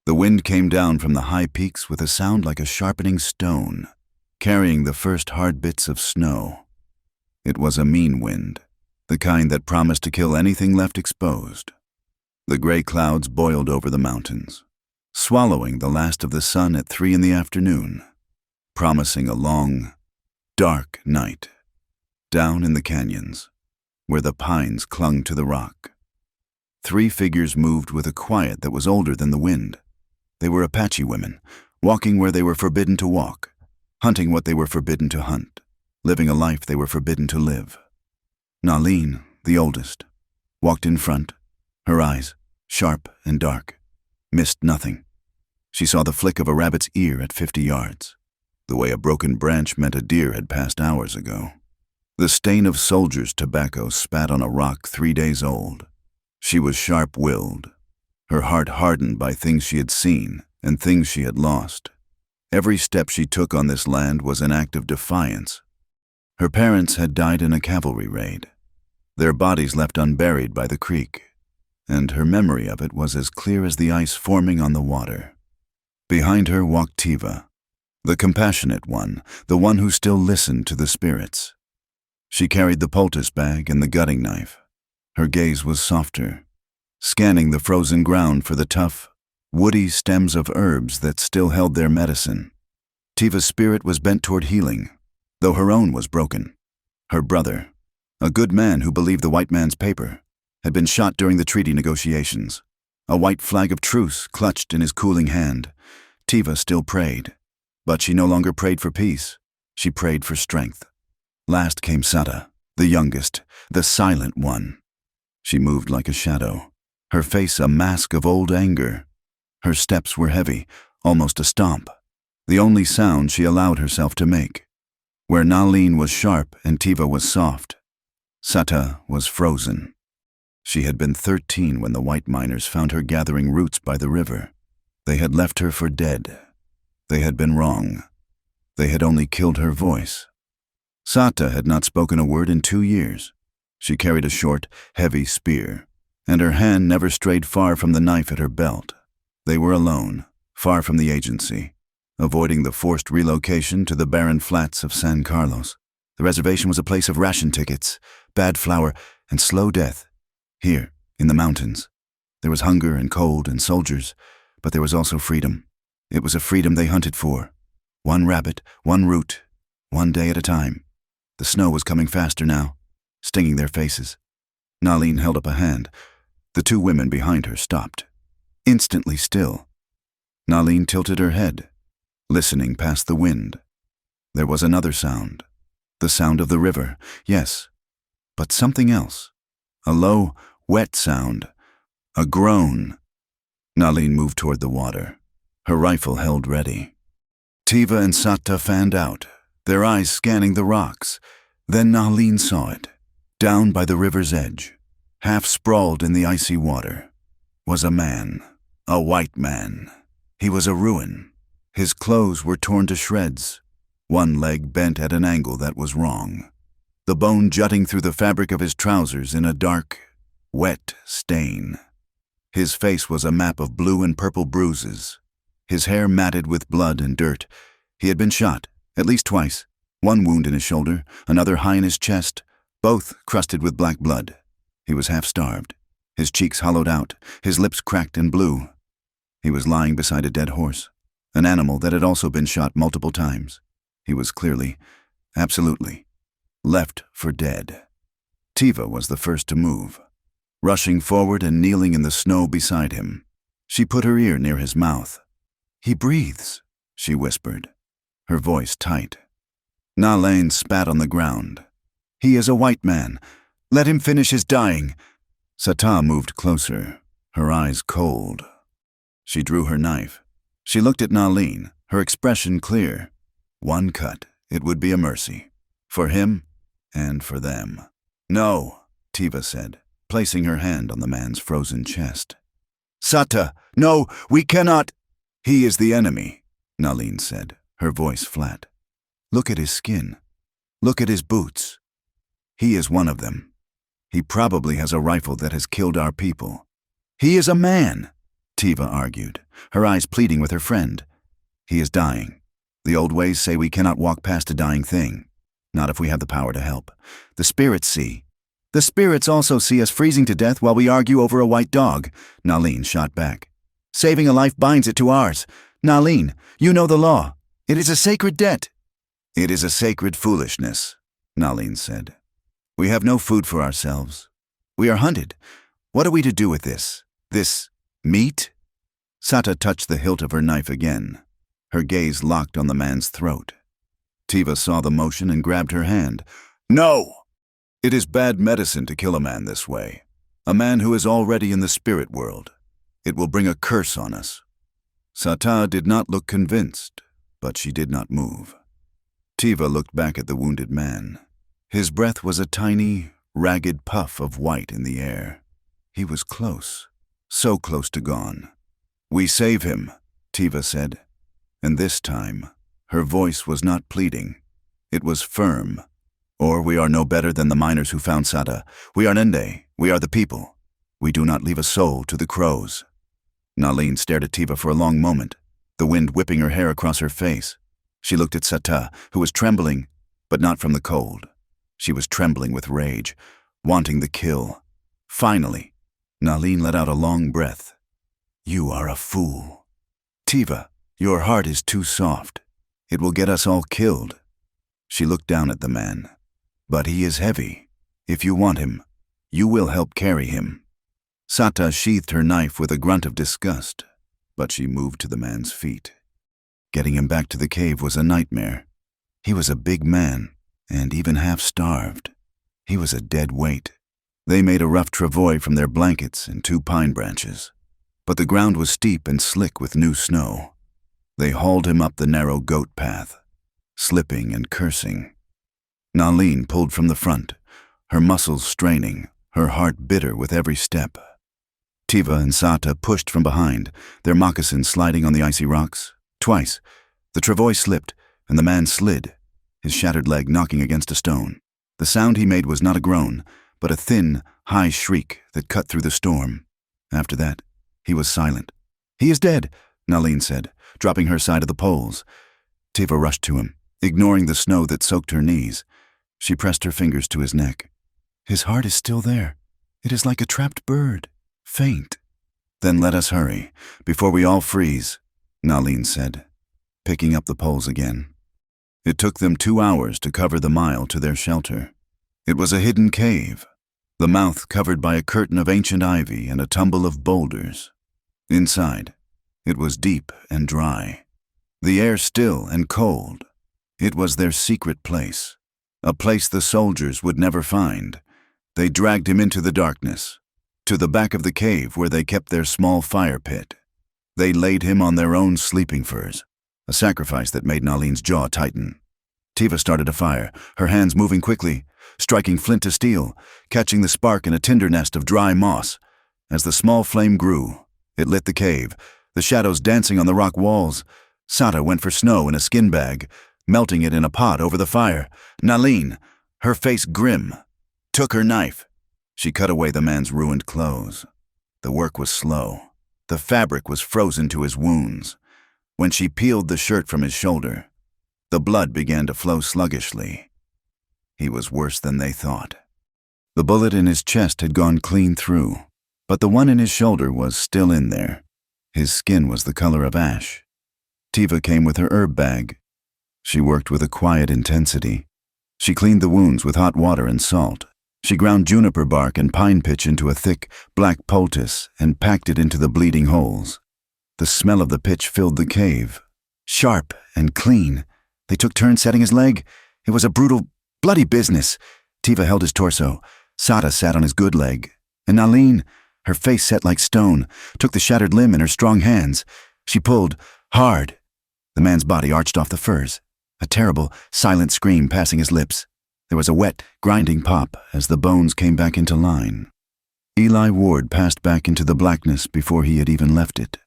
The wind came down from the high peaks with a sound like a sharpening stone, carrying the first hard bits of snow. It was a mean wind, the kind that promised to kill anything left exposed. The gray clouds boiled over the mountains, swallowing the last of the sun at 3 in the afternoon, promising a long, dark night. Down in the canyons, where the pines clung to the rock, 3 figures moved with a quiet that was older than the wind. They were Apache women, walking where they were forbidden to walk, hunting what they were forbidden to hunt, living a life they were forbidden to live. Nalin, the oldest, walked in front, her eyes, sharp and dark, missed nothing. She saw the flick of a rabbit's ear at 50 yards, the way a broken branch meant a deer had passed hours ago. The stain of soldiers' tobacco spat on a rock 3 days old. She was sharp-willed, her heart hardened by things she had seen and things she had lost. Every step she took on this land was an act of defiance. Her parents had died in a cavalry raid, their bodies left unburied by the creek, and her memory of it was as clear as the ice forming on the water. Behind her walked Tiva, the compassionate one, the one who still listened to the spirits. She carried the poultice bag and the gutting knife. Her gaze was softer, scanning the frozen ground for the tough, woody stems of herbs that still held their medicine. Tiva's spirit was bent toward healing, though her own was broken. Her brother, a good man who believed the white man's paper, had been shot during the treaty negotiations. A white flag of truce clutched in his cooling hand. Tiva still prayed, but she no longer prayed for peace. She prayed for strength. Last came Sata, the youngest, the silent one. She moved like a shadow, her face a mask of old anger. Her steps were heavy, almost a stomp, the only sound she allowed herself to make. Where Nalin was sharp and Tiva was soft, Sata was frozen. She had been 13 when the white miners found her gathering roots by the river. They had left her for dead. They had been wrong. They had only killed her voice. Sata had not spoken a word in 2 years. She carried a short, heavy spear, and her hand never strayed far from the knife at her belt. They were alone, far from the agency, avoiding the forced relocation to the barren flats of San Carlos. The reservation was a place of ration tickets, bad flour, and slow death. Here, in the mountains, there was hunger and cold and soldiers, but there was also freedom. It was a freedom they hunted for. One rabbit, one root, one day at a time. The snow was coming faster now, stinging their faces. Nalin held up a hand. The 2 women behind her stopped, instantly still. Nalin tilted her head, listening past the wind. There was another sound, the sound of the river, yes, but something else. A low, wet sound, a groan. Nalin moved toward the water, her rifle held ready. Tiva and Sata fanned out, their eyes scanning the rocks. Then Nalin saw it. Down by the river's edge, half sprawled in the icy water, was a man, a white man. He was a ruin. His clothes were torn to shreds, one leg bent at an angle that was wrong, the bone jutting through the fabric of his trousers in a dark, wet stain. His face was a map of blue and purple bruises, his hair matted with blood and dirt. He had been shot, at least twice, one wound in his shoulder, another high in his chest, both crusted with black blood. He was half-starved, his cheeks hollowed out, his lips cracked and blue. He was lying beside a dead horse, an animal that had also been shot multiple times. He was clearly, absolutely, left for dead. Tiva was the first to move, rushing forward and kneeling in the snow beside him. She put her ear near his mouth. "He breathes," she whispered, her voice tight. Nalin spat on the ground. "He is a white man. Let him finish his dying." Sata moved closer, her eyes cold. She drew her knife. She looked at Nalin, her expression clear. One cut, it would be a mercy. For him and for them. "No," Tiva said, placing her hand on the man's frozen chest. "Sata, no, we cannot." "He is the enemy," Nalin said, her voice flat. "Look at his skin. Look at his boots. He is one of them. He probably has a rifle that has killed our people." "He is a man," Tiva argued, her eyes pleading with her friend. He is dying. The old ways say we cannot walk past a dying thing. Not if we have the power to help. The spirits see. The spirits also see us freezing to death while we argue over a white dog, Nalin shot back. Saving a life binds it to ours. Nalin, you know the law. It is a sacred debt. It is a sacred foolishness, Nalin said. We have no food for ourselves. We are hunted. What are we to do with this? This meat? Sata touched the hilt of her knife again. Her gaze locked on the man's throat. Tiva saw the motion and grabbed her hand. No! It is bad medicine to kill a man this way. A man who is already in the spirit world. It will bring a curse on us. Sata did not look convinced, but she did not move. Tiva looked back at the wounded man. His breath was a tiny, ragged puff of white in the air. He was close, so close to gone. We save him, Tiva said. And this time, her voice was not pleading. It was firm. Or we are no better than the miners who found Sata. We are Nende. We are the people. We do not leave a soul to the crows. Nalin stared at Tiva for a long moment, the wind whipping her hair across her face. She looked at Sata, who was trembling, but not from the cold. She was trembling with rage, wanting the kill. Finally, Nalin let out a long breath. You are a fool. Tiva, your heart is too soft. It will get us all killed. She looked down at the man. But he is heavy. If you want him, you will help carry him. Sata sheathed her knife with a grunt of disgust, but she moved to the man's feet. Getting him back to the cave was a nightmare. He was a big man, and even half-starved. He was a dead weight. They made a rough travois from their blankets and 2 pine branches, but the ground was steep and slick with new snow. They hauled him up the narrow goat path, slipping and cursing. Nalin pulled from the front, her muscles straining, her heart bitter with every step. Tiva and Sata pushed from behind, their moccasins sliding on the icy rocks. Twice, the travois slipped, and the man slid, his shattered leg knocking against a stone. The sound he made was not a groan, but a thin, high shriek that cut through the storm. After that, he was silent. He is dead, Nalin said, dropping her side of the poles. Tiva rushed to him, ignoring the snow that soaked her knees. She pressed her fingers to his neck. His heart is still there. It is like a trapped bird, faint. Then let us hurry, before we all freeze, Nalin said, picking up the poles again. It took them 2 hours to cover the mile to their shelter. It was a hidden cave, the mouth covered by a curtain of ancient ivy and a tumble of boulders. Inside, it was deep and dry, the air still and cold. It was their secret place, a place the soldiers would never find. They dragged him into the darkness, to the back of the cave where they kept their small fire pit. They laid him on their own sleeping furs, a sacrifice that made Nalin's jaw tighten. Tiva started a fire, her hands moving quickly, striking flint to steel, catching the spark in a tinder nest of dry moss. As the small flame grew, it lit the cave, the shadows dancing on the rock walls. Sata went for snow in a skin bag, melting it in a pot over the fire. Nalin, her face grim, took her knife. She cut away the man's ruined clothes. The work was slow. The fabric was frozen to his wounds. When she peeled the shirt from his shoulder, the blood began to flow sluggishly. He was worse than they thought. The bullet in his chest had gone clean through, but the one in his shoulder was still in there. His skin was the color of ash. Tiva came with her herb bag. She worked with a quiet intensity. She cleaned the wounds with hot water and salt. She ground juniper bark and pine pitch into a thick, black poultice and packed it into the bleeding holes. The smell of the pitch filled the cave. Sharp and clean. They took turns setting his leg. It was a brutal, bloody business. Tiva held his torso. Sata sat on his good leg. And Nalin, her face set like stone, took the shattered limb in her strong hands. She pulled, hard. The man's body arched off the furs, a terrible, silent scream passing his lips. There was a wet, grinding pop as the bones came back into line. Eli Ward passed back into the blackness before he had even left it.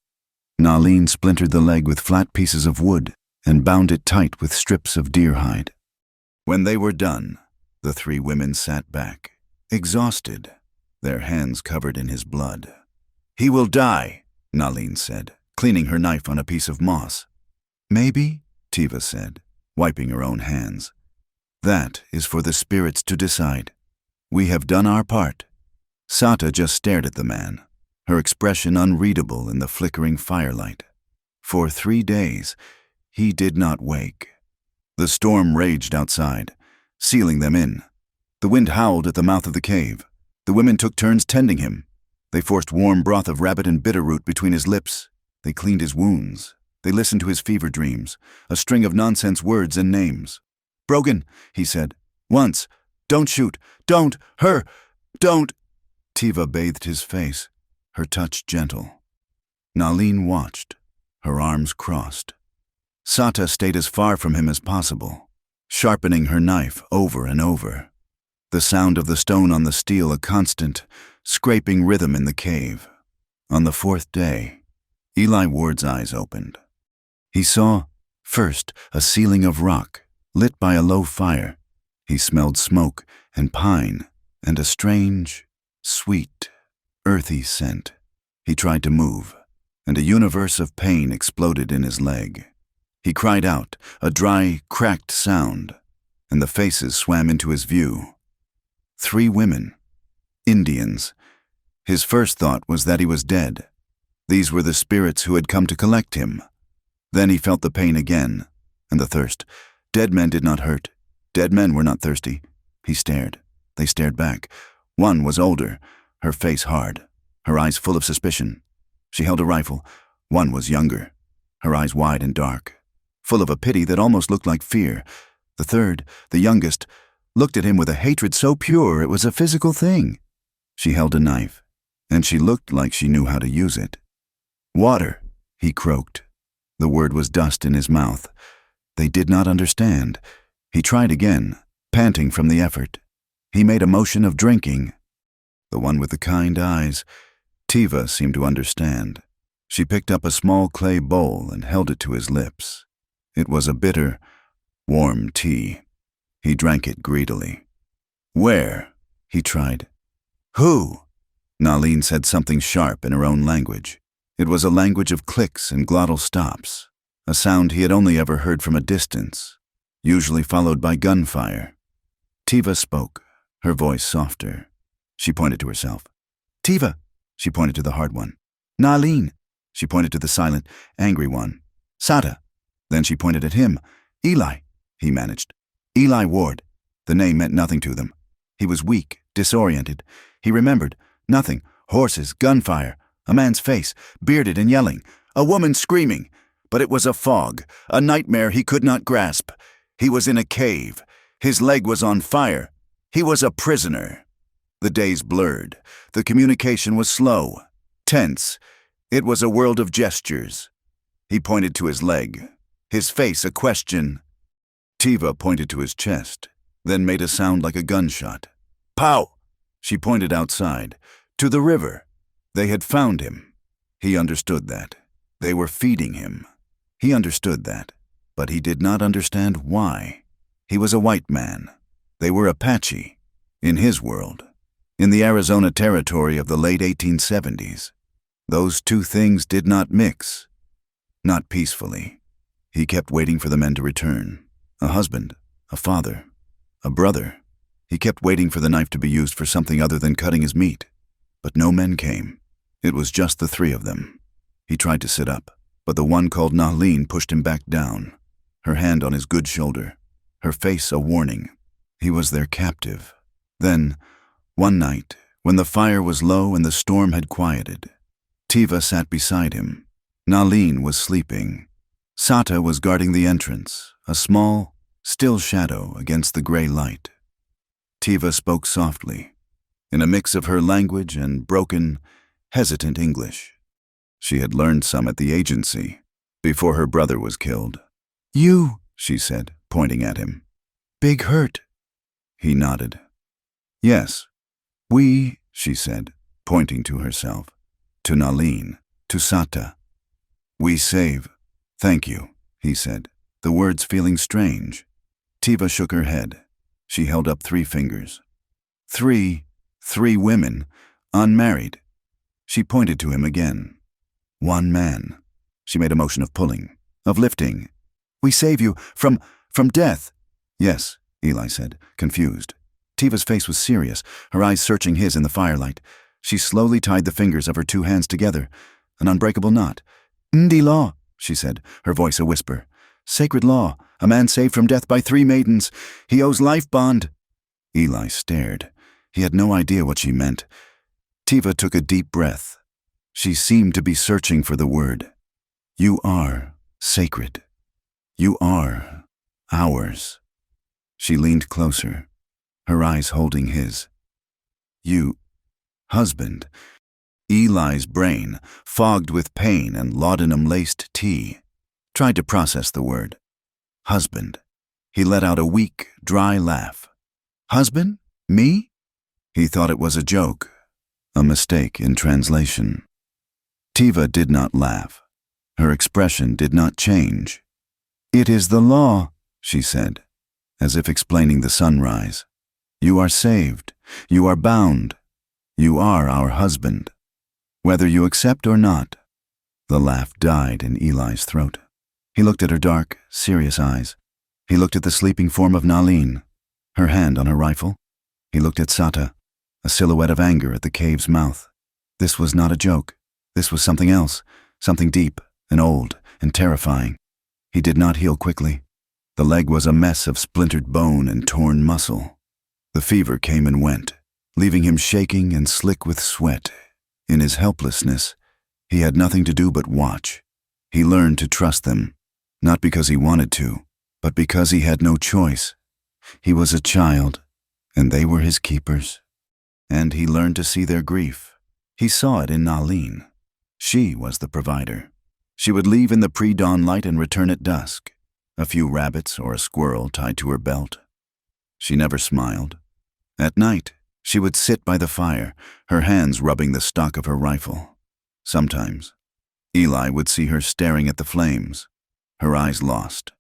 Nalin splintered the leg with flat pieces of wood and bound it tight with strips of deer hide. When they were done, the 3 women sat back, exhausted, their hands covered in his blood. He will die, Nalin said, cleaning her knife on a piece of moss. Maybe, Tiva said, wiping her own hands. That is for the spirits to decide. We have done our part. Sata just stared at the man, her expression unreadable in the flickering firelight. For 3 days, he did not wake. The storm raged outside, sealing them in. The wind howled at the mouth of the cave. The women took turns tending him. They forced warm broth of rabbit and bitterroot between his lips. They cleaned his wounds. They listened to his fever dreams, a string of nonsense words and names. Brogan, he said. Once. Don't shoot. Don't. Her. Don't. Tiva bathed his face, her touch gentle. Nalin watched, her arms crossed. Sata stayed as far from him as possible, sharpening her knife over and over. The sound of the stone on the steel a constant, scraping rhythm in the cave. On the 4th day, Eli Ward's eyes opened. He saw, first, a ceiling of rock, lit by a low fire. He smelled smoke and pine and a strange, sweet, earthy scent. He tried to move, and a universe of pain exploded in his leg. He cried out, a dry, cracked sound, and the faces swam into his view. 3 women, Indians. His first thought was that he was dead. These were the spirits who had come to collect him. Then he felt the pain again, and the thirst. Dead men did not hurt. Dead men were not thirsty. He stared. They stared back. One was older, her face hard, her eyes full of suspicion. She held a rifle. One was younger, her eyes wide and dark, full of a pity that almost looked like fear. The third, the youngest, looked at him with a hatred so pure it was a physical thing. She held a knife, and she looked like she knew how to use it. Water, he croaked. The word was dust in his mouth. They did not understand. He tried again, panting from the effort. He made a motion of drinking. The one with the kind eyes, Tiva, seemed to understand. She picked up a small clay bowl and held it to his lips. It was a bitter, warm tea. He drank it greedily. Where? He tried. Who? Nalin said something sharp in her own language. It was a language of clicks and glottal stops, a sound he had only ever heard from a distance, usually followed by gunfire. Tiva spoke, her voice softer. She pointed to herself. Tiva, she pointed to the hard one. Nalin, she pointed to the silent, angry one. Sata. Then she pointed at him. Eli, he managed. Eli Ward. The name meant nothing to them. He was weak, disoriented. He remembered. Nothing. Horses, gunfire, a man's face, bearded and yelling, a woman screaming. But it was a fog, a nightmare he could not grasp. He was in a cave. His leg was on fire. He was a prisoner. The days blurred. The communication was slow, tense. It was a world of gestures. He pointed to his leg, his face a question. Tiva pointed to his chest, then made a sound like a gunshot. Pow! She pointed outside, to the river. They had found him. He understood that. They were feeding him. He understood that, but he did not understand why. He was a white man. They were Apache, in his world, in the Arizona territory of the late 1870s. Those two things did not mix, not peacefully. He kept waiting for the men to return. A husband, a father, a brother. He kept waiting for the knife to be used for something other than cutting his meat. But no men came. It was just the 3 of them. He tried to sit up, but the one called Nalin pushed him back down, her hand on his good shoulder, her face a warning. He was their captive. Then, one night, when the fire was low and the storm had quieted, Tiva sat beside him. Nalin was sleeping. Sata was guarding the entrance, a small, still shadow against the gray light. Tiva spoke softly, in a mix of her language and broken, hesitant English. She had learned some at the agency, before her brother was killed. You, she said, pointing at him. Big hurt. He nodded. Yes, we, she said, pointing to herself, to Nalin, to Sata. We save. Thank you, he said, the words feeling strange. Tiva shook her head. She held up 3 fingers. 3 women, unmarried. She pointed to him again. One man. She made a motion of pulling, of lifting. "We save you from death." "Yes," Eli said, confused. Tiva's face was serious, her eyes searching his in the firelight. She slowly tied the fingers of her two hands together, an unbreakable knot. "Ndi law," she said, her voice a whisper. "Sacred law, a man saved from death by 3 maidens. He owes life bond." Eli stared. He had no idea what she meant. Tiva took a deep breath. She seemed to be searching for the word. "You are sacred. You are ours." She leaned closer, her eyes holding his. "You, husband." Eli's brain, fogged with pain and laudanum-laced tea, tried to process the word. Husband. He let out a weak, dry laugh. "Husband? Me?" He thought it was a joke, a mistake in translation. Tiva did not laugh. Her expression did not change. "It is the law," she said, as if explaining the sunrise. "You are saved. You are bound. You are our husband. Whether you accept or not." The laugh died in Eli's throat. He looked at her dark, serious eyes. He looked at the sleeping form of Nalin, her hand on her rifle. He looked at Sata, a silhouette of anger at the cave's mouth. This was not a joke. This was something else, something deep and old and terrifying. He did not heal quickly. The leg was a mess of splintered bone and torn muscle. The fever came and went, leaving him shaking and slick with sweat. In his helplessness, he had nothing to do but watch. He learned to trust them, not because he wanted to, but because he had no choice. He was a child, and they were his keepers. And he learned to see their grief. He saw it in Nalin. She was the provider. She would leave in the pre-dawn light and return at dusk, a few rabbits or a squirrel tied to her belt. She never smiled. At night, she would sit by the fire, her hands rubbing the stock of her rifle. Sometimes, Eli would see her staring at the flames, her eyes lost,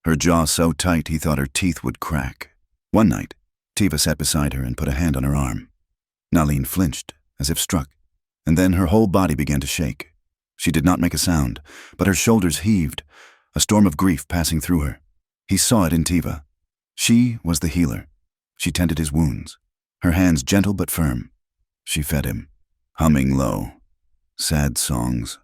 her jaw so tight he thought her teeth would crack. One night, Tiva sat beside her and put a hand on her arm. Nalin flinched, as if struck, and then her whole body began to shake. She did not make a sound, but her shoulders heaved, a storm of grief passing through her. He saw it in Tiva. She was the healer. She tended his wounds, her hands gentle but firm. She fed him, humming low, sad songs.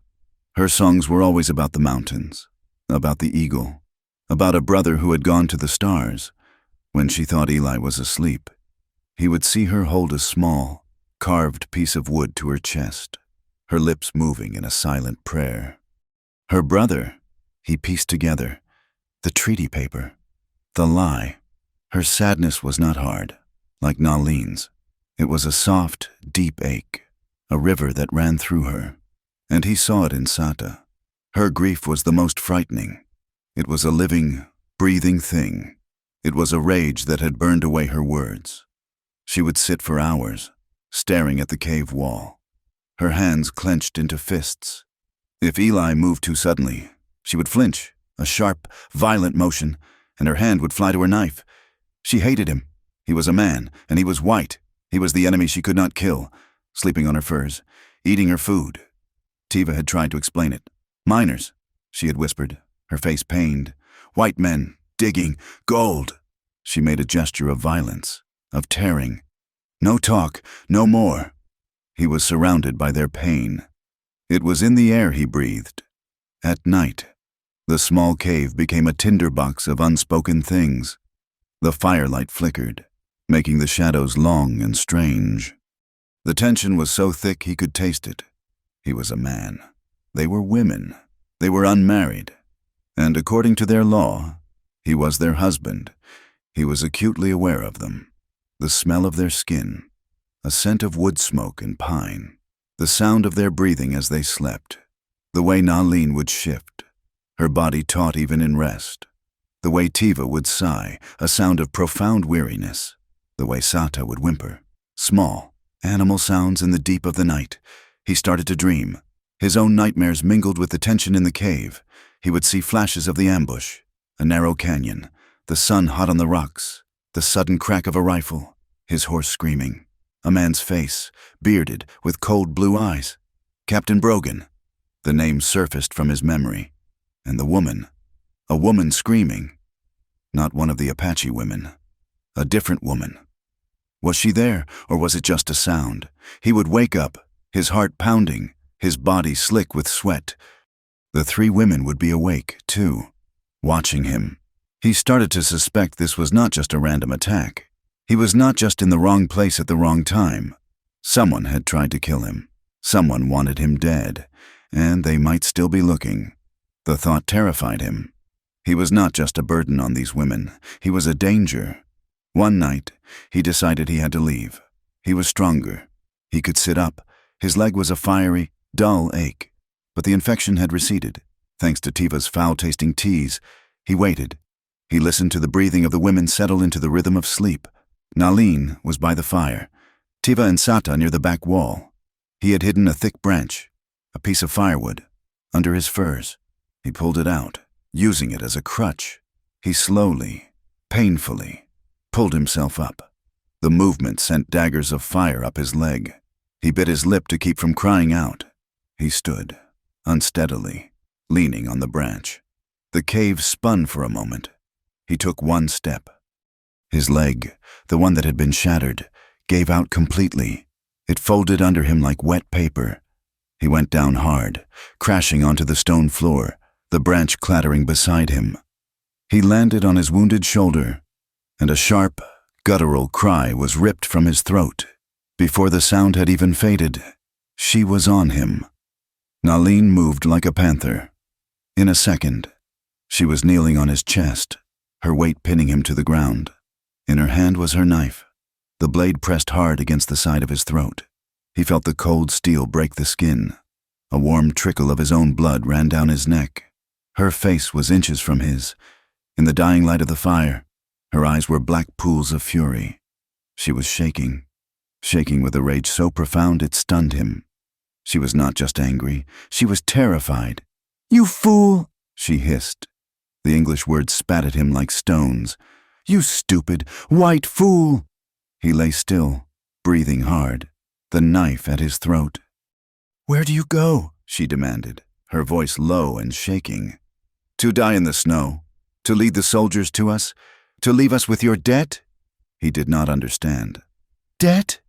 Her songs were always about the mountains, about the eagle, about a brother who had gone to the stars. When she thought Eli was asleep, he would see her hold a small, carved piece of wood to her chest, her lips moving in a silent prayer. Her brother, he pieced together, the treaty paper, the lie. Her sadness was not hard, like Nalin's. It was a soft, deep ache, a river that ran through her. And he saw it in Sata. Her grief was the most frightening. It was a living, breathing thing. It was a rage that had burned away her words. She would sit for hours, staring at the cave wall, her hands clenched into fists. If Eli moved too suddenly, she would flinch, a sharp, violent motion, and her hand would fly to her knife. She hated him. He was a man, and he was white. He was the enemy she could not kill, sleeping on her furs, eating her food. Tiva had tried to explain it. "Miners," she had whispered, her face pained. "White men, digging, gold." She made a gesture of violence, of tearing. No talk, no more. He was surrounded by their pain. It was in the air he breathed. At night, the small cave became a tinderbox of unspoken things. The firelight flickered, making the shadows long and strange. The tension was so thick he could taste it. He was a man. They were women. They were unmarried. And according to their law, he was their husband. He was acutely aware of them. The smell of their skin, a scent of wood smoke and pine, the sound of their breathing as they slept, the way Nalin would shift, her body taut even in rest, the way Tiva would sigh, a sound of profound weariness, the way Sata would whimper, small, animal sounds in the deep of the night. He started to dream. His own nightmares mingled with the tension in the cave. He would see flashes of the ambush, a narrow canyon, the sun hot on the rocks, the sudden crack of a rifle, his horse screaming, a man's face, bearded, with cold blue eyes. Captain Brogan. The name surfaced from his memory. And the woman. A woman screaming. Not one of the Apache women. A different woman. Was she there, or was it just a sound? He would wake up, his heart pounding, his body slick with sweat. The three women would be awake, too, watching him. He started to suspect this was not just a random attack. He was not just in the wrong place at the wrong time. Someone had tried to kill him. Someone wanted him dead, and they might still be looking. The thought terrified him. He was not just a burden on these women. He was a danger. One night, he decided he had to leave. He was stronger. He could sit up. His leg was a fiery, dull ache. But the infection had receded. Thanks to Tiva's foul-tasting teas, he waited. He listened to the breathing of the women settle into the rhythm of sleep. Nalin was by the fire. Tiva and Sata near the back wall. He had hidden a thick branch, a piece of firewood, under his furs. He pulled it out, using it as a crutch. He slowly, painfully, pulled himself up. The movement sent daggers of fire up his leg. He bit his lip to keep from crying out. He stood, unsteadily, leaning on the branch. The cave spun for a moment. He took one step. His leg, the one that had been shattered, gave out completely. It folded under him like wet paper. He went down hard, crashing onto the stone floor, the branch clattering beside him. He landed on his wounded shoulder, and a sharp, guttural cry was ripped from his throat. Before the sound had even faded, she was on him. Nalin moved like a panther. In a second, she was kneeling on his chest, her weight pinning him to the ground. In her hand was her knife. The blade pressed hard against the side of his throat. He felt the cold steel break the skin. A warm trickle of his own blood ran down his neck. Her face was inches from his. In the dying light of the fire, her eyes were black pools of fury. She was shaking with a rage so profound it stunned him. She was not just angry, she was terrified. "You fool!" she hissed. The English words spat at him like stones. "You stupid, white fool!" He lay still, breathing hard, the knife at his throat. "Where do you go?" she demanded, her voice low and shaking. "To die in the snow, to lead the soldiers to us, to leave us with your debt?" He did not understand. "Debt?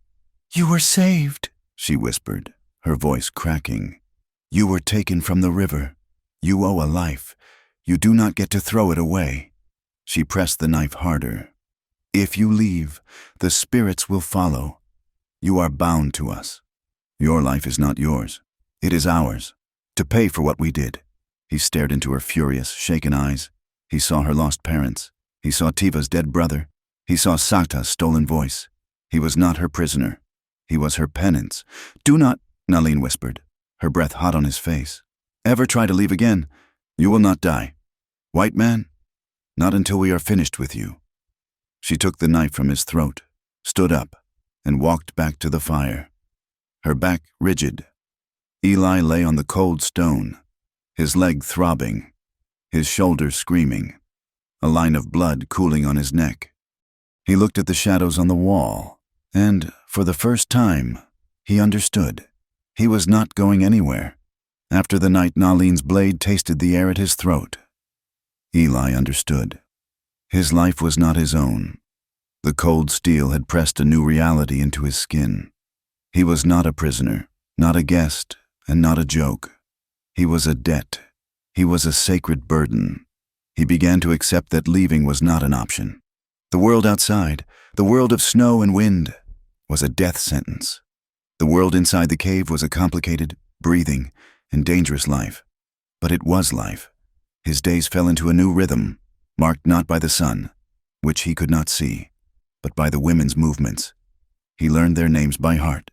You were saved," she whispered, her voice cracking. "You were taken from the river. You owe a life. You do not get to throw it away." She pressed the knife harder. "If you leave, the spirits will follow. You are bound to us. Your life is not yours. It is ours, to pay for what we did." He stared into her furious, shaken eyes. He saw her lost parents. He saw Tiva's dead brother. He saw Sata's stolen voice. He was not her prisoner. He was her penance. "Do not," Nalin whispered, her breath hot on his face. "Ever try to leave again, you will not die. White man, not until we are finished with you." She took the knife from his throat, stood up, and walked back to the fire. Her back rigid. Eli lay on the cold stone, his leg throbbing, his shoulder screaming, a line of blood cooling on his neck. He looked at the shadows on the wall, and, for the first time, he understood. He was not going anywhere. After the night Nalin's blade tasted the air at his throat, Eli understood. His life was not his own. The cold steel had pressed a new reality into his skin. He was not a prisoner, not a guest, and not a joke. He was a debt. He was a sacred burden. He began to accept that leaving was not an option. The world outside, the world of snow and wind, was a death sentence. The world inside the cave was a complicated, breathing, and dangerous life. But it was life. His days fell into a new rhythm, marked not by the sun, which he could not see, but by the women's movements. He learned their names by heart,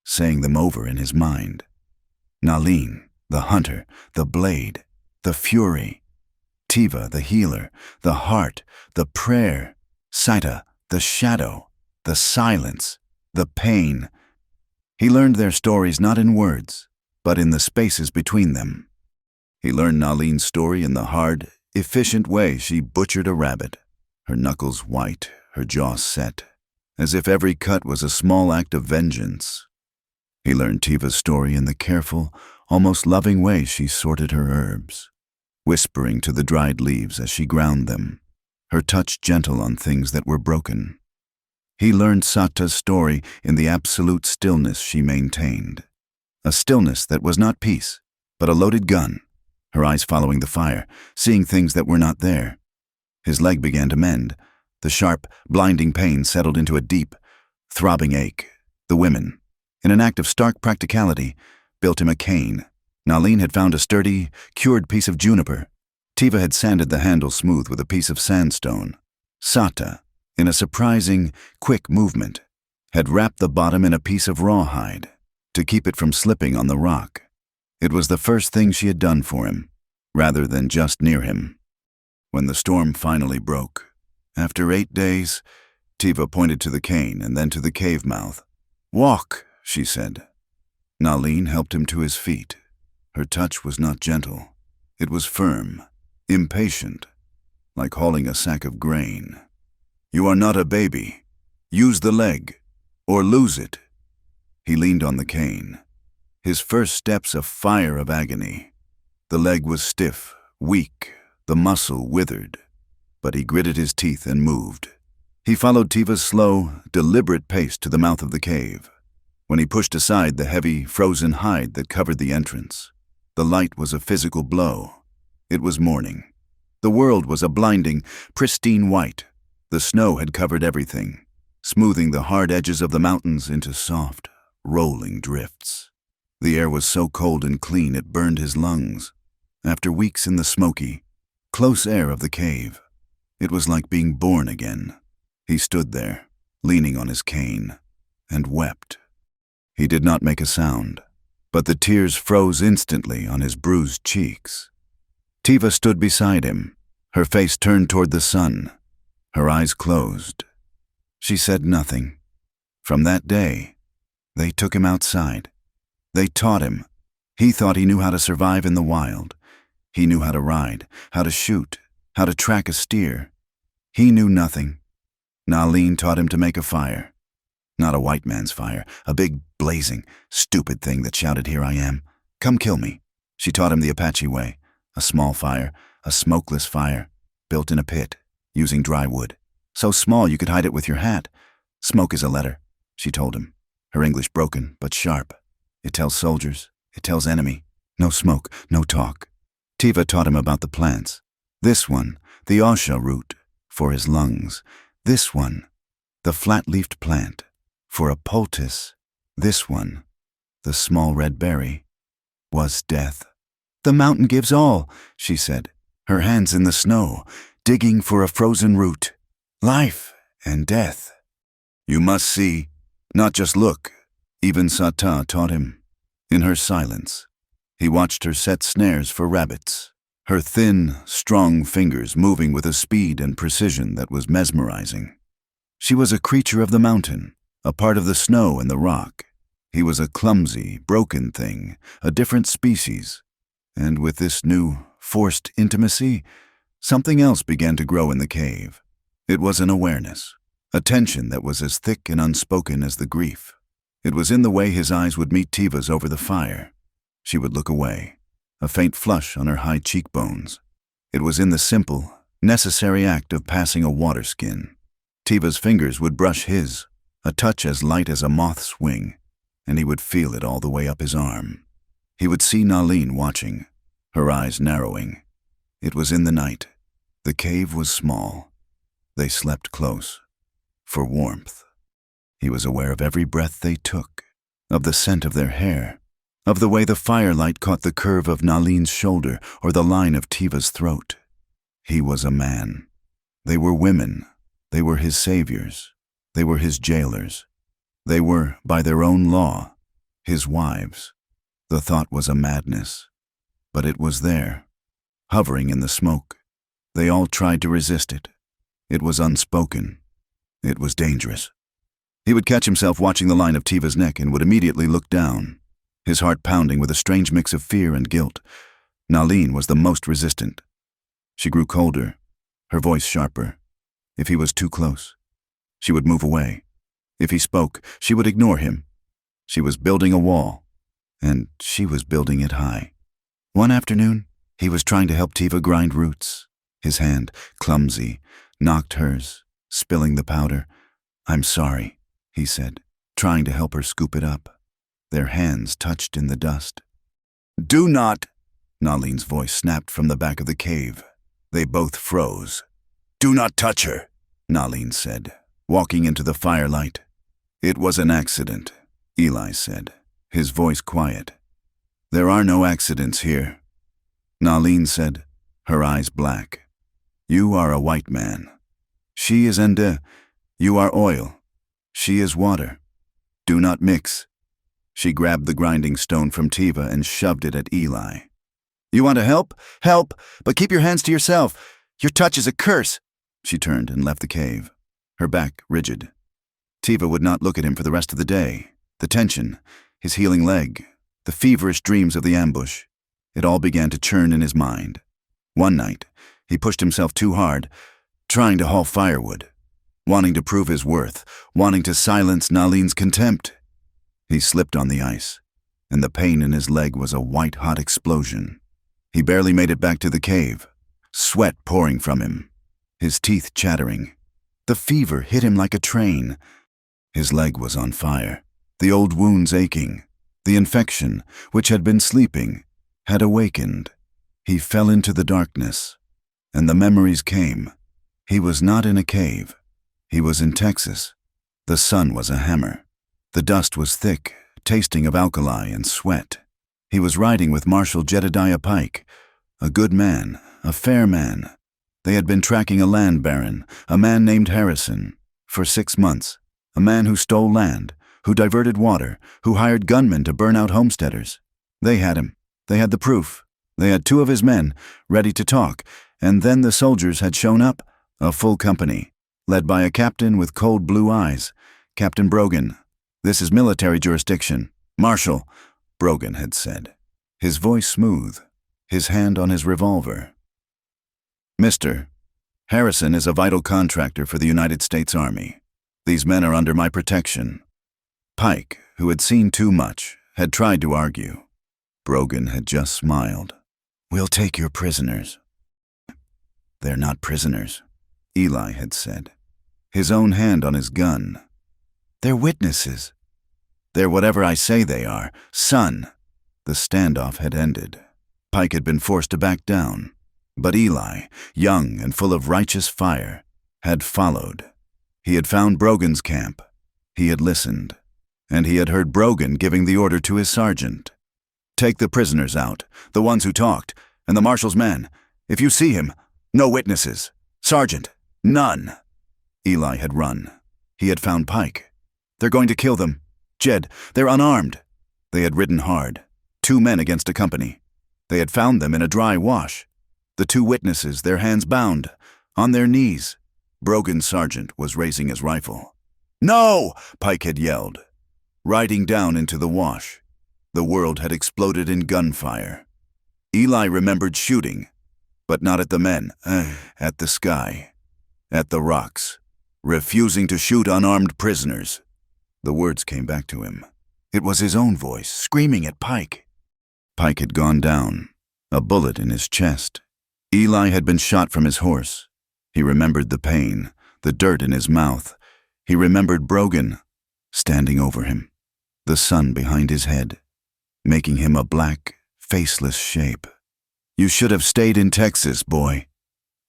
saying them over in his mind. Nalin, the hunter, the blade, the fury. Tiva, the healer, the heart, the prayer. Saita, the shadow, the silence, the pain. He learned their stories not in words, but in the spaces between them. He learned Nalin's story in the hard, efficient way she butchered a rabbit, her knuckles white, her jaw set, as if every cut was a small act of vengeance. He learned Tiva's story in the careful, almost loving way she sorted her herbs, whispering to the dried leaves as she ground them, her touch gentle on things that were broken. He learned Sata's story in the absolute stillness she maintained, a stillness that was not peace, but a loaded gun, her eyes following the fire, seeing things that were not there. His leg began to mend. The sharp, blinding pain settled into a deep, throbbing ache. The women, in an act of stark practicality, built him a cane. Nalin had found a sturdy, cured piece of juniper. Tiva had sanded the handle smooth with a piece of sandstone. Sata, in a surprising, quick movement, had wrapped the bottom in a piece of rawhide to keep it from slipping on the rock. It was the first thing she had done for him, rather than just near him. When the storm finally broke, after 8 days, Tiva pointed to the cane and then to the cave mouth. "Walk," she said. Nalin helped him to his feet. Her touch was not gentle. It was firm, impatient, like hauling a sack of grain. "You are not a baby. Use the leg, or lose it." He leaned on the cane, his first steps a fire of agony. The leg was stiff, weak, the muscle withered, but he gritted his teeth and moved. He followed Tiva's slow, deliberate pace to the mouth of the cave. When he pushed aside the heavy, frozen hide that covered the entrance, the light was a physical blow. It was morning. The world was a blinding, pristine white. The snow had covered everything, smoothing the hard edges of the mountains into soft, rolling drifts. The air was so cold and clean it burned his lungs. After weeks in the smoky, close air of the cave, it was like being born again. He stood there, leaning on his cane, and wept. He did not make a sound, but the tears froze instantly on his bruised cheeks. Tiva stood beside him, her face turned toward the sun, her eyes closed. She said nothing. From that day, they took him outside. They taught him. He thought he knew how to survive in the wild. He knew how to ride, how to shoot, how to track a steer. He knew nothing. Nalin taught him to make a fire. Not a white man's fire, a big, blazing, stupid thing that shouted, "Here I am. Come kill me." She taught him the Apache way, a small fire, a smokeless fire, built in a pit, using dry wood. So small you could hide it with your hat. "Smoke is a letter," she told him, her English broken but sharp. "It tells soldiers, it tells enemy. No smoke, no talk." Tiva taught him about the plants. This one, the osha root, for his lungs. This one, the flat-leafed plant, for a poultice. This one, the small red berry, was death. "The mountain gives all," she said, her hands in the snow, digging for a frozen root. "Life and death. You must see, not just look," even Sata taught him. In her silence, he watched her set snares for rabbits, her thin, strong fingers moving with a speed and precision that was mesmerizing. She was a creature of the mountain, a part of the snow and the rock. He was a clumsy, broken thing, a different species. And with this new, forced intimacy, something else began to grow in the cave. It was an awareness, a tension that was as thick and unspoken as the grief. It was in the way his eyes would meet Tiva's over the fire. She would look away, a faint flush on her high cheekbones. It was in the simple, necessary act of passing a water skin. Tiva's fingers would brush his, a touch as light as a moth's wing, and he would feel it all the way up his arm. He would see Nalin watching, her eyes narrowing. It was in the night. The cave was small. They slept close, for warmth. He was aware of every breath they took, of the scent of their hair, of the way the firelight caught the curve of Nalin's shoulder or the line of Tiva's throat. He was a man. They were women. They were his saviors. They were his jailers. They were, by their own law, his wives. The thought was a madness, but it was there, hovering in the smoke. They all tried to resist it. It was unspoken. It was dangerous. He would catch himself watching the line of Tiva's neck and would immediately look down, his heart pounding with a strange mix of fear and guilt. Nalin was the most resistant. She grew colder, her voice sharper. If he was too close, she would move away. If he spoke, she would ignore him. She was building a wall. and she was building it high. One afternoon, he was trying to help Tiva grind roots. His hand, clumsy, knocked hers, spilling the powder. "I'm sorry," he said, trying to help her scoop it up. Their hands touched in the dust. "Do not!" Naline's voice snapped from the back of the cave. They both froze. "Do not touch her," Naline said, walking into the firelight. "It was an accident," Eli said, his voice quiet. "There are no accidents here," Naline said, her eyes black. "You are a white man. She is ende. You are oil. She is water. Do not mix." She grabbed the grinding stone from Tiva and shoved it at Eli. "You want to help? Help, but keep your hands to yourself. Your touch is a curse." She turned and left the cave, her back rigid. Tiva would not look at him for the rest of the day. The tension, his healing leg, the feverish dreams of the ambush, it all began to churn in his mind. One night, he pushed himself too hard, trying to haul firewood, wanting to prove his worth, wanting to silence Naline's contempt. He slipped on the ice, and the pain in his leg was a white-hot explosion. He barely made it back to the cave, sweat pouring from him, his teeth chattering. The fever hit him like a train. His leg was on fire, the old wounds aching. The infection, which had been sleeping, had awakened. He fell into the darkness, and the memories came. He was not in a cave. He was in Texas. The sun was a hammer. The dust was thick, tasting of alkali and sweat. He was riding with Marshal Jedediah Pike, a good man, a fair man. They had been tracking a land baron, a man named Harrison, for 6 months, a man who stole land, who diverted water, who hired gunmen to burn out homesteaders. They had him. They had the proof. They had 2 of his men, ready to talk, and then the soldiers had shown up, a full company, led by a captain with cold blue eyes, Captain Brogan. "This is military jurisdiction. Marshal," Brogan had said, his voice smooth, his hand on his revolver. "Mr. Harrison is a vital contractor for the United States Army. These men are under my protection." Pike, who had seen too much, had tried to argue. Brogan had just smiled. "We'll take your prisoners." "They're not prisoners," Eli had said, his own hand on his gun. "They're witnesses." "They're whatever I say they are, son." The standoff had ended. Pike had been forced to back down. But Eli, young and full of righteous fire, had followed. He had found Brogan's camp. He had listened. And he had heard Brogan giving the order to his sergeant. "Take the prisoners out, the ones who talked, and the marshal's man. If you see him, no witnesses. Sergeant, none." Eli had run. He had found Pike. "They're going to kill them. Jed, they're unarmed." They had ridden hard. 2 men against a company. They had found them in a dry wash. The 2 witnesses, their hands bound, on their knees. Brogan's sergeant was raising his rifle. "No!" Pike had yelled, riding down into the wash. The world had exploded in gunfire. Eli remembered shooting, but not at the men, at the sky, at the rocks, refusing to shoot unarmed prisoners. The words came back to him. It was his own voice, screaming at Pike. Pike had gone down, a bullet in his chest. Eli had been shot from his horse. He remembered the pain, the dirt in his mouth. He remembered Brogan, standing over him, the sun behind his head, making him a black, faceless shape. "You should have stayed in Texas, boy,"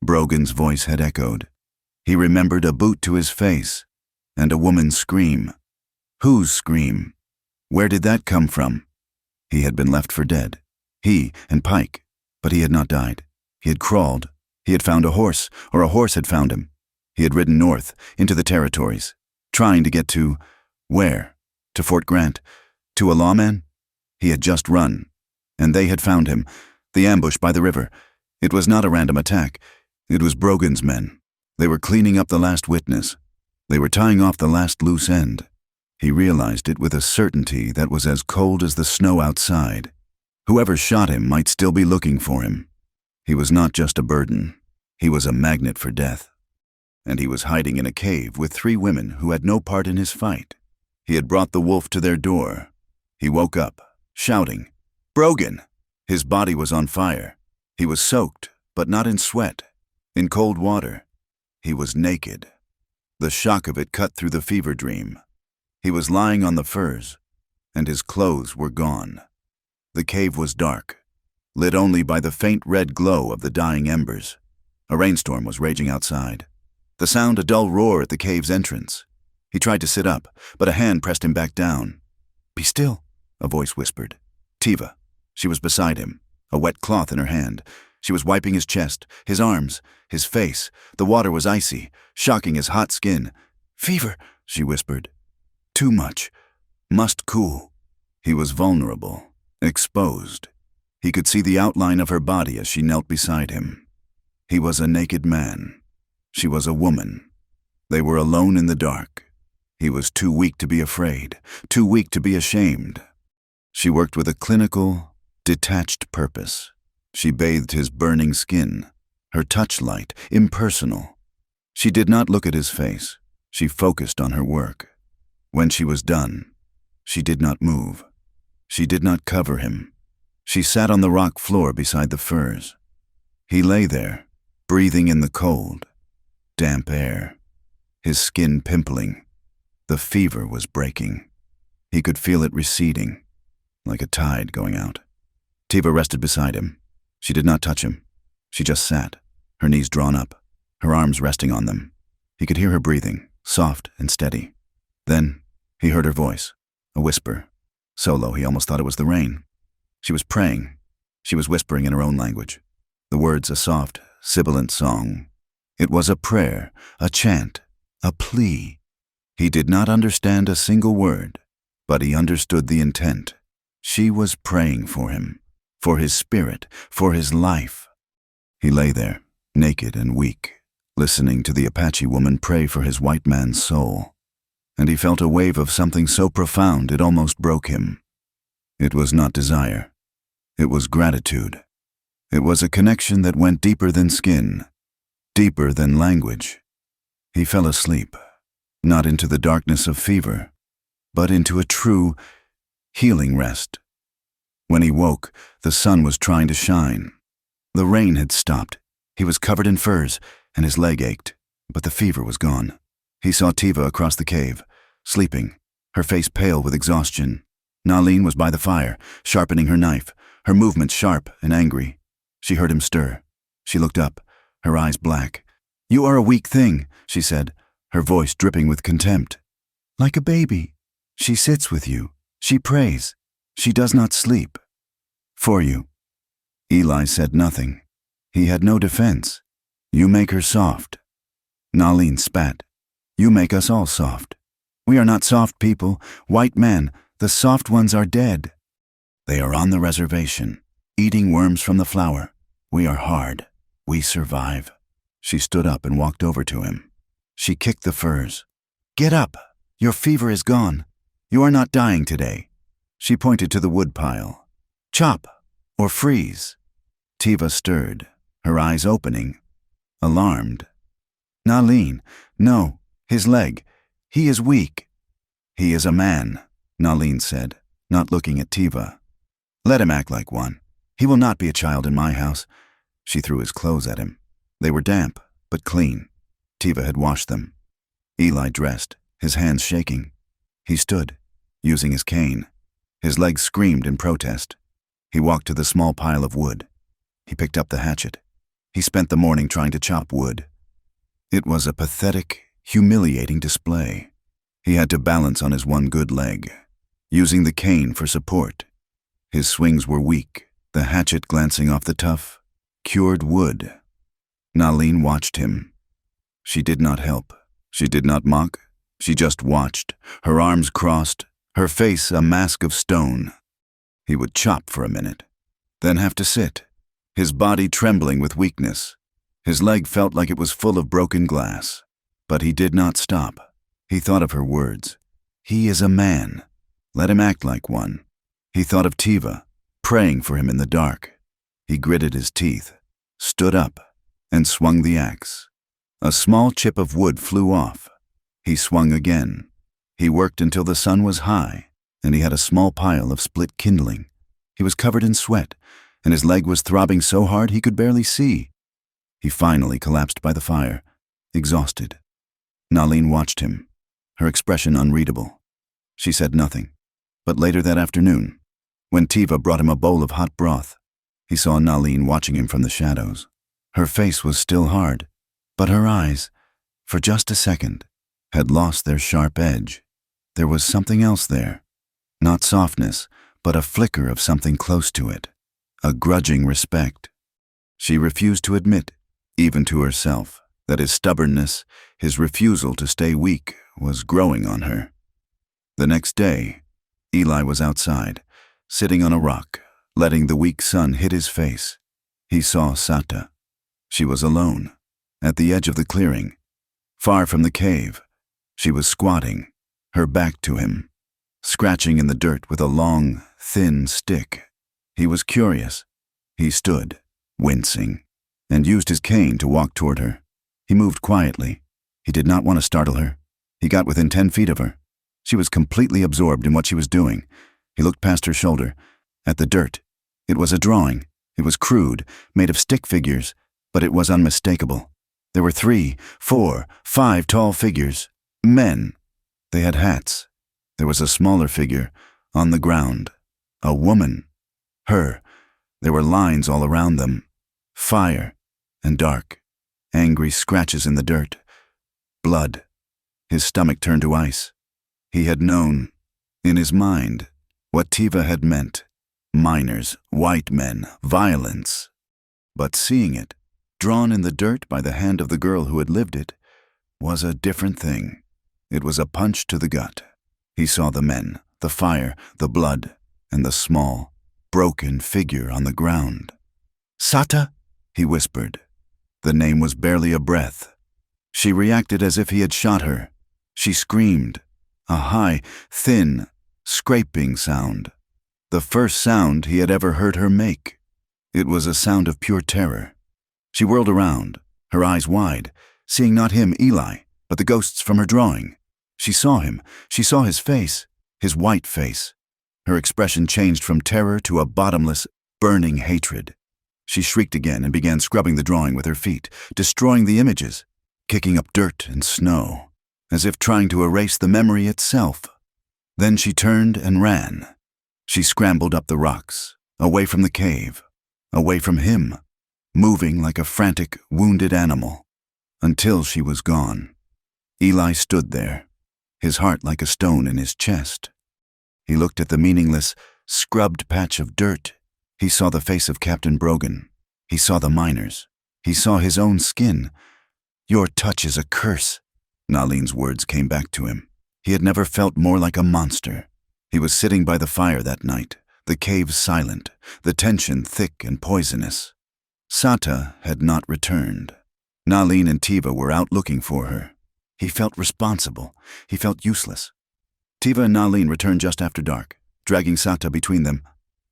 Brogan's voice had echoed. He remembered a boot to his face, and a woman's scream. Whose scream? Where did that come from? He had been left for dead. He and Pike, but he had not died. He had crawled. He had found a horse, or a horse had found him. He had ridden north, into the territories, trying to get to, where? To Fort Grant? To a lawman? He had just run, and they had found him, the ambush by the river. It was not a random attack. It was Brogan's men. They were cleaning up the last witness. They were tying off the last loose end. He realized it with a certainty that was as cold as the snow outside. Whoever shot him might still be looking for him. He was not just a burden. He was a magnet for death. And he was hiding in a cave with 3 women who had no part in his fight. He had brought the wolf to their door. He woke up, shouting, "Brogan!" His body was on fire. He was soaked, but not in sweat, in cold water. He was naked. The shock of it cut through the fever dream. He was lying on the furs, and his clothes were gone. The cave was dark, lit only by the faint red glow of the dying embers. A rainstorm was raging outside. The sound a dull roar at the cave's entrance. He tried to sit up, but a hand pressed him back down. "Be still," a voice whispered. Tiva. She was beside him, a wet cloth in her hand. She was wiping his chest, his arms, his face. The water was icy, shocking his hot skin. "Fever," she whispered. "Too much. Must cool." He was vulnerable, exposed. He could see the outline of her body as she knelt beside him. He was a naked man. She was a woman. They were alone in the dark. He was too weak to be afraid, too weak to be ashamed. She worked with a clinical, detached purpose. She bathed his burning skin, her touch light, impersonal. She did not look at his face. She focused on her work. When she was done, she did not move. She did not cover him. She sat on the rock floor beside the furs. He lay there, breathing in the cold, damp air, his skin pimpling. The fever was breaking. He could feel it receding, like a tide going out. Tiva rested beside him. She did not touch him. She just sat, her knees drawn up, her arms resting on them. He could hear her breathing, soft and steady. Then he heard her voice, a whisper. So low he almost thought it was the rain. She was praying. She was whispering in her own language. The words a soft, sibilant song. It was a prayer, a chant, a plea. He did not understand a single word, but he understood the intent. She was praying for him, for his spirit, for his life. He lay there, naked and weak, listening to the Apache woman pray for his white man's soul. And he felt a wave of something so profound it almost broke him. It was not desire. It was gratitude. It was a connection that went deeper than skin, deeper than language. He fell asleep, not into the darkness of fever, but into a true, healing rest. When he woke, the sun was trying to shine. The rain had stopped. He was covered in furs, and his leg ached, but the fever was gone. He saw Tiva across the cave, sleeping, her face pale with exhaustion. Nalin was by the fire, sharpening her knife, her movements sharp and angry. She heard him stir. She looked up, her eyes black. "You are a weak thing," she said, her voice dripping with contempt. "Like a baby. She sits with you. She prays. She does not sleep. For you." Eli said nothing. He had no defense. "You make her soft." Nalin spat. "You make us all soft. We are not soft people. White men, the soft ones are dead. They are on the reservation, eating worms from the flower. We are hard. We survive." She stood up and walked over to him. She kicked the furs. "Get up. Your fever is gone. You are not dying today." She pointed to the wood pile. "Chop or freeze." Tiva stirred, her eyes opening, alarmed. "Nalin, no, his leg. He is weak." "He is a man," Nalin said, not looking at Tiva. "Let him act like one. He will not be a child in my house." She threw his clothes at him. They were damp, but clean. Tiva had washed them. Eli dressed, his hands shaking. He stood, using his cane. His legs screamed in protest. He walked to the small pile of wood. He picked up the hatchet. He spent the morning trying to chop wood. It was a pathetic, humiliating display. He had to balance on his one good leg, using the cane for support. His swings were weak, the hatchet glancing off the tough, cured wood. Nalin watched him. She did not help. She did not mock. She just watched, her arms crossed, her face a mask of stone. He would chop for a minute, then have to sit, his body trembling with weakness. His leg felt like it was full of broken glass. But he did not stop. He thought of her words. He is a man. Let him act like one. He thought of Tiva, praying for him in the dark. He gritted his teeth, stood up, and swung the axe. A small chip of wood flew off. He swung again. He worked until the sun was high. and he had a small pile of split kindling. He was covered in sweat, and his leg was throbbing so hard he could barely see. He finally collapsed by the fire, exhausted. Nalin watched him, her expression unreadable. She said nothing, but later that afternoon, when Tiva brought him a bowl of hot broth, he saw Nalin watching him from the shadows. Her face was still hard, but her eyes, for just a second, had lost their sharp edge. There was something else there. Not softness, but a flicker of something close to it. A grudging respect. She refused to admit, even to herself, that his stubbornness, his refusal to stay weak, was growing on her. The next day, Eli was outside, sitting on a rock, letting the weak sun hit his face. He saw Sata. She was alone, at the edge of the clearing, far from the cave. She was squatting, her back to him, scratching in the dirt with a long, thin stick. He was curious. He stood, wincing, and used his cane to walk toward her. He moved quietly. He did not want to startle her. He got within 10 feet of her. She was completely absorbed in what she was doing. He looked past her shoulder, at the dirt. It was a drawing. It was crude, made of stick figures, but it was unmistakable. There were 3, 4, 5 tall figures, men. They had hats. There was a smaller figure, on the ground. A woman. Her. There were lines all around them. Fire. And dark. Angry scratches in the dirt. Blood. His stomach turned to ice. He had known, in his mind, what Tiva had meant. Miners, white men, violence. But seeing it, drawn in the dirt by the hand of the girl who had lived it, was a different thing. It was a punch to the gut. He saw the men, the fire, the blood, and the small, broken figure on the ground. "Sata?" he whispered. The name was barely a breath. She reacted as if he had shot her. She screamed, a high, thin, scraping sound. The first sound he had ever heard her make. It was a sound of pure terror. She whirled around, her eyes wide, seeing not him, Eli, but the ghosts from her drawing. She saw him. She saw his face, his white face. Her expression changed from terror to a bottomless, burning hatred. She shrieked again and began scrubbing the drawing with her feet, destroying the images, kicking up dirt and snow, as if trying to erase the memory itself. Then she turned and ran. She scrambled up the rocks, away from the cave, away from him, moving like a frantic, wounded animal, until she was gone. Eli stood there, his heart like a stone in his chest. He looked at the meaningless, scrubbed patch of dirt. He saw the face of Captain Brogan. He saw the miners. He saw his own skin. "Your touch is a curse." Nalin's words came back to him. He had never felt more like a monster. He was sitting by the fire that night, the cave silent, the tension thick and poisonous. Sata had not returned. Nalin and Tiva were out looking for her. He felt responsible. He felt useless. Tiva and Nalin returned just after dark, dragging Sata between them.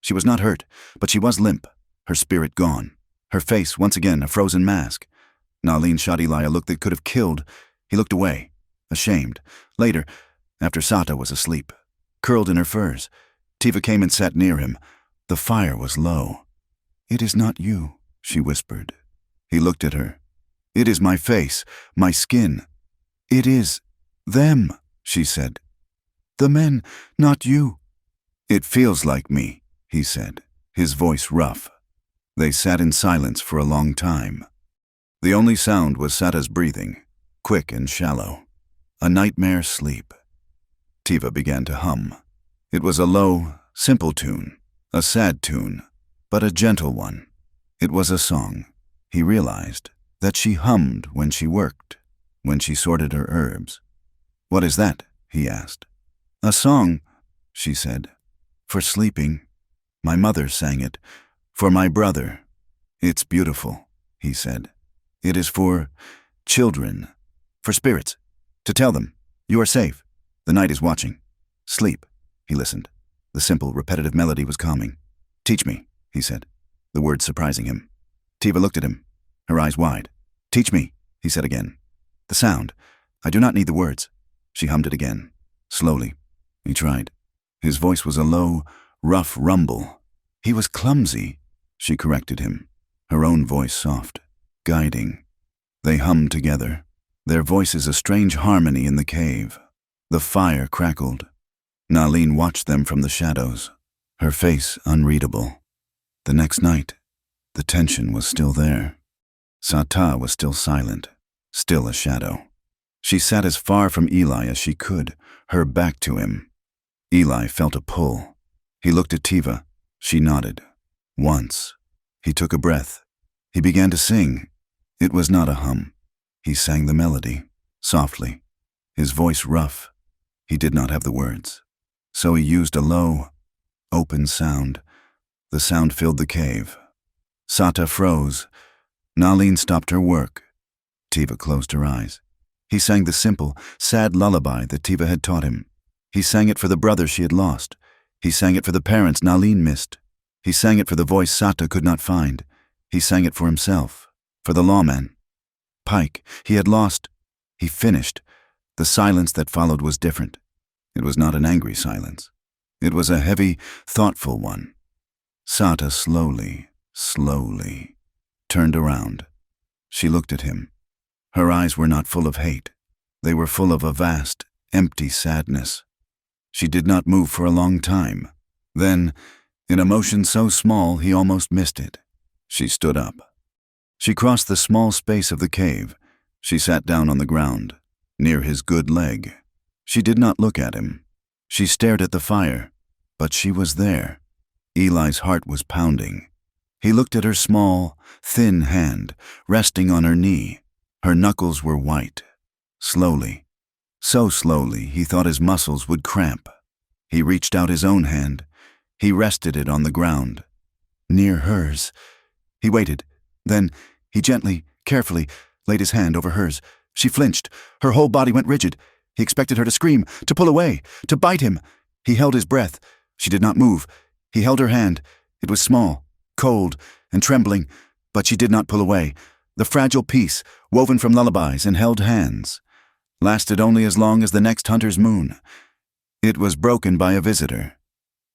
She was not hurt, but she was limp, her spirit gone, her face once again a frozen mask. Nalin shot Eli a look that could have killed. He looked away, ashamed. Later, after Sata was asleep, curled in her furs, Tiva came and sat near him. The fire was low. "It is not you," she whispered. He looked at her. "It is my face, my skin." "It is them," she said. "The men, not you." "It feels like me," he said, his voice rough. They sat in silence for a long time. The only sound was Sata's breathing, quick and shallow. A nightmare sleep. Tiva began to hum. It was a low, simple tune, a sad tune, but a gentle one. It was a song. He realized that she hummed when she worked, when she sorted her herbs. "What is that?" he asked. "A song," she said, "for sleeping. My mother sang it, for my brother. It's beautiful," he said. "It is for children, for spirits, to tell them, you are safe. The night is watching. Sleep." He listened. The simple, repetitive melody was calming. "Teach me," he said, the words surprising him. Tiva looked at him, her eyes wide. "Teach me," he said again. "The sound. I do not need the words." She hummed it again, slowly. He tried. His voice was a low, rough rumble. He was clumsy, she corrected him, her own voice soft, guiding. They hummed together, their voices a strange harmony in the cave. The fire crackled. Nalin watched them from the shadows, her face unreadable. The next night, the tension was still there. Sata was still silent, still a shadow. She sat as far from Eli as she could, her back to him. Eli felt a pull. He looked at Tiva. She nodded. Once. He took a breath. He began to sing. It was not a hum. He sang the melody, softly, his voice rough. He did not have the words. So he used a low, open sound. The sound filled the cave. Sata froze. Nalin stopped her work. Tiva closed her eyes. He sang the simple, sad lullaby that Tiva had taught him. He sang it for the brother she had lost. He sang it for the parents Nalin missed. He sang it for the voice Sata could not find. He sang it for himself, for the lawman. Pike, he had lost. He finished. The silence that followed was different. It was not an angry silence. It was a heavy, thoughtful one. Sata slowly turned around. She looked at him. Her eyes were not full of hate. They were full of a vast, empty sadness. She did not move for a long time. Then, in a motion so small he almost missed it, she stood up. She crossed the small space of the cave. She sat down on the ground, near his good leg. She did not look at him. She stared at the fire, but she was there. Eli's heart was pounding. He looked at her small, thin hand, resting on her knee. Her knuckles were white. Slowly, so slowly he thought his muscles would cramp. He reached out his own hand. He rested it on the ground, near hers. He waited. Then he gently, carefully, laid his hand over hers. She flinched. Her whole body went rigid. He expected her to scream, to pull away, to bite him. He held his breath. She did not move. He held her hand. It was small, cold, and trembling, but she did not pull away. The fragile piece, woven from lullabies and held hands, lasted only as long as the next hunter's moon. It was broken by a visitor.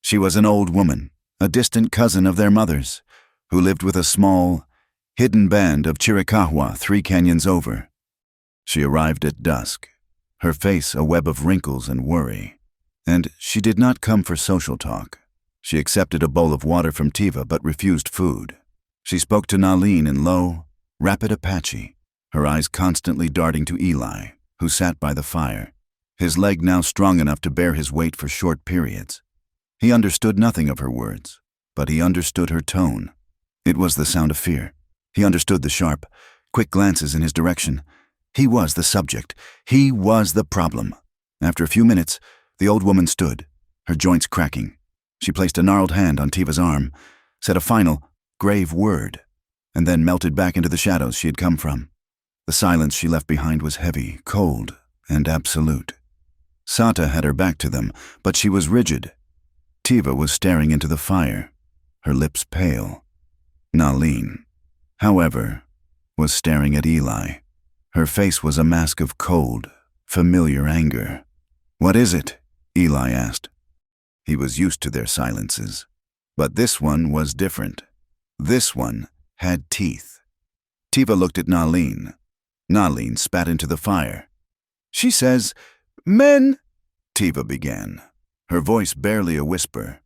She was an old woman, a distant cousin of their mother's, who lived with a small, hidden band of Chiricahua 3 canyons over. She arrived at dusk, her face a web of wrinkles and worry. And she did not come for social talk. She accepted a bowl of water from Tiva but refused food. She spoke to Nalin in low, rapid Apache, her eyes constantly darting to Eli, who sat by the fire, his leg now strong enough to bear his weight for short periods. He understood nothing of her words, but he understood her tone. It was the sound of fear. He understood the sharp, quick glances in his direction. He was the subject. He was the problem. After a few minutes, the old woman stood, her joints cracking. She placed a gnarled hand on Tiva's arm, said a final, grave word, and then melted back into the shadows she had come from. The silence she left behind was heavy, cold, and absolute. Sata had her back to them, but she was rigid. Tiva was staring into the fire, her lips pale. Nalin, however, was staring at Eli. Her face was a mask of cold, familiar anger. "What is it?" Eli asked. He was used to their silences, but this one was different. This one had teeth. Tiva looked at Nalin. Nalin spat into the fire. "She says, 'Men,'" Tiva began, her voice barely a whisper.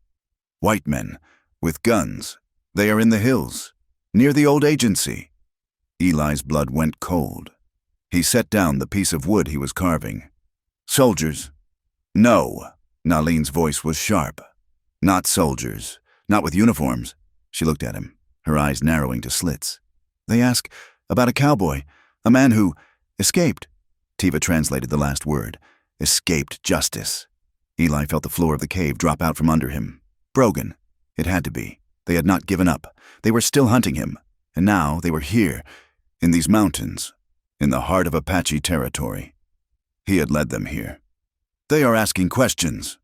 "White men, with guns. They are in the hills, near the old agency." Eli's blood went cold. He set down the piece of wood he was carving. "Soldiers?" "No." Nalin's voice was sharp. "Not soldiers. Not with uniforms." She looked at him, her eyes narrowing to slits. "They ask about a cowboy, a man who escaped." Tiva translated the last word. "Escaped justice." Eli felt the floor of the cave drop out from under him. Broken. It had to be. They had not given up. They were still hunting him. And now they were here, in these mountains, in the heart of Apache territory. He had led them here. "They are asking questions,"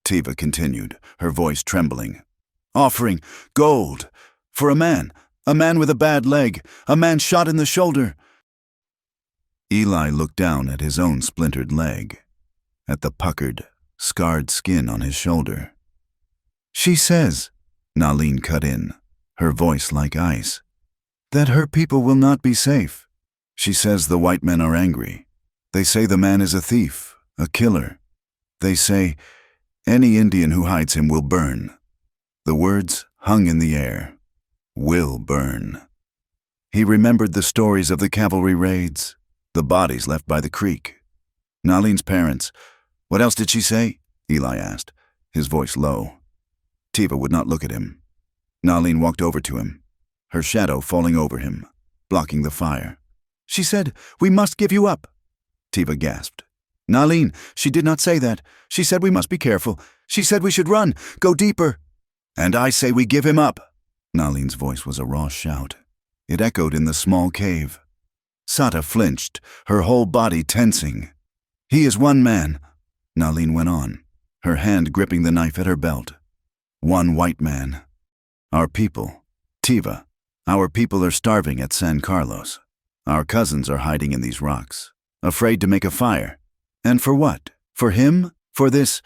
Tiva continued, her voice trembling. "Offering gold for a man with a bad leg, a man shot in the shoulder." Eli looked down at his own splintered leg, at the puckered, scarred skin on his shoulder. "She says," Nalin cut in, her voice like ice, "that her people will not be safe. She says the white men are angry. They say the man is a thief, a killer. They say any Indian who hides him will burn." The words hung in the air. Will burn. He remembered the stories of the cavalry raids, the bodies left by the creek. Nalin's parents. "What else did she say?" Eli asked, his voice low. Tiva would not look at him. Nalin walked over to him, her shadow falling over him, blocking the fire. "She said, we must give you up." Tiva gasped. "Nalin, she did not say that. She said we must be careful. She said we should run, go deeper." "And I say we give him up." Nalin's voice was a raw shout. It echoed in the small cave. Sata flinched, her whole body tensing. "He is one man," Nalin went on, her hand gripping the knife at her belt. "One white man. Our people, Tiva, our people are starving at San Carlos. Our cousins are hiding in these rocks, afraid to make a fire. And for what? For him? For this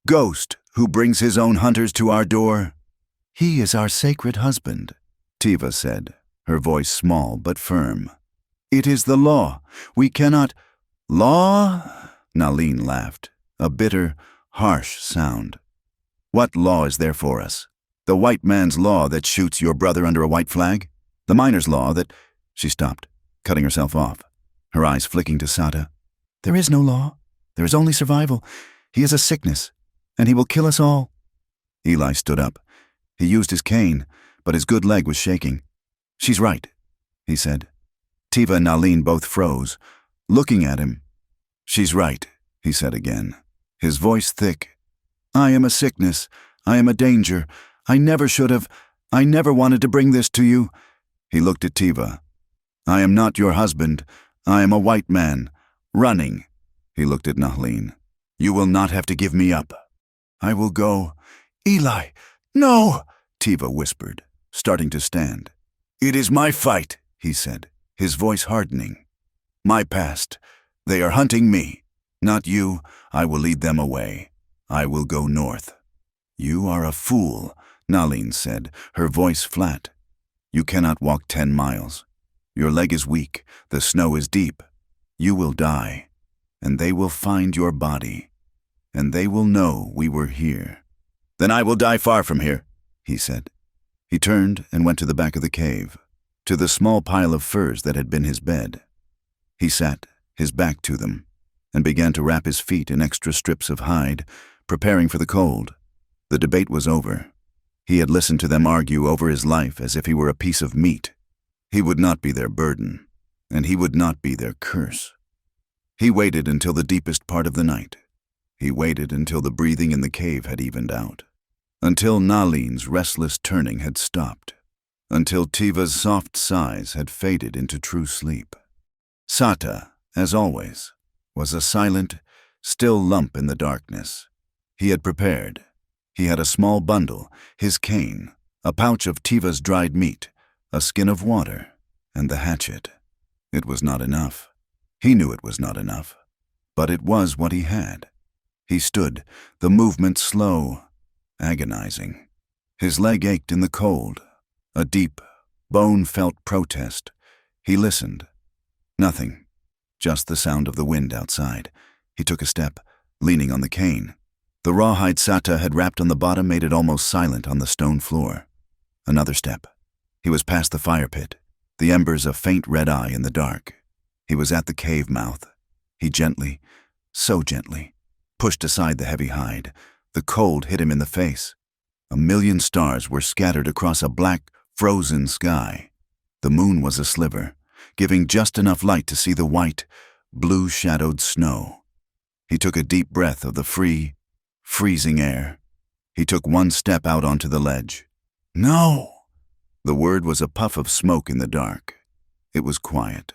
ghost who brings his own hunters to our door? He is our sacred husband," Tiva said, her voice small but firm. "It is the law. We cannot—" "Law?" Nalin laughed, a bitter, harsh sound. "What law is there for us? The white man's law that shoots your brother under a white flag? The miner's law that—" She stopped, cutting herself off, her eyes flicking to Sata. "There is no law. There is only survival. He is a sickness, and he will kill us all." Eli stood up. He used his cane, but his good leg was shaking. "She's right," he said. Tiva and Nalin both froze, looking at him. "She's right," he said again, his voice thick. "I am a sickness. I am a danger. I never should have. I never wanted to bring this to you." He looked at Tiva. "I am not your husband. I am a white man, running." He looked at Nalin. "You will not have to give me up. I will go." "Eli, no!" Tiva whispered, starting to stand. "It is my fight," he said, his voice hardening. "My past. They are hunting me. Not you. I will lead them away. I will go north." "You are a fool," Nalin said, her voice flat. "You cannot walk 10 miles. Your leg is weak. The snow is deep. You will die, and they will find your body, and they will know we were here." "Then I will die far from here," he said. He turned and went to the back of the cave, to the small pile of furs that had been his bed. He sat, his back to them, and began to wrap his feet in extra strips of hide, preparing for the cold. The debate was over. He had listened to them argue over his life as if he were a piece of meat. He would not be their burden, and he would not be their curse. He waited until the deepest part of the night. He waited until the breathing in the cave had evened out, until Nalin's restless turning had stopped, until Tiva's soft sighs had faded into true sleep. Sata, as always, was a silent, still lump in the darkness. He had prepared. He had a small bundle, his cane, a pouch of Tiva's dried meat, a skin of water, and the hatchet. It was not enough. He knew it was not enough, but it was what he had. He stood, the movement slow, agonizing. His leg ached in the cold, a deep, bone-felt protest. He listened. Nothing, just the sound of the wind outside. He took a step, leaning on the cane. The rawhide Sata had wrapped on the bottom made it almost silent on the stone floor. Another step. He was past the fire pit, the embers a faint red eye in the dark. He was at the cave mouth. He gently, so gently, pushed aside the heavy hide. The cold hit him in the face. 1,000,000 stars were scattered across a black, frozen sky. The moon was a sliver, giving just enough light to see the white, blue-shadowed snow. He took a deep breath of the free, freezing air. He took one step out onto the ledge. "No!" The word was a puff of smoke in the dark. It was quiet.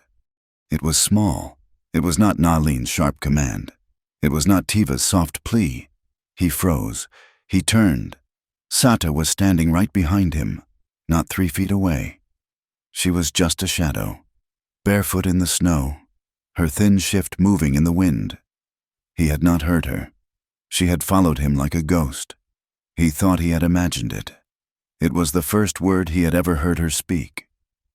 It was small. It was not Nalin's sharp command. It was not Tiva's soft plea. He froze. He turned. Sata was standing right behind him, not 3 feet away. She was just a shadow, barefoot in the snow, her thin shift moving in the wind. He had not heard her. She had followed him like a ghost. He thought he had imagined it. It was the first word he had ever heard her speak.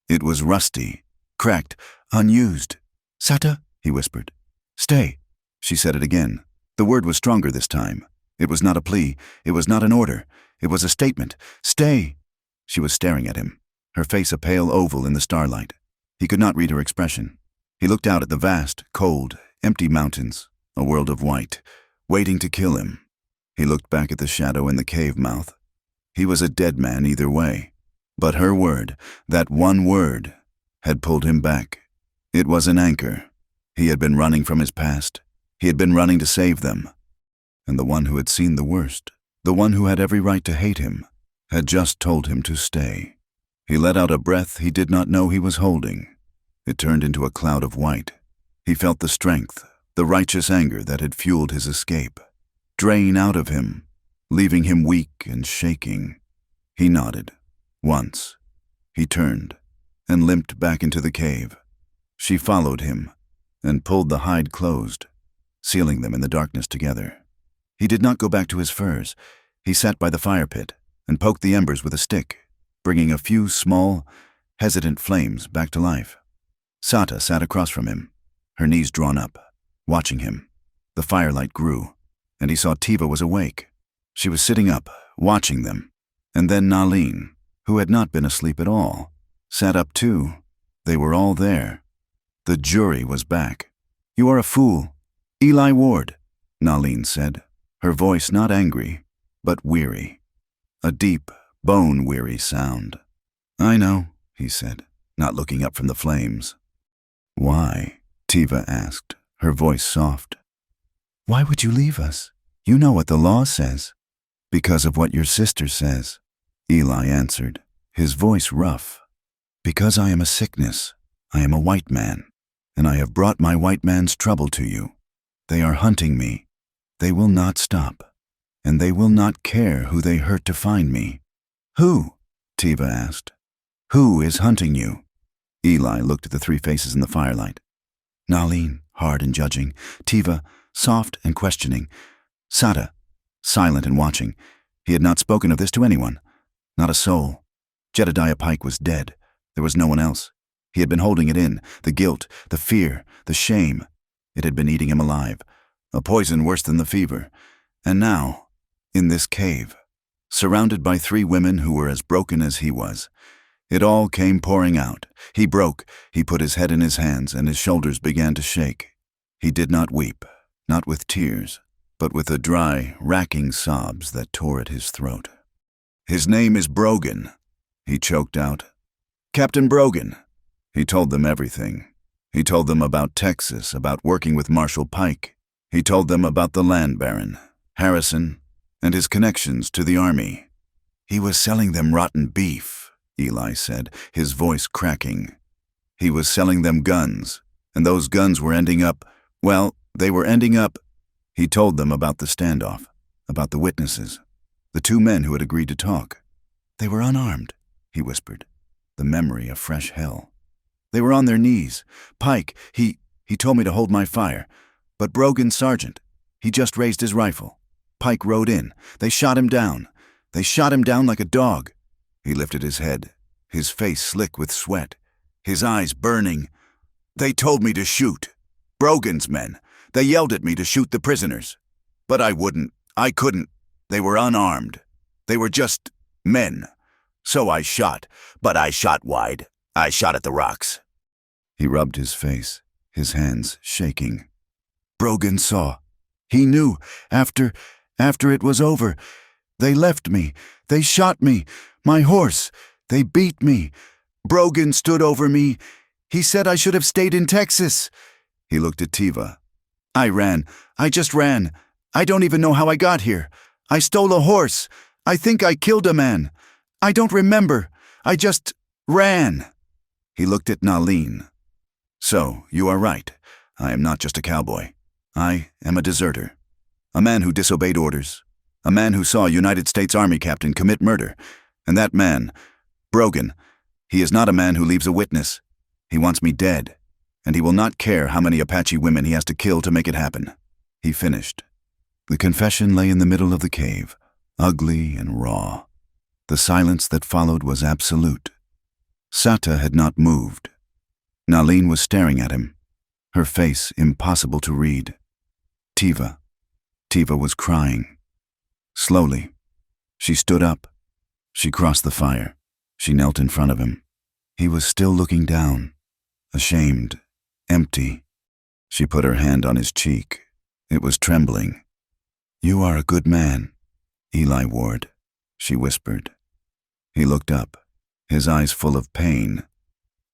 It was rusty, cracked, unused. "Sata," he whispered. "Stay." She said it again. The word was stronger this time. It was not a plea. It was not an order. It was a statement. "Stay." She was staring at him, her face a pale oval in the starlight. He could not read her expression. He looked out at the vast, cold, empty mountains, a world of white, waiting to kill him. He looked back at the shadow in the cave mouth. He was a dead man either way. But her word, that one word, had pulled him back. It was an anchor. He had been running from his past. He had been running to save them. And the one who had seen the worst, the one who had every right to hate him, had just told him to stay. He let out a breath he did not know he was holding. It turned into a cloud of white. He felt the strength, the righteous anger that had fueled his escape, drain out of him, leaving him weak and shaking. He nodded. Once. He turned and limped back into the cave. She followed him and pulled the hide closed, sealing them in the darkness together. He did not go back to his furs. He sat by the fire pit and poked the embers with a stick, bringing a few small, hesitant flames back to life. Sata sat across from him, her knees drawn up, watching him. The firelight grew, and he saw Tiva was awake. She was sitting up, watching them. And then Nalin, who had not been asleep at all, sat up too. They were all there. The jury was back. "You are a fool. Eli Ward," Nalin said, her voice not angry, but weary. A deep, bone-weary sound. "I know," he said, not looking up from the flames. "Why?" Tiva asked, her voice soft. "Why would you leave us? You know what the law says." "Because of what your sister says," Eli answered, his voice rough. "Because I am a sickness. I am a white man, and I have brought my white man's trouble to you. They are hunting me. They will not stop, and they will not care who they hurt to find me." "Who?" Tiva asked. "Who is hunting you?" Eli looked at the three faces in the firelight. Nalin, hard and judging. Tiva, soft and questioning. Sata, silent and watching. He had not spoken of this to anyone. Not a soul. Jedediah Pike was dead. There was no one else. He had been holding it in, the guilt, the fear, the shame. It had been eating him alive, a poison worse than the fever. And now, in this cave, surrounded by three women who were as broken as he was, it all came pouring out. He broke. He put his head in his hands, and his shoulders began to shake. He did not weep, not with tears, but with the dry, racking sobs that tore at his throat. "His name is Brogan," he choked out. "Captain Brogan." He told them everything. He told them about Texas, about working with Marshal Pike. He told them about the land baron, Harrison, and his connections to the army. "He was selling them rotten beef," Eli said, his voice cracking. "He was selling them guns, and those guns were ending up, well, they were ending up." He told them about the standoff, about the witnesses, the two men who had agreed to talk. "They were unarmed," he whispered, the memory of fresh hell. "They were on their knees. Pike, he told me to hold my fire. But Brogan's sergeant, he just raised his rifle. Pike rode in. They shot him down. They shot him down like a dog." He lifted his head, his face slick with sweat, his eyes burning. "They told me to shoot. Brogan's men. They yelled at me to shoot the prisoners. But I wouldn't. I couldn't. They were unarmed. They were just men. So I shot. But I shot wide. I shot at the rocks." He rubbed his face, his hands shaking. "Brogan saw. He knew. After it was over. They left me. They shot me. My horse. They beat me. Brogan stood over me. He said I should have stayed in Texas." He looked at Tiva. "I ran. I just ran. I don't even know how I got here. I stole a horse. I think I killed a man. I don't remember. I just ran." He looked at Nalin. "So, you are right. I am not just a cowboy. I am a deserter. A man who disobeyed orders. A man who saw a United States Army captain commit murder. And that man, Brogan, he is not a man who leaves a witness. He wants me dead. And he will not care how many Apache women he has to kill to make it happen." He finished. The confession lay in the middle of the cave, ugly and raw. The silence that followed was absolute. Sata had not moved. Nalin was staring at him, her face impossible to read. Tiva was crying. Slowly, she stood up. She crossed the fire. She knelt in front of him. He was still looking down, ashamed, empty. She put her hand on his cheek. It was trembling. "You are a good man, Eli Ward," she whispered. He looked up, his eyes full of pain.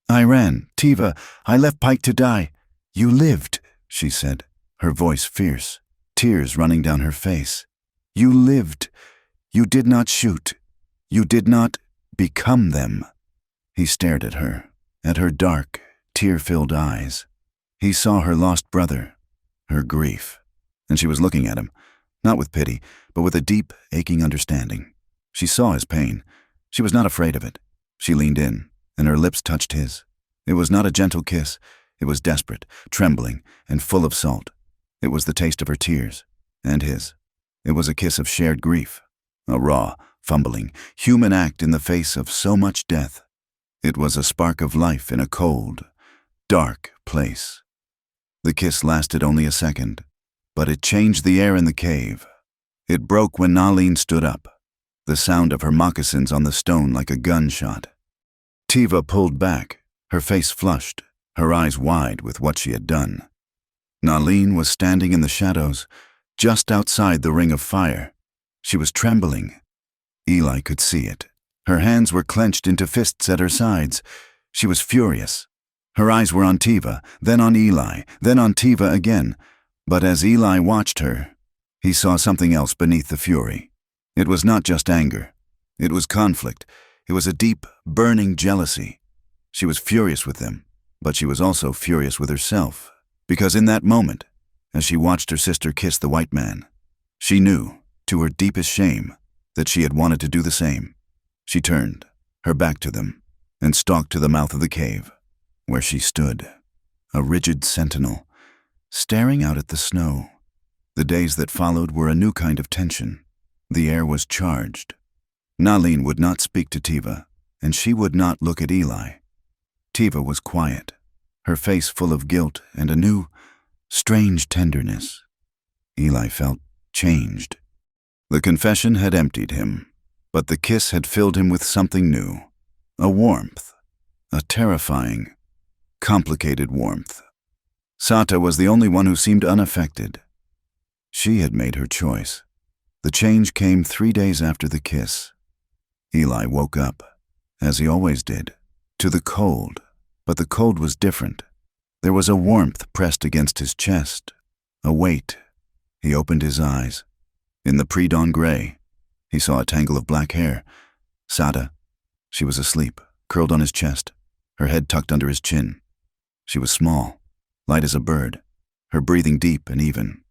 "I ran, Tiva. I left Pike to die. You lived," she said, her voice fierce, tears running down her face. "You lived. You did not shoot. You did not become them." He stared at her dark, tear-filled eyes. He saw her lost brother, her grief, and she was looking at him, not with pity, but with a deep, aching understanding. She saw his pain. She was not afraid of it. She leaned in, and her lips touched his. It was not a gentle kiss. It was desperate, trembling, and full of salt. It was the taste of her tears, and his. It was a kiss of shared grief, a raw, fumbling, human act in the face of so much death. It was a spark of life in a cold, dark place. The kiss lasted only a second, but it changed the air in the cave. It broke when Nalin stood up, the sound of her moccasins on the stone like a gunshot. Tiva pulled back, her face flushed, her eyes wide with what she had done. Nalin was standing in the shadows, just outside the ring of fire. She was trembling. Eli could see it. Her hands were clenched into fists at her sides. She was furious. Her eyes were on Tiva, then on Eli, then on Tiva again. But as Eli watched her, he saw something else beneath the fury. It was not just anger. It was conflict. It was a deep, burning jealousy. She was furious with them, but she was also furious with herself, because in that moment, as she watched her sister kiss the white man, she knew, to her deepest shame, that she had wanted to do the same. She turned, her back to them, and stalked to the mouth of the cave, where she stood, a rigid sentinel, staring out at the snow. The days that followed were a new kind of tension. The air was charged. Nalin would not speak to Tiva, and she would not look at Eli. Tiva was quiet, her face full of guilt and a new, strange tenderness. Eli felt changed. The confession had emptied him, but the kiss had filled him with something new, a warmth, a terrifying, complicated warmth. Sata was the only one who seemed unaffected. She had made her choice. The change came 3 days after the kiss. Eli woke up, as he always did, to the cold, but the cold was different. There was a warmth pressed against his chest, a weight. He opened his eyes. In the pre-dawn gray, he saw a tangle of black hair. Sata. She was asleep, curled on his chest, her head tucked under his chin. She was small, light as a bird, her breathing deep and even.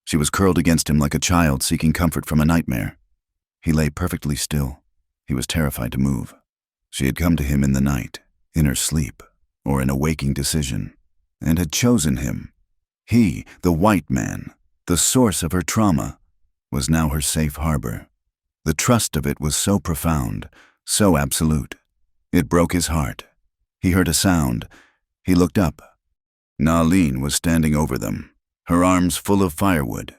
She was curled against him like a child seeking comfort from a nightmare. He lay perfectly still. He was terrified to move. She had come to him in the night, in her sleep, or in a waking decision, and had chosen him. He, the white man, the source of her trauma, was now her safe harbor. The trust of it was so profound, so absolute. It broke his heart. He heard a sound. He looked up. Nalin was standing over them, her arms full of firewood.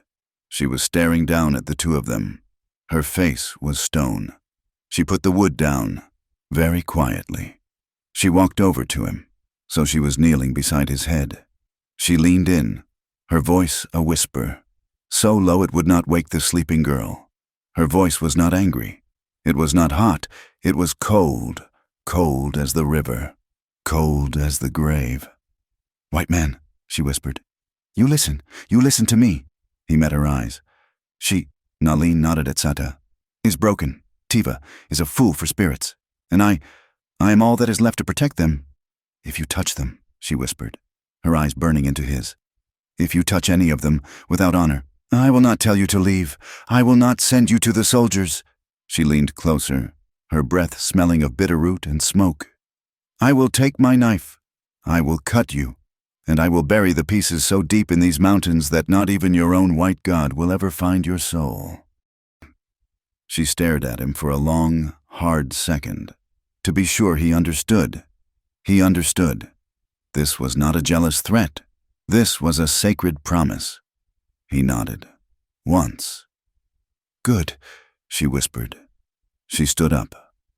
She was staring down at the two of them. Her face was stone. She put the wood down, very quietly. She walked over to him, so she was kneeling beside his head. She leaned in, her voice a whisper, so low it would not wake the sleeping girl. Her voice was not angry. It was not hot. It was cold, cold as the river, cold as the grave. "White man," she whispered. You listen to me." He met her eyes. Nalin nodded at Sata, "is broken. Tiva is a fool for spirits, and I am all that is left to protect them." "If you touch them," she whispered, her eyes burning into his. "If you touch any of them without honor, I will not tell you to leave. I will not send you to the soldiers." She leaned closer, her breath smelling of bitter root and smoke. "I will take my knife. I will cut you. and I will bury the pieces so deep in these mountains that not even your own white god will ever find your soul." She stared at him for a long, hard second. To be sure he understood. He understood. This was not a jealous threat. This was a sacred promise. He nodded. Once. "Good," she whispered. She stood up,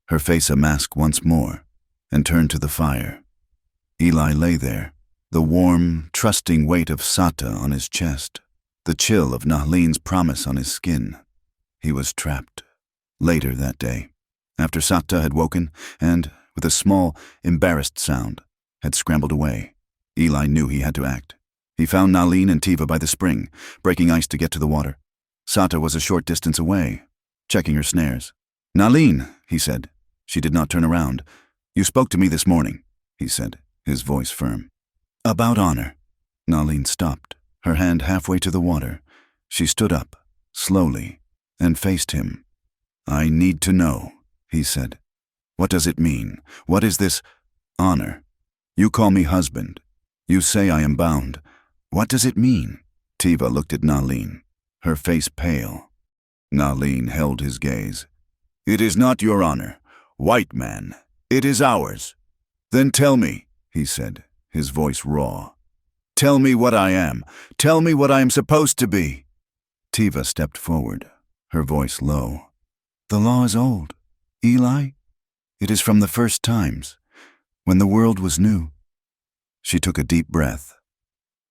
her face a mask once more, and turned to the fire. Eli lay there, the warm, trusting weight of Sata on his chest, the chill of Nahleen's promise on his skin. He was trapped. Later that day, after Sata had woken and, with a small, embarrassed sound, had scrambled away, Eli knew he had to act. He found Nahleen and Tiva by the spring, breaking ice to get to the water. Sata was a short distance away, checking her snares. "Nahleen," he said. She did not turn around. "You spoke to me this morning," he said, his voice firm. "About honor." Nahleen stopped, her hand halfway to the water. She stood up, slowly, and faced him. "I need to know," he said. "What does it mean? What is this honor? You call me husband. You say I am bound. What does it mean?" Tiva looked at Nahleen, her face pale. Nahleen held his gaze. "It is not your honor, white man. It is ours." "Then tell me," he said, his voice raw. "Tell me what I am. Tell me what I am supposed to be." Tiva stepped forward, her voice low. "The law is old, Eli. It is from the first times, when the world was new." She took a deep breath.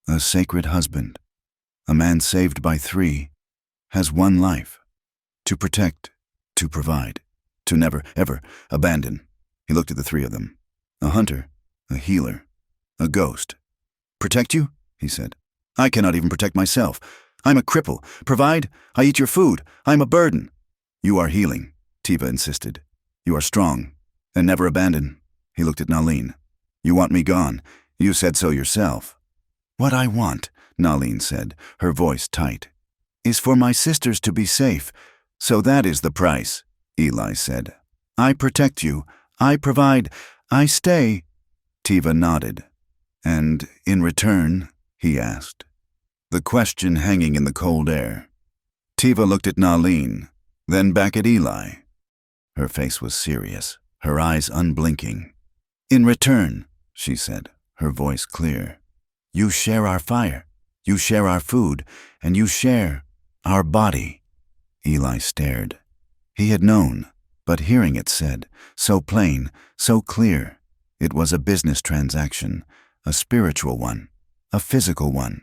"A sacred husband, a man saved by three, has one life, to protect, to provide, to never, ever abandon." He looked at the three of them. "A hunter, a healer, a ghost. Protect you?" he said. "I cannot even protect myself. I'm a cripple. Provide? I eat your food. I'm a burden." "You are healing," Tiva insisted. "You are strong, and never abandon." He looked at Nahleen. "You want me gone. You said so yourself." "What I want," Nahleen said, her voice tight, "is for my sisters to be safe. So that is the price," Eli said. "I protect you. I provide. I stay." Tiva nodded. "And in return?" he asked, the question hanging in the cold air. Tiva looked at Nahleen, then back at Eli. Her face was serious, her eyes unblinking. "In return," she said, her voice clear, "you share our fire, you share our food, and you share our body." Eli stared. He had known, but hearing it said, so plain, so clear, it was a business transaction, a spiritual one, a physical one.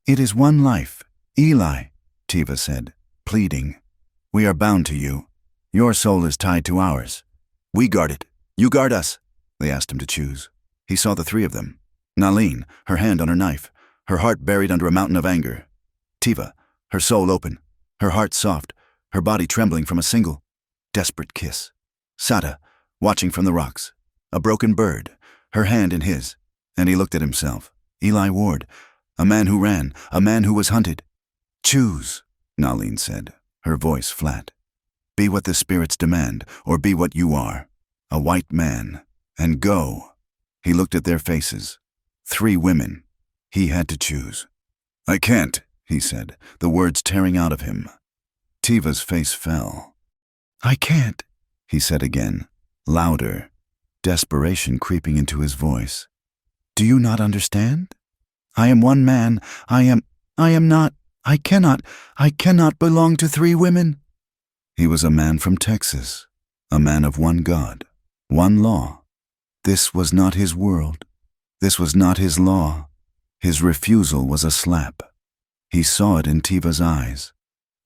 "It is one life, Eli," Tiva said, pleading. "We are bound to you. Your soul is tied to ours. We guard it. You guard us." They asked him to choose. He saw the three of them. Nahleen, her hand on her knife, her heart buried under a mountain of anger. Tiva, her soul open, her heart soft, her body trembling from a single, desperate kiss. Sata, watching from the rocks, a broken bird, her hand in his, and he looked at himself. Eli Ward, a man who ran, a man who was hunted. "Choose," Nahleen said, her voice flat. "Be what the spirits demand, or be what you are, a white man, and go." He looked at their faces. 3 women. He had to choose. "I can't," he said, the words tearing out of him. Tiva's face fell. "I can't," he said again, louder, desperation creeping into his voice. "Do you not understand? I am one man. I cannot belong to 3 women." He was a man from Texas, a man of one God, one law. This was not his world. This was not his law. His refusal was a slap. He saw it in Tiva's eyes.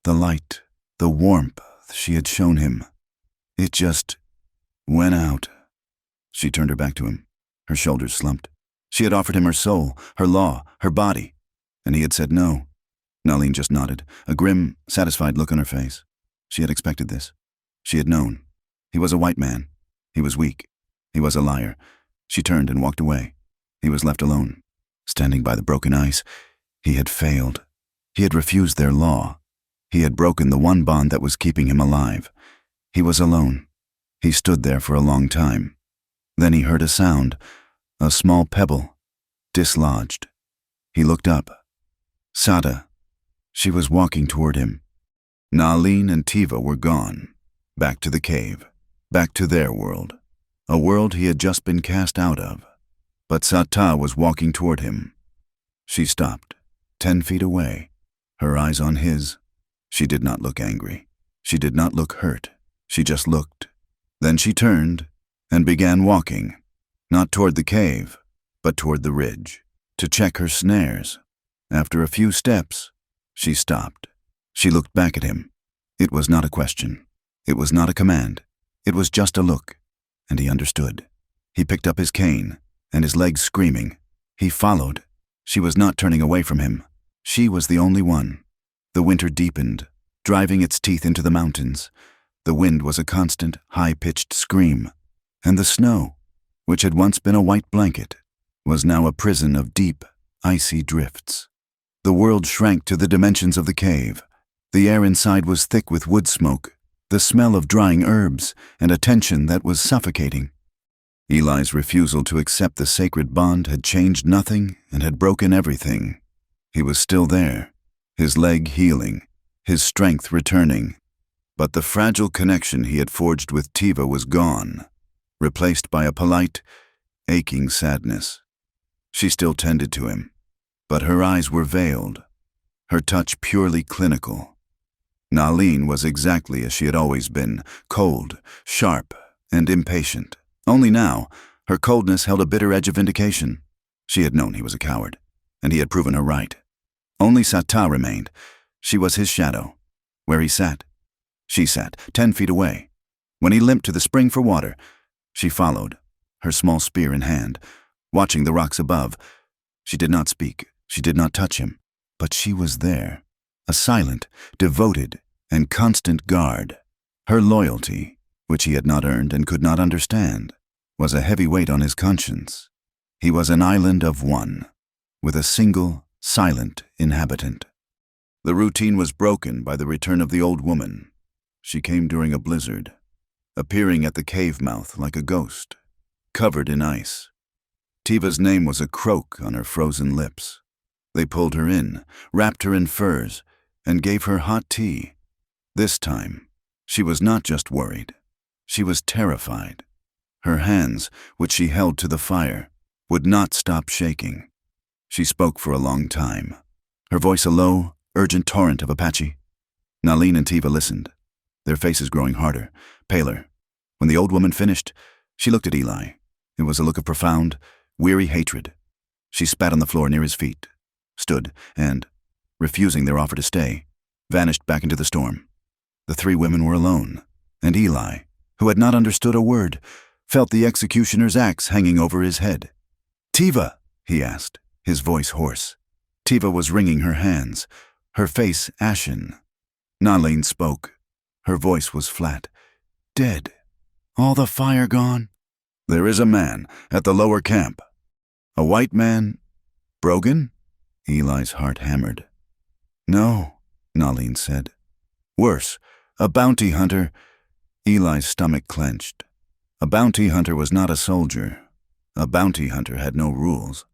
The light, the warmth she had shown him. It just went out. She turned her back to him. Her shoulders slumped. She had offered him her soul, her law, her body, and he had said no. Nahleen just nodded, a grim, satisfied look on her face. She had expected this. She had known. He was a white man. He was weak. He was a liar. She turned and walked away. He was left alone. Standing by the broken ice, he had failed. He had refused their law. He had broken the one bond that was keeping him alive. He was alone. He stood there for a long time. Then he heard a sound, a small pebble. dislodged. He looked up. Sada. She was walking toward him. Nalin and Tiva were gone. Back to the cave. Back to their world. A world he had just been cast out of. But Sata was walking toward him. She stopped, 10 feet away, her eyes on his. She did not look angry. She did not look hurt. She just looked. Then she turned and began walking, not toward the cave, but toward the ridge, to check her snares. After a few steps, she stopped. She looked back at him. It was not a question. It was not a command. It was just a look, and he understood. He picked up his cane, and his legs screaming. He followed. She was not turning away from him. She was the only one. The winter deepened, driving its teeth into the mountains. The wind was a constant, high-pitched scream, and the snow, which had once been a white blanket, was now a prison of deep, icy drifts. The world shrank to the dimensions of the cave. The air inside was thick with wood smoke, the smell of drying herbs, and a tension that was suffocating. Eli's refusal to accept the sacred bond had changed nothing and had broken everything. He was still there, his leg healing, his strength returning. But the fragile connection he had forged with Tiva was gone, replaced by a polite, aching sadness. She still tended to him, but her eyes were veiled, her touch purely clinical. Nalin was exactly as she had always been, cold, sharp, and impatient. Only now, her coldness held a bitter edge of vindication. She had known he was a coward, and he had proven her right. Only Sata remained. She was his shadow. Where he sat, she sat, 10 feet away. When he limped to the spring for water, she followed, her small spear in hand, watching the rocks above. She did not speak, she did not touch him, but she was there, a silent, devoted, and constant guard. Her loyalty, which he had not earned and could not understand, was a heavy weight on his conscience. He was an island of one, with a single, silent inhabitant. The routine was broken by the return of the old woman. She came during a blizzard, appearing at the cave mouth like a ghost, covered in ice. Tiva's name was a croak on her frozen lips. They pulled her in, wrapped her in furs, and gave her hot tea. This time, she was not just worried. She was terrified. Her hands, which she held to the fire, would not stop shaking. She spoke for a long time, her voice a low, urgent torrent of Apache. Nalin and Tiva listened, their faces growing harder, paler. When the old woman finished, she looked at Eli. It was a look of profound, weary hatred. She spat on the floor near his feet, stood, and, refusing their offer to stay, vanished back into the storm. The three women were alone, and Eli, who had not understood a word, felt the executioner's axe hanging over his head. "Tiva," he asked, his voice hoarse. Tiva was wringing her hands, her face ashen. Nalin spoke. Her voice was flat. "Dead. All the fire gone?" "There is a man at the lower camp." "A white man? Brogan?" Eli's heart hammered. "No," Nalin said. "Worse, a bounty hunter." Eli's stomach clenched. A bounty hunter was not a soldier. A bounty hunter had no rules.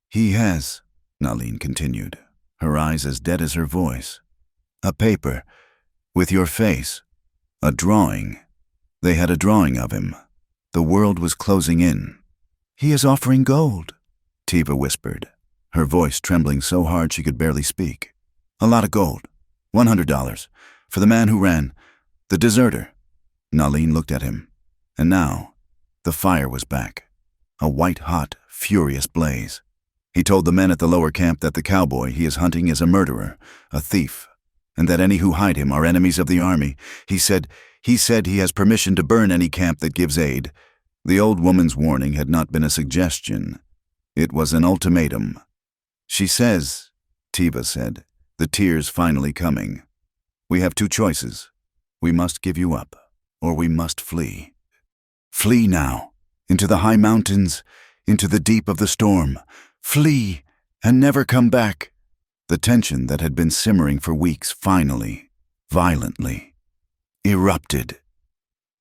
"He has," Nalin continued, her eyes as dead as her voice, "a paper, with your face, a drawing. They had a drawing of him. The world was closing in." "He is offering gold," Tiva whispered, her voice trembling so hard she could barely speak. "A lot of gold. $100. For the man who ran. The deserter." Nalin looked at him. And now, the fire was back. A white-hot, furious blaze. He told the men at the lower camp that the cowboy he is hunting is a murderer, a thief, and that any who hide him are enemies of the army. He said he has permission to burn any camp that gives aid. The old woman's warning had not been a suggestion. It was an ultimatum. "She says," Tiva said, the tears finally coming, "we have two choices. We must give you up, or we must flee. Flee now, into the high mountains, into the deep of the storm. Flee, and never come back." The tension that had been simmering for weeks finally, violently, erupted.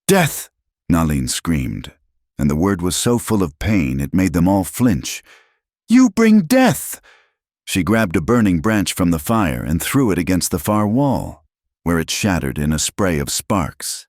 "Death!" Nalin screamed, and the word was so full of pain it made them all flinch. You bring death!" She grabbed a burning branch from the fire and threw it against the far wall, where it shattered in a spray of sparks.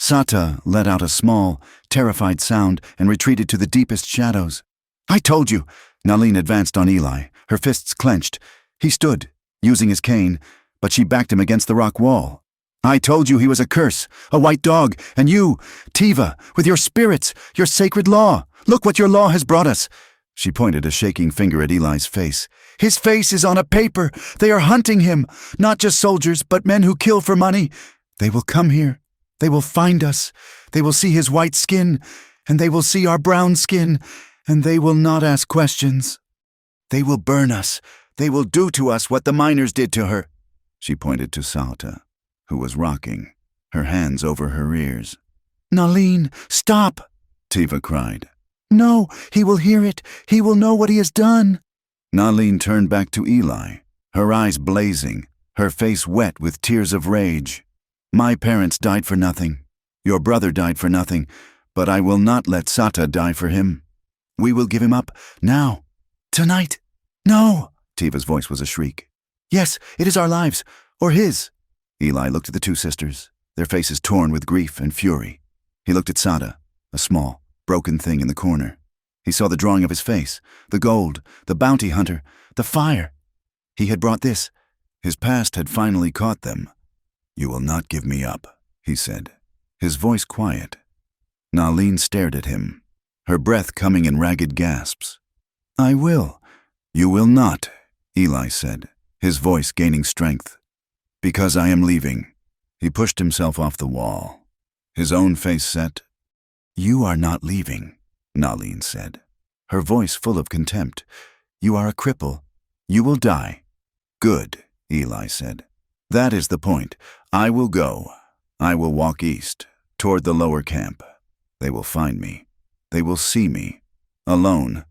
Sata let out a small, terrified sound and retreated to the deepest shadows. "I told you!" Nalin advanced on Eli, her fists clenched. He stood, using his cane, but she backed him against the rock wall. "I told you he was a curse, a white dog, and you, Tiva, with your spirits, your sacred law. Look what your law has brought us." She pointed a shaking finger at Eli's face. "His face is on a paper. They are hunting him, not just soldiers, but men who kill for money. They will come here. They will find us. They will see his white skin, and they will see our brown skin, and they will not ask questions. They will burn us. They will do to us what the miners did to her." She pointed to Sata, who was rocking, her hands over her ears. "Nalin, stop!" Tiva cried. "No, he will hear it. He will know what he has done." Nalin turned back to Eli, her eyes blazing, her face wet with tears of rage. "My parents died for nothing. Your brother died for nothing, but I will not let Sata die for him. We will give him up, now. Tonight." "No!" Tiva's voice was a shriek. "Yes, it is our lives, or his." Eli looked at the two sisters, their faces torn with grief and fury. He looked at Sata, a small, broken thing in the corner. He saw the drawing of his face, the gold, the bounty hunter, the fire. He had brought this. His past had finally caught them. "You will not give me up," he said, his voice quiet. Nalin stared at him, her breath coming in ragged gasps. "I will." "You will not," Eli said, his voice gaining strength. "Because I am leaving." He pushed himself off the wall, his own face set. "You are not leaving," Nalin said, her voice full of contempt. "You are a cripple. You will die." "Good," Eli said. "That is the point. I will go. I will walk east, toward the lower camp. They will find me. They will see me. Alone.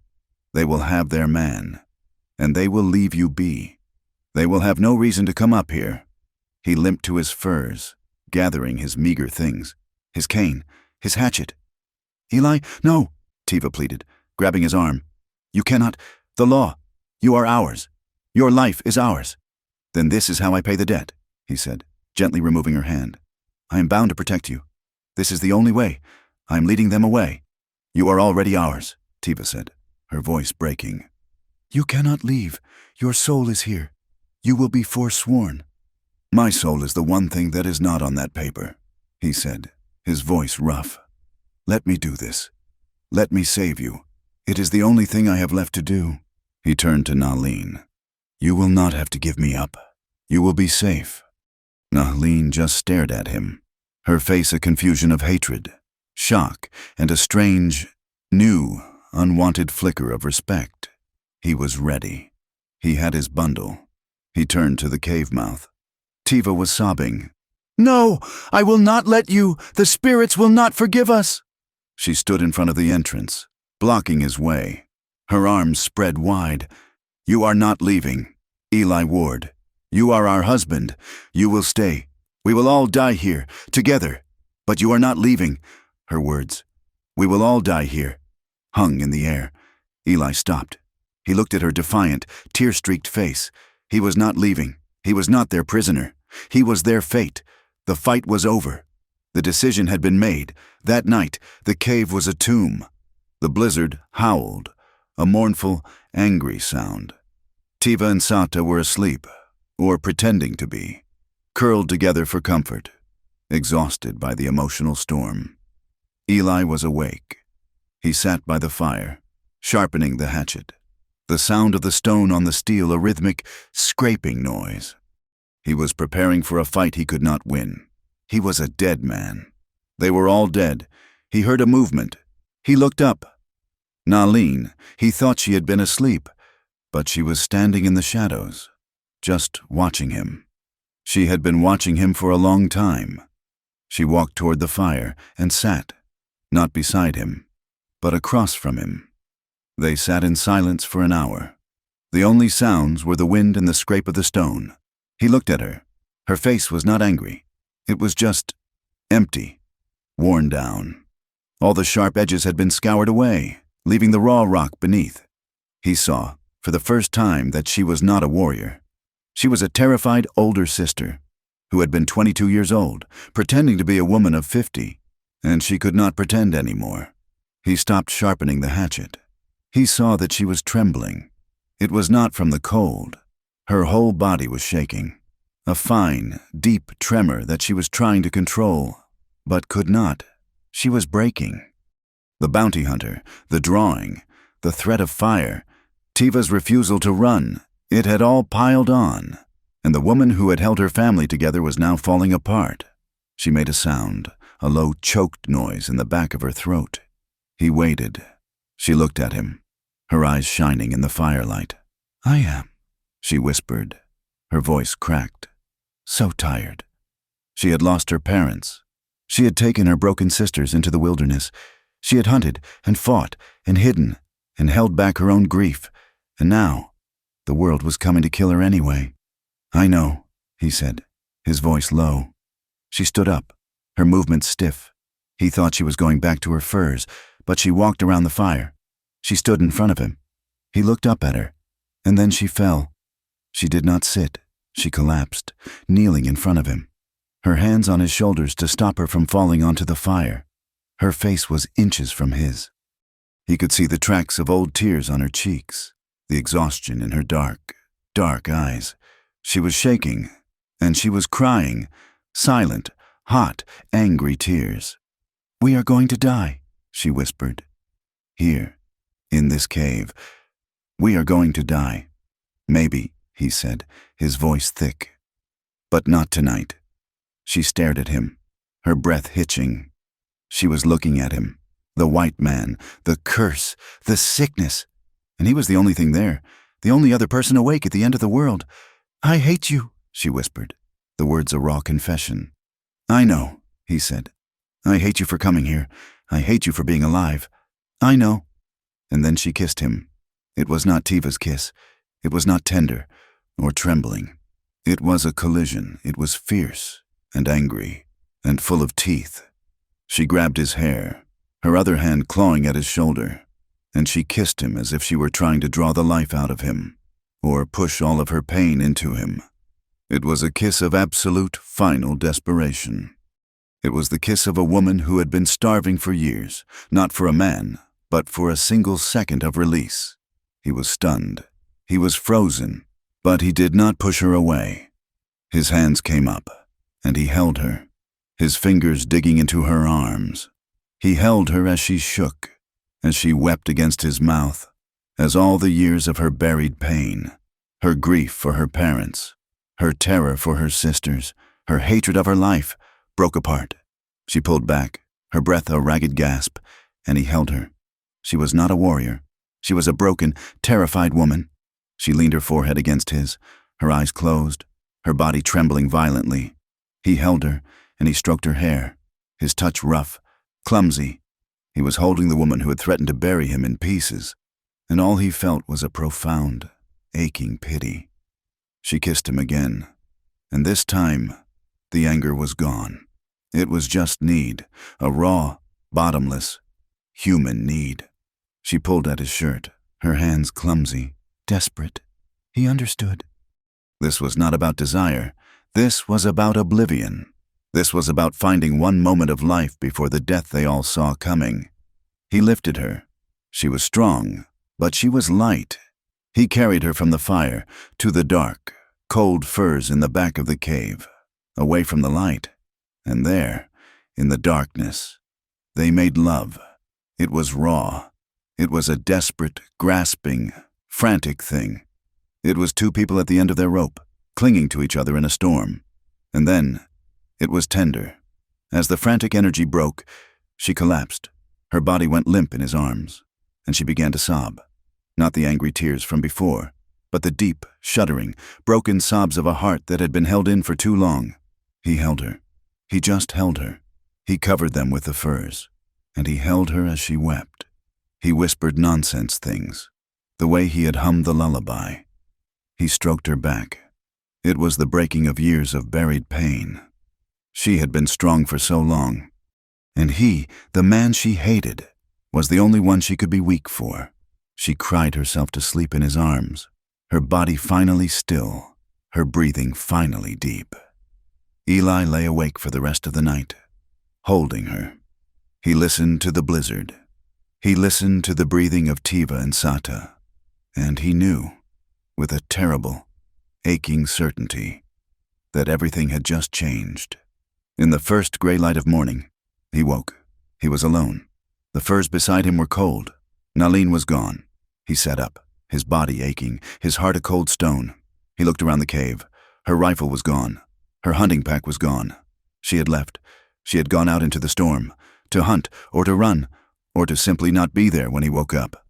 They will have their man. And they will leave you be. They will have no reason to come up here." He limped to his furs, gathering his meager things. His cane, his hatchet. "Eli, no," Tiva pleaded, grabbing his arm. "You cannot. The law. You are ours. Your life is ours." "Then this is how I pay the debt," he said, gently removing her hand. "I am bound to protect you. This is the only way. I am leading them away." "You are already ours," Tiva said, her voice breaking. "You cannot leave. Your soul is here. You will be forsworn." "My soul is the one thing that is not on that paper," he said, his voice rough. "Let me do this. Let me save you. It is the only thing I have left to do." He turned to Nalin. "You will not have to give me up. You will be safe." Nalin just stared at him, her face a confusion of hatred, shock, and a strange, new, unwanted flicker of respect. He was ready. He had his bundle. He turned to the cave mouth. Tiva was sobbing. "No, I will not let you. The spirits will not forgive us." She stood in front of the entrance, blocking his way, her arms spread wide. "You are not leaving. Eli Ward. You are our husband. You will stay. We will all die here, together. But you are not leaving." Her words. "We will all die here," hung in the air. Eli stopped. He looked at her defiant, tear-streaked face. He was not leaving. He was not their prisoner. He was their fate. The fight was over. The decision had been made. That night, the cave was a tomb. The blizzard howled, a mournful, angry sound. Tiva and Sata were asleep, or pretending to be, curled together for comfort, exhausted by the emotional storm. Eli was awake. He sat by the fire, sharpening the hatchet, the sound of the stone on the steel a rhythmic, scraping noise. He was preparing for a fight he could not win. He was a dead man. They were all dead. He heard a movement. He looked up. Nalin, he thought she had been asleep, but she was standing in the shadows, just watching him. She had been watching him for a long time. She walked toward the fire and sat, not beside him, but across from him. They sat in silence for an hour. The only sounds were the wind and the scrape of the stone. He looked at her. Her face was not angry. It was just empty, worn down. All the sharp edges had been scoured away, leaving the raw rock beneath. He saw, for the first time, that she was not a warrior. She was a terrified older sister who had been 22 years old, pretending to be a woman of 50, and she could not pretend anymore. He stopped sharpening the hatchet. He saw that she was trembling. It was not from the cold. Her whole body was shaking. A fine, deep tremor that she was trying to control, but could not. She was breaking. The bounty hunter, the drawing, the threat of fire, Tiva's refusal to run, it had all piled on, and the woman who had held her family together was now falling apart. She made a sound, a low, choked noise in the back of her throat. He waited. She looked at him, her eyes shining in the firelight. "I am," she whispered. Her voice cracked. So tired. She had lost her parents. She had taken her broken sisters into the wilderness. She had hunted and fought and hidden and held back her own grief. And now, the world was coming to kill her anyway. "I know," he said, his voice low. She stood up, her movements stiff. He thought she was going back to her furs, but she walked around the fire. She stood in front of him. He looked up at her, and then she fell. She did not sit. She collapsed, kneeling in front of him, her hands on his shoulders to stop her from falling onto the fire. Her face was inches from his. He could see the tracks of old tears on her cheeks, the exhaustion in her dark, dark eyes. She was shaking, and she was crying, silent, hot, angry tears. "We are going to die," she whispered. "Here, in this cave. We are going to die." "Maybe," he said, his voice thick. "But not tonight." She stared at him, her breath hitching. She was looking at him, the white man, the curse, the sickness. And he was the only thing there, the only other person awake at the end of the world. "I hate you," she whispered, the words a raw confession. "I know," he said. "I hate you for coming here. I hate you for being alive. I know." And then she kissed him. It was not Tiva's kiss. It was not tender or trembling. It was a collision. It was fierce and angry and full of teeth. She grabbed his hair, her other hand clawing at his shoulder, and she kissed him as if she were trying to draw the life out of him or push all of her pain into him. It was a kiss of absolute, final desperation. It was the kiss of a woman who had been starving for years, not for a man, but for a single second of release. He was stunned. He was frozen, but he did not push her away. His hands came up, and he held her, his fingers digging into her arms. He held her as she shook, as she wept against his mouth, as all the years of her buried pain, her grief for her parents, her terror for her sisters, her hatred of her life, broke apart. She pulled back, her breath a ragged gasp, and he held her. She was not a warrior. She was a broken, terrified woman. She leaned her forehead against his, her eyes closed, her body trembling violently. He held her, and he stroked her hair, his touch rough, clumsy. He was holding the woman who had threatened to bury him in pieces, and all he felt was a profound, aching pity. She kissed him again, and this time, the anger was gone. It was just need, a raw, bottomless, human need. She pulled at his shirt, her hands clumsy, desperate. He understood. This was not about desire. This was about oblivion. This was about finding one moment of life before the death they all saw coming. He lifted her. She was strong, but she was light. He carried her from the fire to the dark, cold furs in the back of the cave, away from the light. And there, in the darkness, they made love. It was raw. It was a desperate, grasping, frantic thing. It was two people at the end of their rope, clinging to each other in a storm. And then, it was tender. As the frantic energy broke, she collapsed. Her body went limp in his arms, and she began to sob. Not the angry tears from before, but the deep, shuddering, broken sobs of a heart that had been held in for too long. He held her. He just held her. He covered them with the furs, and he held her as she wept. He whispered nonsense things, the way he had hummed the lullaby. He stroked her back. It was the breaking of years of buried pain. She had been strong for so long, and he, the man she hated, was the only one she could be weak for. She cried herself to sleep in his arms, her body finally still, her breathing finally deep. Eli lay awake for the rest of the night, holding her. He listened to the blizzard. He listened to the breathing of Tiva and Sata, and he knew, with a terrible, aching certainty, that everything had just changed. In the first gray light of morning, he woke. He was alone. The furs beside him were cold. Nalin was gone. He sat up, his body aching, his heart a cold stone. He looked around the cave. Her rifle was gone. Her hunting pack was gone. She had left. She had gone out into the storm, to hunt or to run, or to simply not be there when he woke up.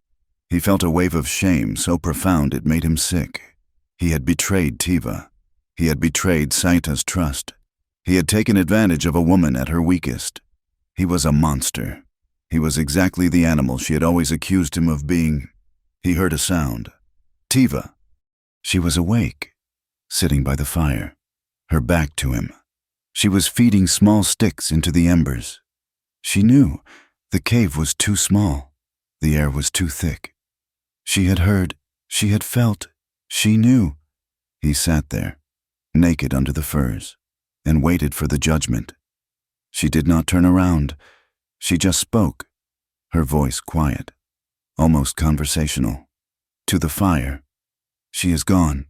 He felt a wave of shame so profound it made him sick. He had betrayed Tiva. He had betrayed Saita's trust. He had taken advantage of a woman at her weakest. He was a monster. He was exactly the animal she had always accused him of being. He heard a sound. Tiva. She was awake, sitting by the fire, her back to him. She was feeding small sticks into the embers. She knew the cave was too small. The air was too thick. She had heard, she had felt, she knew. He sat there, naked under the furs, and waited for the judgment. She did not turn around. She just spoke, her voice quiet, almost conversational. To the fire. She is gone.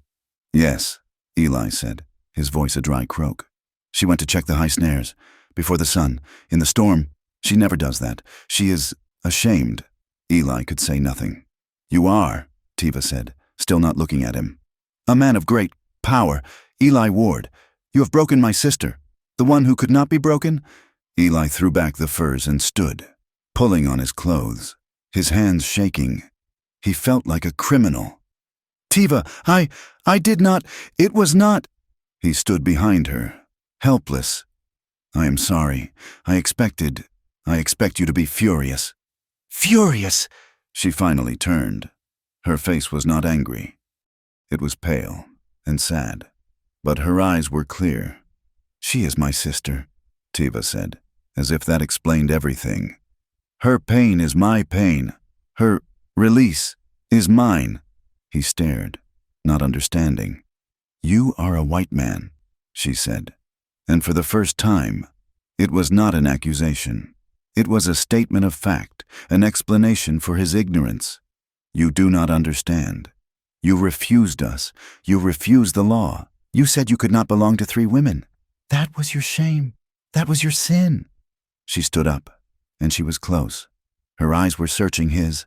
Yes, Eli said, his voice a dry croak. She went to check the high snares. Before the sun, in the storm. She never does that. She is ashamed. Eli could say nothing. You are, Tiva said, still not looking at him. A man of great power, Eli Ward. You have broken my sister, the one who could not be broken. Eli threw back the furs and stood, pulling on his clothes, his hands shaking. He felt like a criminal. Tiva, I did not, it was not. He stood behind her, helpless. I am sorry. I expect you to be furious. Furious! She finally turned. Her face was not angry. It was pale and sad, but her eyes were clear. She is my sister, Tiva said, as if that explained everything. Her pain is my pain. Her release is mine. He stared, not understanding. You are a white man, she said, and for the first time, it was not an accusation. It was a statement of fact, an explanation for his ignorance. You do not understand. You refused us. You refused the law. You said you could not belong to 3 women. That was your shame. That was your sin. She stood up, and she was close. Her eyes were searching his.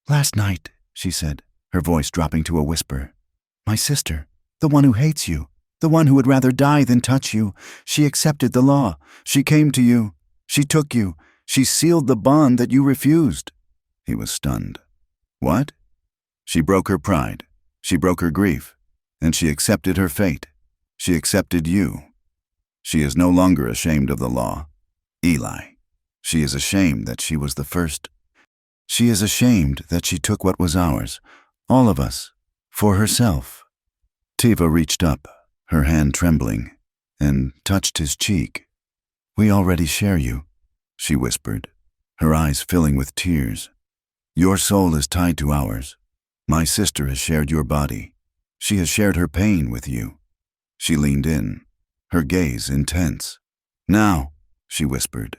Last night, she said, her voice dropping to a whisper. My sister, the one who hates you, the one who would rather die than touch you, she accepted the law. She came to you. She took you. She sealed the bond that you refused. He was stunned. What? She broke her pride. She broke her grief. And she accepted her fate. She accepted you. She is no longer ashamed of the law. Eli. She is ashamed that she was the first. She is ashamed that she took what was ours, all of us, for herself. Tiva reached up, her hand trembling, and touched his cheek. We already share you, she whispered, her eyes filling with tears. Your soul is tied to ours. My sister has shared your body. She has shared her pain with you. She leaned in, her gaze intense. Now, she whispered,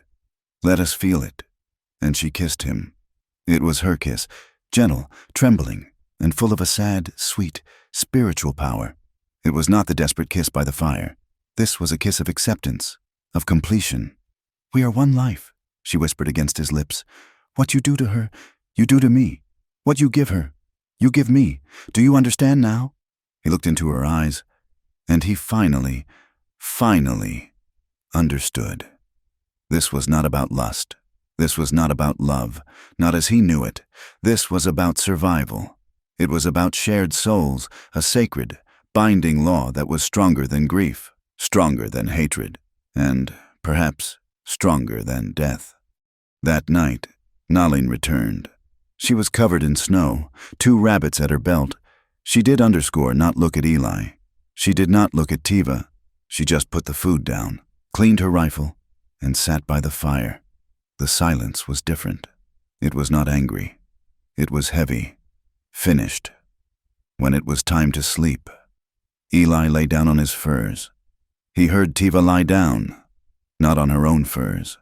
let us feel it. And she kissed him. It was her kiss, gentle, trembling, and full of a sad, sweet, spiritual power. It was not the desperate kiss by the fire. This was a kiss of acceptance, of completion. We are one life, she whispered against his lips. What you do to her, you do to me. What you give her, you give me. Do you understand now? He looked into her eyes, and he finally understood. This was not about lust. This was not about love, not as he knew it. This was about survival. It was about shared souls, a sacred, binding law that was stronger than grief, stronger than hatred, and, perhaps, stronger than death. That night, Nalin returned. She was covered in snow, 2 rabbits at her belt. She did underscore not look at Eli. She did not look at Tiva. She just put the food down, cleaned her rifle, and sat by the fire. The silence was different. It was not angry. It was heavy, Finished. When it was time to sleep, Eli lay down on his furs. He heard Tiva lie down, not on her own furs,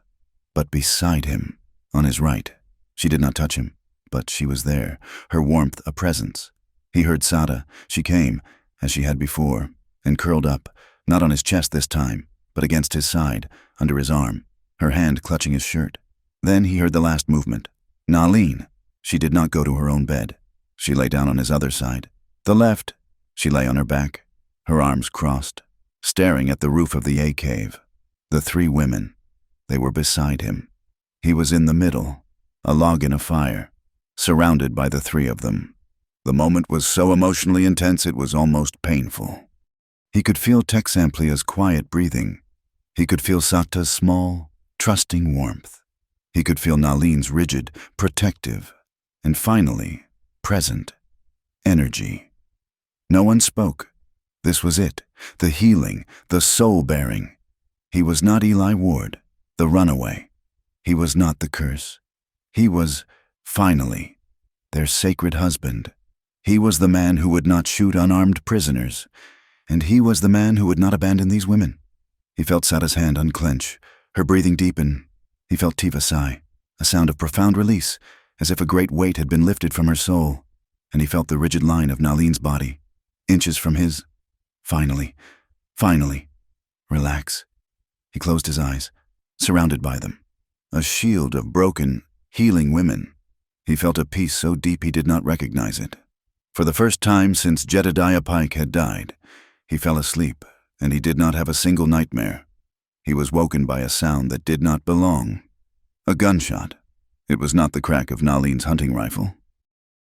but beside him, on his right. She did not touch him, but she was there, her warmth a presence. He heard Sada. She came, as she had before, and curled up, not on his chest this time, but against his side, under his arm, her hand clutching his shirt. Then he heard the last movement. Nalin. She did not go to her own bed. She lay down on his other side. The left. She lay on her back, her arms crossed, staring at the roof of the A-cave. The three women. They were beside him. He was in the middle, a log in a fire, surrounded by the three of them. The moment was so emotionally intense it was almost painful. He could feel Texamplia's quiet breathing. He could feel Sata's small, trusting warmth. He could feel Nalin's rigid, protective, and finally, present, energy. No one spoke. This was it, the healing, the soul-bearing. He was not Eli Ward, the runaway. He was not the curse. He was, finally, their sacred husband. He was the man who would not shoot unarmed prisoners, and he was the man who would not abandon these women. He felt Sada's hand unclench, her breathing deepen. He felt Tiva sigh, a sound of profound release, as if a great weight had been lifted from her soul, and he felt the rigid line of Nalin's body, inches from his. Finally, relax. He closed his eyes, surrounded by them, a shield of broken, healing women. He felt a peace so deep he did not recognize it. For the first time since Jedediah Pike had died, he fell asleep, and he did not have a single nightmare. He was woken by a sound that did not belong. A gunshot. It was not the crack of Nalin's hunting rifle.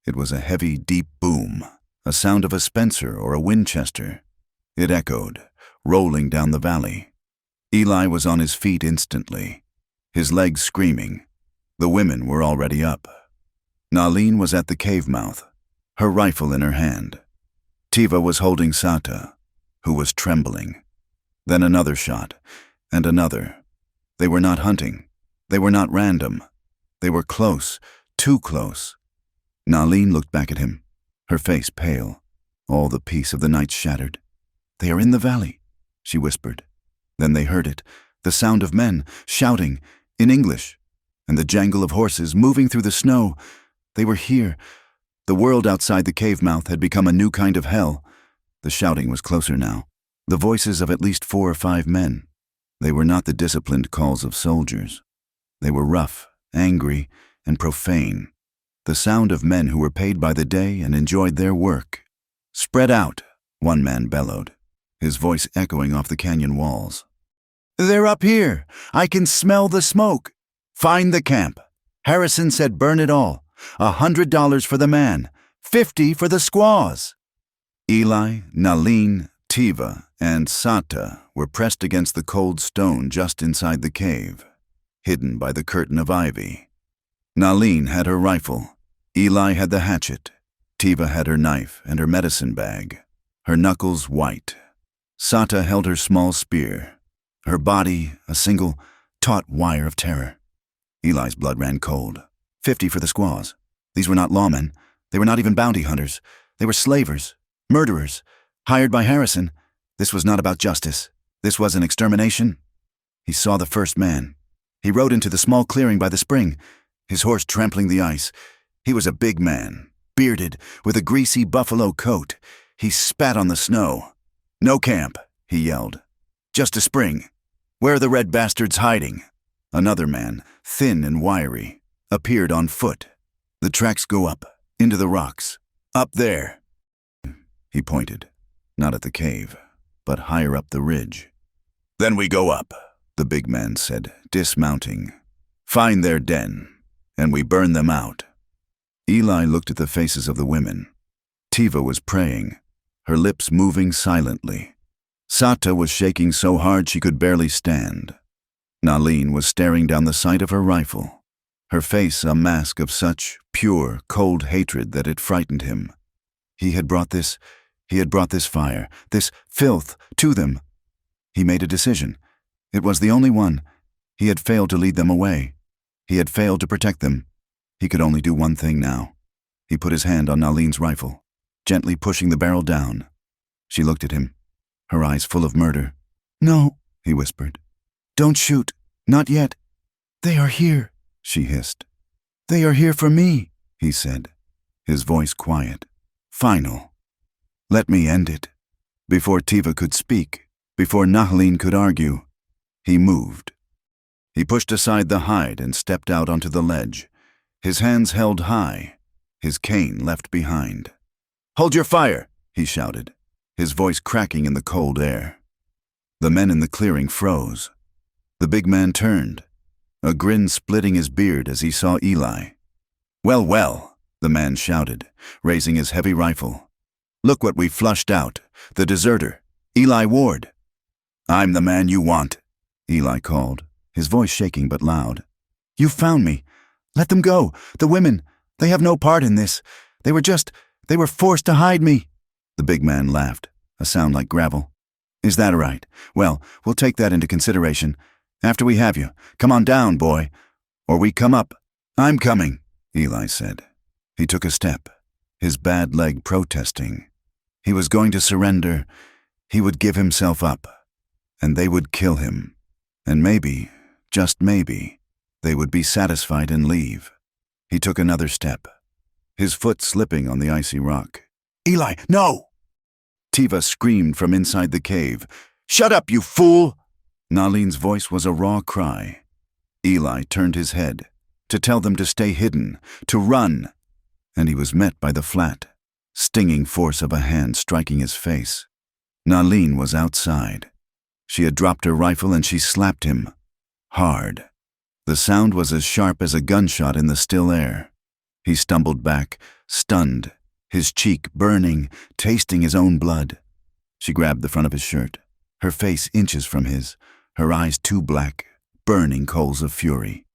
It was a heavy, deep boom, a sound of a Spencer or a Winchester. It echoed, rolling down the valley. Eli was on his feet instantly, his legs screaming. The women were already up. Nalin was at the cave mouth, her rifle in her hand. Tiva was holding Sata, who was trembling. Then another shot, and another. They were not hunting. They were not random. They were close, too close. Nalin looked back at him, her face pale, all the peace of the night shattered. "They are in the valley," she whispered. Then they heard it, the sound of men shouting in English, and the jangle of horses moving through the snow. They were here. The world outside the cave mouth had become a new kind of hell. The shouting was closer now, the voices of at least 4 or 5 men. They were not the disciplined calls of soldiers. They were rough, angry, and profane. The sound of men who were paid by the day and enjoyed their work. "Spread out," one man bellowed, his voice echoing off the canyon walls. "They're up here. I can smell the smoke. Find the camp. Harrison said burn it all. $100 for the man, 50 for the squaws." Eli, Nalin, Tiva, and Sata were pressed against the cold stone just inside the cave, hidden by the curtain of ivy. Nalin had her rifle. Eli had the hatchet. Tiva had her knife and her medicine bag, her knuckles white. Sata held her small spear, her body a single, taut wire of terror. Eli's blood ran cold. 50 for the squaws. These were not lawmen. They were not even bounty hunters. They were slavers, murderers, hired by Harrison. This was not about justice. This was an extermination. He saw the first man. He rode into the small clearing by the spring, his horse trampling the ice. He was a big man, bearded, with a greasy buffalo coat. He spat on the snow. "No camp," he yelled. "Just a spring. Where are the red bastards hiding?" Another man, thin and wiry, appeared on foot. "The tracks go up, into the rocks. Up there." He pointed, not at the cave, but higher up the ridge. "Then we go up," the big man said, dismounting. "Find their den, and we burn them out." Eli looked at the faces of the women. Tiva was praying, her lips moving silently. Sata was shaking so hard she could barely stand. Nalin was staring down the sight of her rifle, her face a mask of such pure, cold hatred that it frightened him. He had brought this fire, this filth, to them. He made a decision. It was the only one. He had failed to lead them away. He had failed to protect them. He could only do one thing now. He put his hand on Naleen's rifle, gently pushing the barrel down. She looked at him, her eyes full of murder. "No," he whispered. "Don't shoot. Not yet. They are here," she hissed. "They are here for me," he said, his voice quiet, final. "Let me end it." Before Tiva could speak, before Naleen could argue, he moved. He pushed aside the hide and stepped out onto the ledge, his hands held high, his cane left behind. "Hold your fire," he shouted, his voice cracking in the cold air. The men in the clearing froze. The big man turned, a grin splitting his beard as he saw Eli. "Well, well," the man shouted, raising his heavy rifle. "Look what we flushed out, the deserter, Eli Ward." "I'm the man you want," Eli called, his voice shaking but loud. "You found me. Let them go. The women, they have no part in this. They were forced to hide me." The big man laughed, a sound like gravel. "Is that right? Well, we'll take that into consideration. After we have you, come on down, boy. Or we come up." "I'm coming," Eli said. He took a step, his bad leg protesting. He was going to surrender. He would give himself up. And they would kill him. And maybe, just maybe, they would be satisfied and leave. He took another step, his foot slipping on the icy rock. "Eli, no!" Tiva screamed from inside the cave. "Shut up, you fool!" Naleen's voice was a raw cry. Eli turned his head, to tell them to stay hidden, to run, and he was met by the flat, stinging force of a hand striking his face. Naleen was outside. She had dropped her rifle and she slapped him. Hard. The sound was as sharp as a gunshot in the still air. He stumbled back, stunned, his cheek burning, tasting his own blood. She grabbed the front of his shirt, her face inches from his, her eyes too black, burning coals of fury.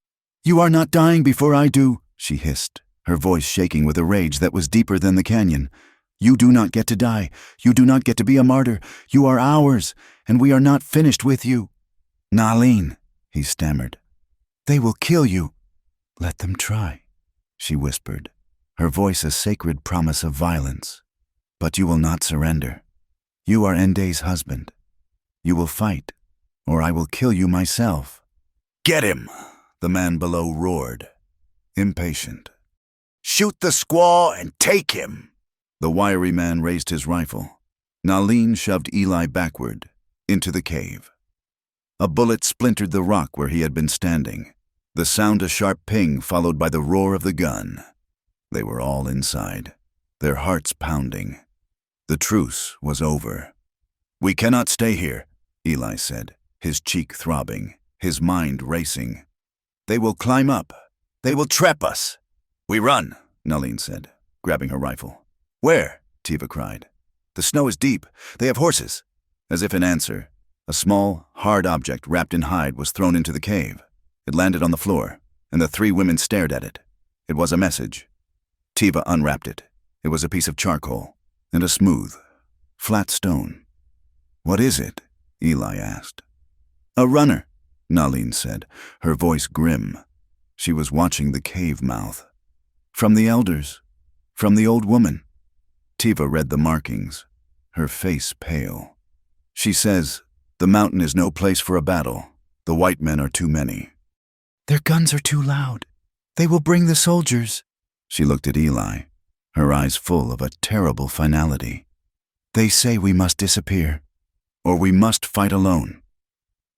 "You are not dying before I do," she hissed, her voice shaking with a rage that was deeper than the canyon. "You do not get to die. You do not get to be a martyr. You are ours, and we are not finished with you." "Naleen," he stammered. "They will kill you." "Let them try," she whispered, her voice a sacred promise of violence. "But you will not surrender. You are Ende's husband. You will fight, or I will kill you myself." "Get him!" the man below roared, impatient. "Shoot the squaw and take him!" The wiry man raised his rifle. Naleen shoved Eli backward, into the cave. A bullet splintered the rock where he had been standing, the sound a sharp ping followed by the roar of the gun. They were all inside, their hearts pounding. The truce was over. "We cannot stay here," Eli said, his cheek throbbing, his mind racing. "They will climb up. They will trap us." "We run," Naleen said, grabbing her rifle. "Where?" Tiva cried. "The snow is deep. They have horses." As if in answer, a small, hard object wrapped in hide was thrown into the cave. It landed on the floor, and the three women stared at it. It was a message. Tiva unwrapped it. It was a piece of charcoal, and a smooth, flat stone. "What is it?" Eli asked. "A runner," Naleen said, her voice grim. She was watching the cave mouth. "From the elders. From the old woman." Tiva read the markings, her face pale. "She says, the mountain is no place for a battle. The white men are too many." "Their guns are too loud. They will bring the soldiers." She looked at Eli, her eyes full of a terrible finality. "They say we must disappear, or we must fight alone."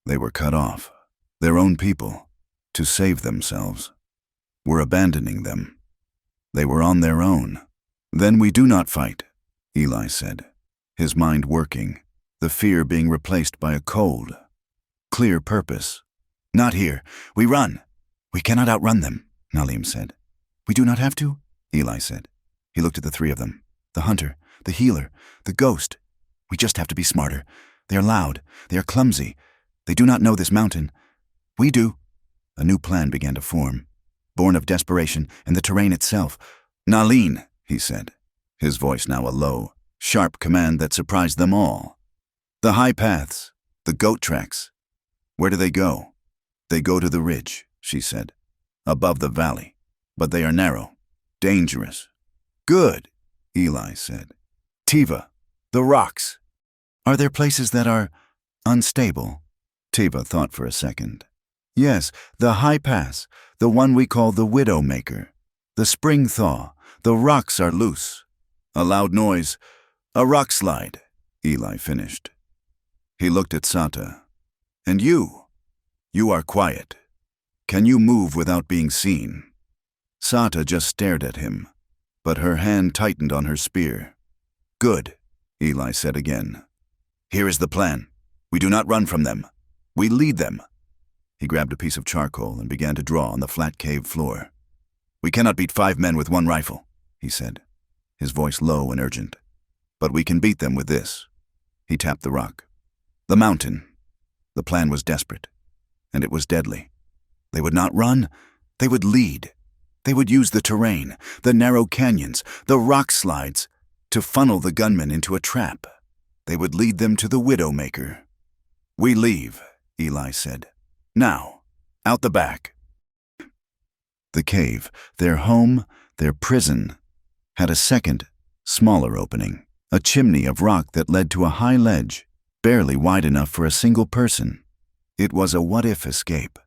They were cut off, their own people, to save themselves. We're abandoning them. They were on their own. "Then we do not fight," Eli said, his mind working, the fear being replaced by a cold, clear purpose. "Not here. We run." "We cannot outrun them," Naleen said. "We do not have to?" Eli said. He looked at the three of them, the hunter, the healer, the ghost. "We just have to be smarter. They are loud. They are clumsy. They do not know this mountain. We do." A new plan began to form, born of desperation and the terrain itself. "Naleen," he said, his voice now a low, sharp command that surprised them all. "The high paths, the goat tracks. Where do they go?" "They go to the ridge," she said, "above the valley. But they are narrow, dangerous. Good, Eli said. Tiva, the rocks. Are there places that are unstable? Tiva thought for a second. Yes, the high pass, the one we call the Widowmaker. The spring thaw, the rocks are loose. A loud noise, a rock slide, Eli finished. He looked at Sata. And you are quiet. Can you move without being seen? Sata just stared at him, but her hand tightened on her spear. Good, Eli said again. Here is the plan. We do not run from them. We lead them. He grabbed a piece of charcoal and began to draw on the flat cave floor. We cannot beat 5 men with 1 rifle, he said, his voice low and urgent. But we can beat them with this. He tapped the rock. The mountain. The plan was desperate, and it was deadly. They would not run. They would lead. They would use the terrain, the narrow canyons, the rock slides, to funnel the gunmen into a trap. They would lead them to the Widowmaker. We leave, Eli said. Now, out the back. The cave, their home, their prison, had a second, smaller opening, a chimney of rock that led to a high ledge, barely wide enough for a single person. It was a what-if escape,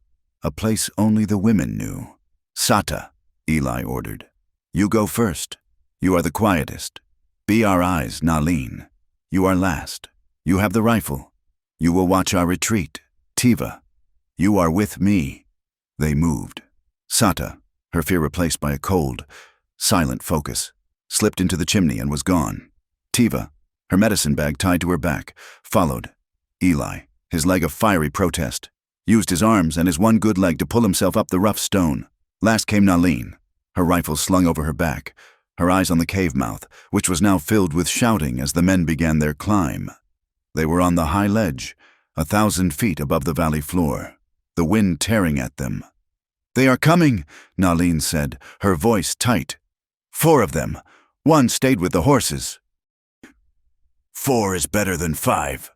a place only the women knew. Sata, Eli ordered. You go first. You are the quietest. Be our eyes, Nalin. You are last. You have the rifle. You will watch our retreat. Tiva, you are with me. They moved. Sata, her fear replaced by a cold, silent focus, slipped into the chimney and was gone. Tiva, her medicine bag tied to her back, followed. Eli, his leg of fiery protest, used his arms and his one good leg to pull himself up the rough stone. Last came Nalin, her rifle slung over her back, her eyes on the cave mouth, which was now filled with shouting as the men began their climb. They were on the high ledge, 1,000 feet above the valley floor, the wind tearing at them. They are coming, Nalin said, her voice tight. 4 of them. 1 stayed with the horses. 4 is better than 5,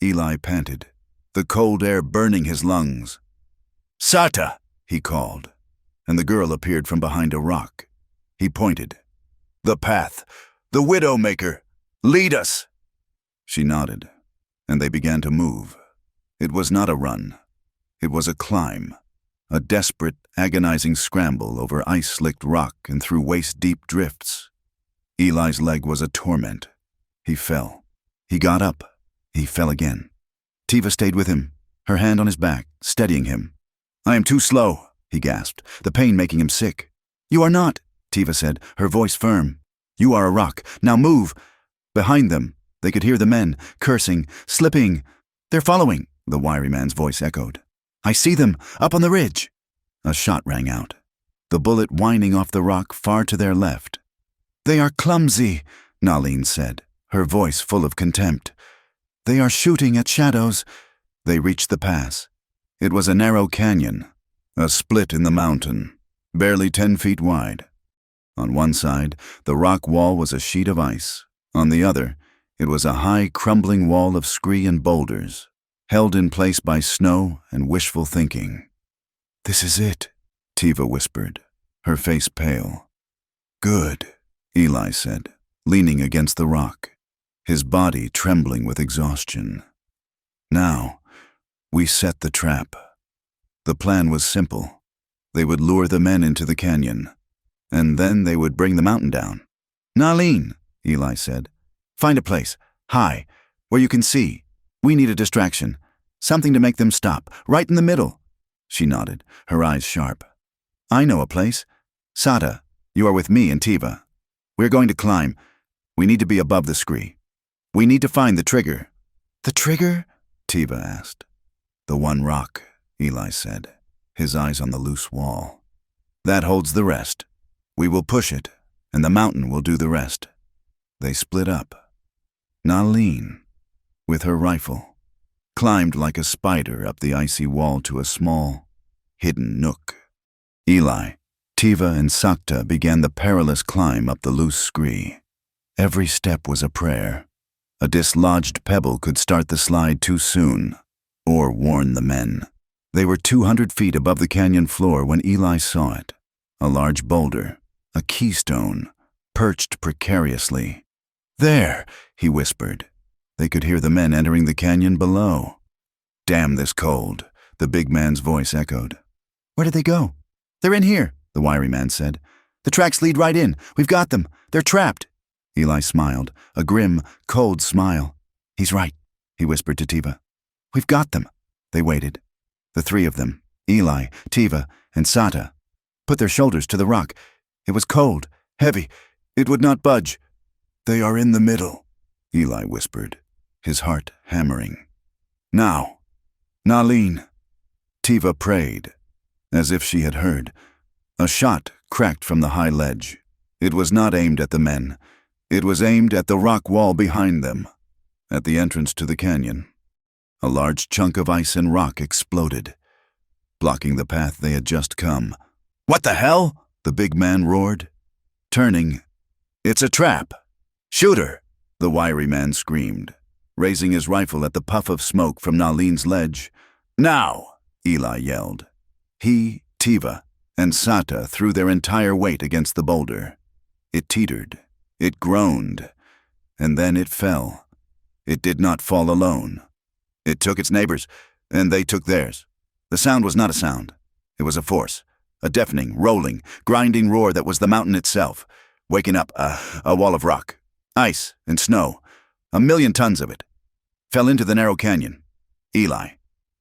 Eli panted, the cold air burning his lungs. Sata, he called, and the girl appeared from behind a rock. He pointed. The path, the Widowmaker, lead us. She nodded, and they began to move. It was not a run. It was a climb, a desperate, agonizing scramble over ice-slicked rock and through waist-deep drifts. Eli's leg was a torment. He fell. He got up. He fell again. Tiva stayed with him, her hand on his back, steadying him. I am too slow, he gasped, the pain making him sick. You are not, Tiva said, her voice firm. You are a rock. Now move. Behind them, they could hear the men, cursing, slipping. They're following, the wiry man's voice echoed. I see them, up on the ridge. A shot rang out, the bullet whining off the rock far to their left. They are clumsy, Nalin said, her voice full of contempt. They are shooting at shadows. They reached the pass. It was a narrow canyon, a split in the mountain, barely 10 feet wide. On one side, the rock wall was a sheet of ice. On the other, it was a high, crumbling wall of scree and boulders, held in place by snow and wishful thinking. This is it, Tiva whispered, her face pale. Good, Eli said, leaning against the rock, his body trembling with exhaustion. Now, we set the trap. The plan was simple. They would lure the men into the canyon, and then they would bring the mountain down. Nalin, Eli said, find a place, high, where you can see. We need a distraction, something to make them stop, right in the middle. She nodded, her eyes sharp. I know a place. Sata, you are with me and Tiva. We're going to climb. We need to be above the scree. We need to find the trigger. The trigger? Tiva asked. The one rock, Eli said, his eyes on the loose wall. That holds the rest. We will push it, and the mountain will do the rest. They split up. Nalin, with her rifle, climbed like a spider up the icy wall to a small, hidden nook. Eli, Tiva, and Sakta began the perilous climb up the loose scree. Every step was a prayer. A dislodged pebble could start the slide too soon, or warn the men. They were 200 feet above the canyon floor when Eli saw it. A large boulder, a keystone, perched precariously. "There," he whispered. They could hear the men entering the canyon below. "Damn this cold," the big man's voice echoed. "Where did they go?" "They're in here," the wiry man said. "The tracks lead right in. We've got them. They're trapped." Eli smiled, a grim, cold smile. "He's right," he whispered to Tiva. "We've got them." They waited. The three of them, Eli, Tiva, and Sata, put their shoulders to the rock. It was cold, heavy. It would not budge. "They are in the middle," Eli whispered, his heart hammering. "Now, Nalin." Tiva prayed, as if she had heard. A shot cracked from the high ledge. It was not aimed at the men. It was aimed at the rock wall behind them, at the entrance to the canyon. A large chunk of ice and rock exploded, blocking the path they had just come. "What the hell?" the big man roared. Turning, "It's a trap! Shoot her!" the wiry man screamed, raising his rifle at the puff of smoke from Nalin's ledge. "Now!" Eli yelled. He, Tiva, and Sata threw their entire weight against the boulder. It teetered. It groaned. And then it fell. It did not fall alone. It took its neighbors, and they took theirs. The sound was not a sound. It was a force, a deafening, rolling, grinding roar that was the mountain itself, waking up a wall of rock, ice and snow, 1,000,000 tons of it. Fell into the narrow canyon. Eli,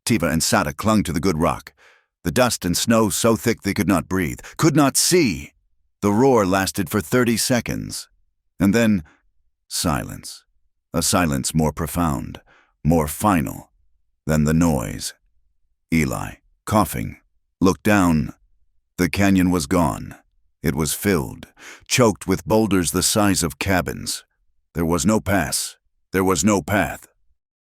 Tiva, and Sata clung to the good rock. The dust and snow so thick they could not breathe, could not see. The roar lasted for 30 seconds. And then, silence. A silence more profound, more final than the noise. Eli, coughing, looked down. The canyon was gone. It was filled, choked with boulders the size of cabins. There was no pass. There was no path.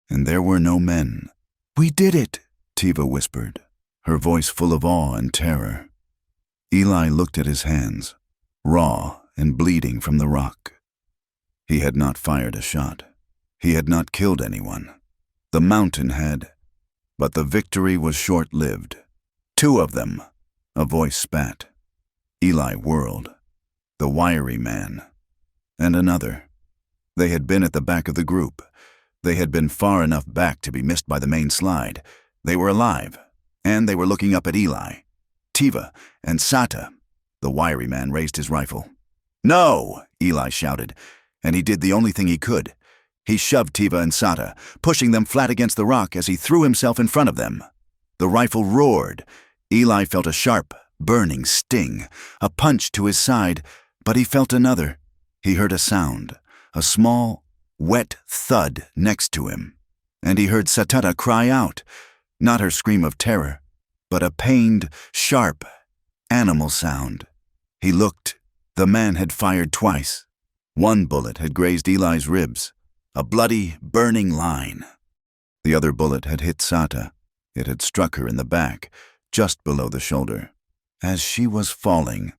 And there were no men. "We did it," Tiva whispered, her voice full of awe and terror. Eli looked at his hands, raw and bleeding from the rock. He had not fired a shot. He had not killed anyone. The mountain had. But the victory was short-lived. 2 of them, a voice spat. Eli whirled. The wiry man. And another. They had been at the back of the group. They had been far enough back to be missed by the main slide. They were alive, and they were looking up at Eli, Tiva, and Sata. The wiry man raised his rifle. "No!" Eli shouted, and he did the only thing he could. He shoved Tiva and Sata, pushing them flat against the rock as he threw himself in front of them. The rifle roared. Eli felt a sharp, burning sting, a punch to his side, but he felt another. He heard a sound, a small, wet thud next to him, and he heard Satata cry out, not her scream of terror, but a pained, sharp, animal sound. He looked. The man had fired twice. 1 bullet had grazed Eli's ribs, a bloody, burning line. The other bullet had hit Sata. It had struck her in the back, just below the shoulder. As she was falling,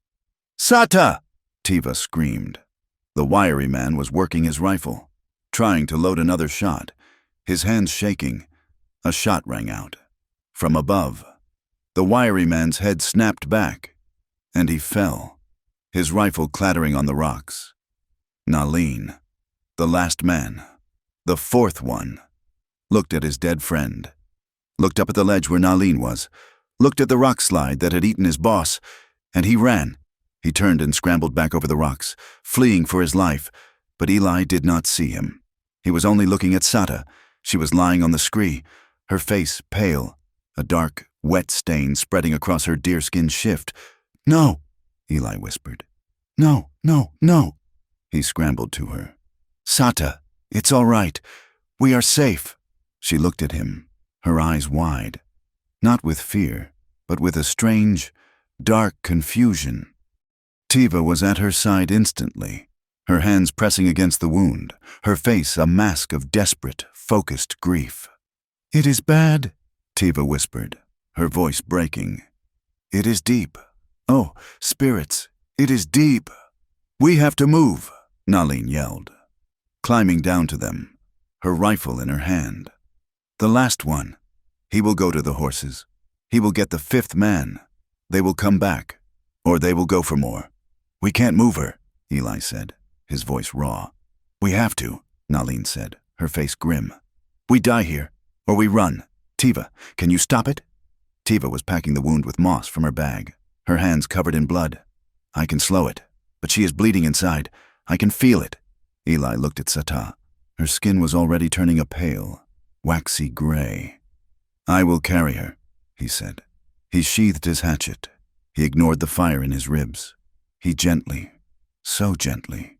"Sata!" Tiva screamed. The wiry man was working his rifle, trying to load another shot, his hands shaking. A shot rang out. From above, the wiry man's head snapped back, and he fell, his rifle clattering on the rocks. Nalin, the last man, the 4th one, looked at his dead friend, looked up at the ledge where Nalin was, looked at the rock slide that had eaten his boss, and he ran. He turned and scrambled back over the rocks, fleeing for his life, but Eli did not see him. He was only looking at Sata. She was lying on the scree, her face pale, a dark, wet stain spreading across her deerskin shift. "No," Eli whispered. "No, no, no." He scrambled to her. "Sata, it's all right. We are safe." She looked at him, her eyes wide, not with fear, but with a strange, dark confusion. Tiva was at her side instantly, her hands pressing against the wound, her face a mask of desperate, focused grief. "It is bad," Tiva whispered, her voice breaking. "It is deep. Oh, spirits, it is deep. We have to move," Nalin yelled, climbing down to them, her rifle in her hand. "The last one. He will go to the horses. He will get the 5th man. They will come back, or they will go for more. We can't move her," Eli said, his voice raw. "We have to," Nalin said, her face grim. "We die here, or we run. Tiva, can you stop it?" Tiva was packing the wound with moss from her bag, her hands covered in blood. "I can slow it, but she is bleeding inside. I can feel it." Eli looked at Sata. Her skin was already turning a pale, waxy gray. "I will carry her," he said. He sheathed his hatchet. He ignored the fire in his ribs. He gently, so gently,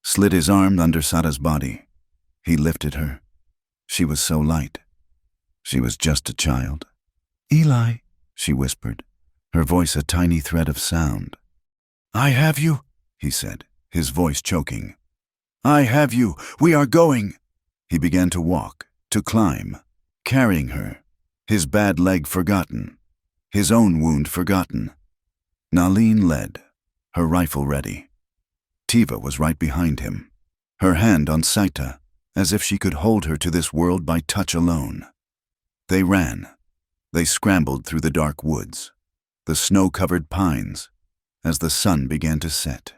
slid his arm under Sata's body. He lifted her. She was so light. She was just a child. "Eli," she whispered, her voice a tiny thread of sound. "I have you," he said, his voice choking. "I have you. We are going." He began to walk, to climb, carrying her, his bad leg forgotten, his own wound forgotten. Nalin led, her rifle ready. Tiva was right behind him, her hand on Saita, as if she could hold her to this world by touch alone. They ran. They scrambled through the dark woods, the snow-covered pines, as the sun began to set,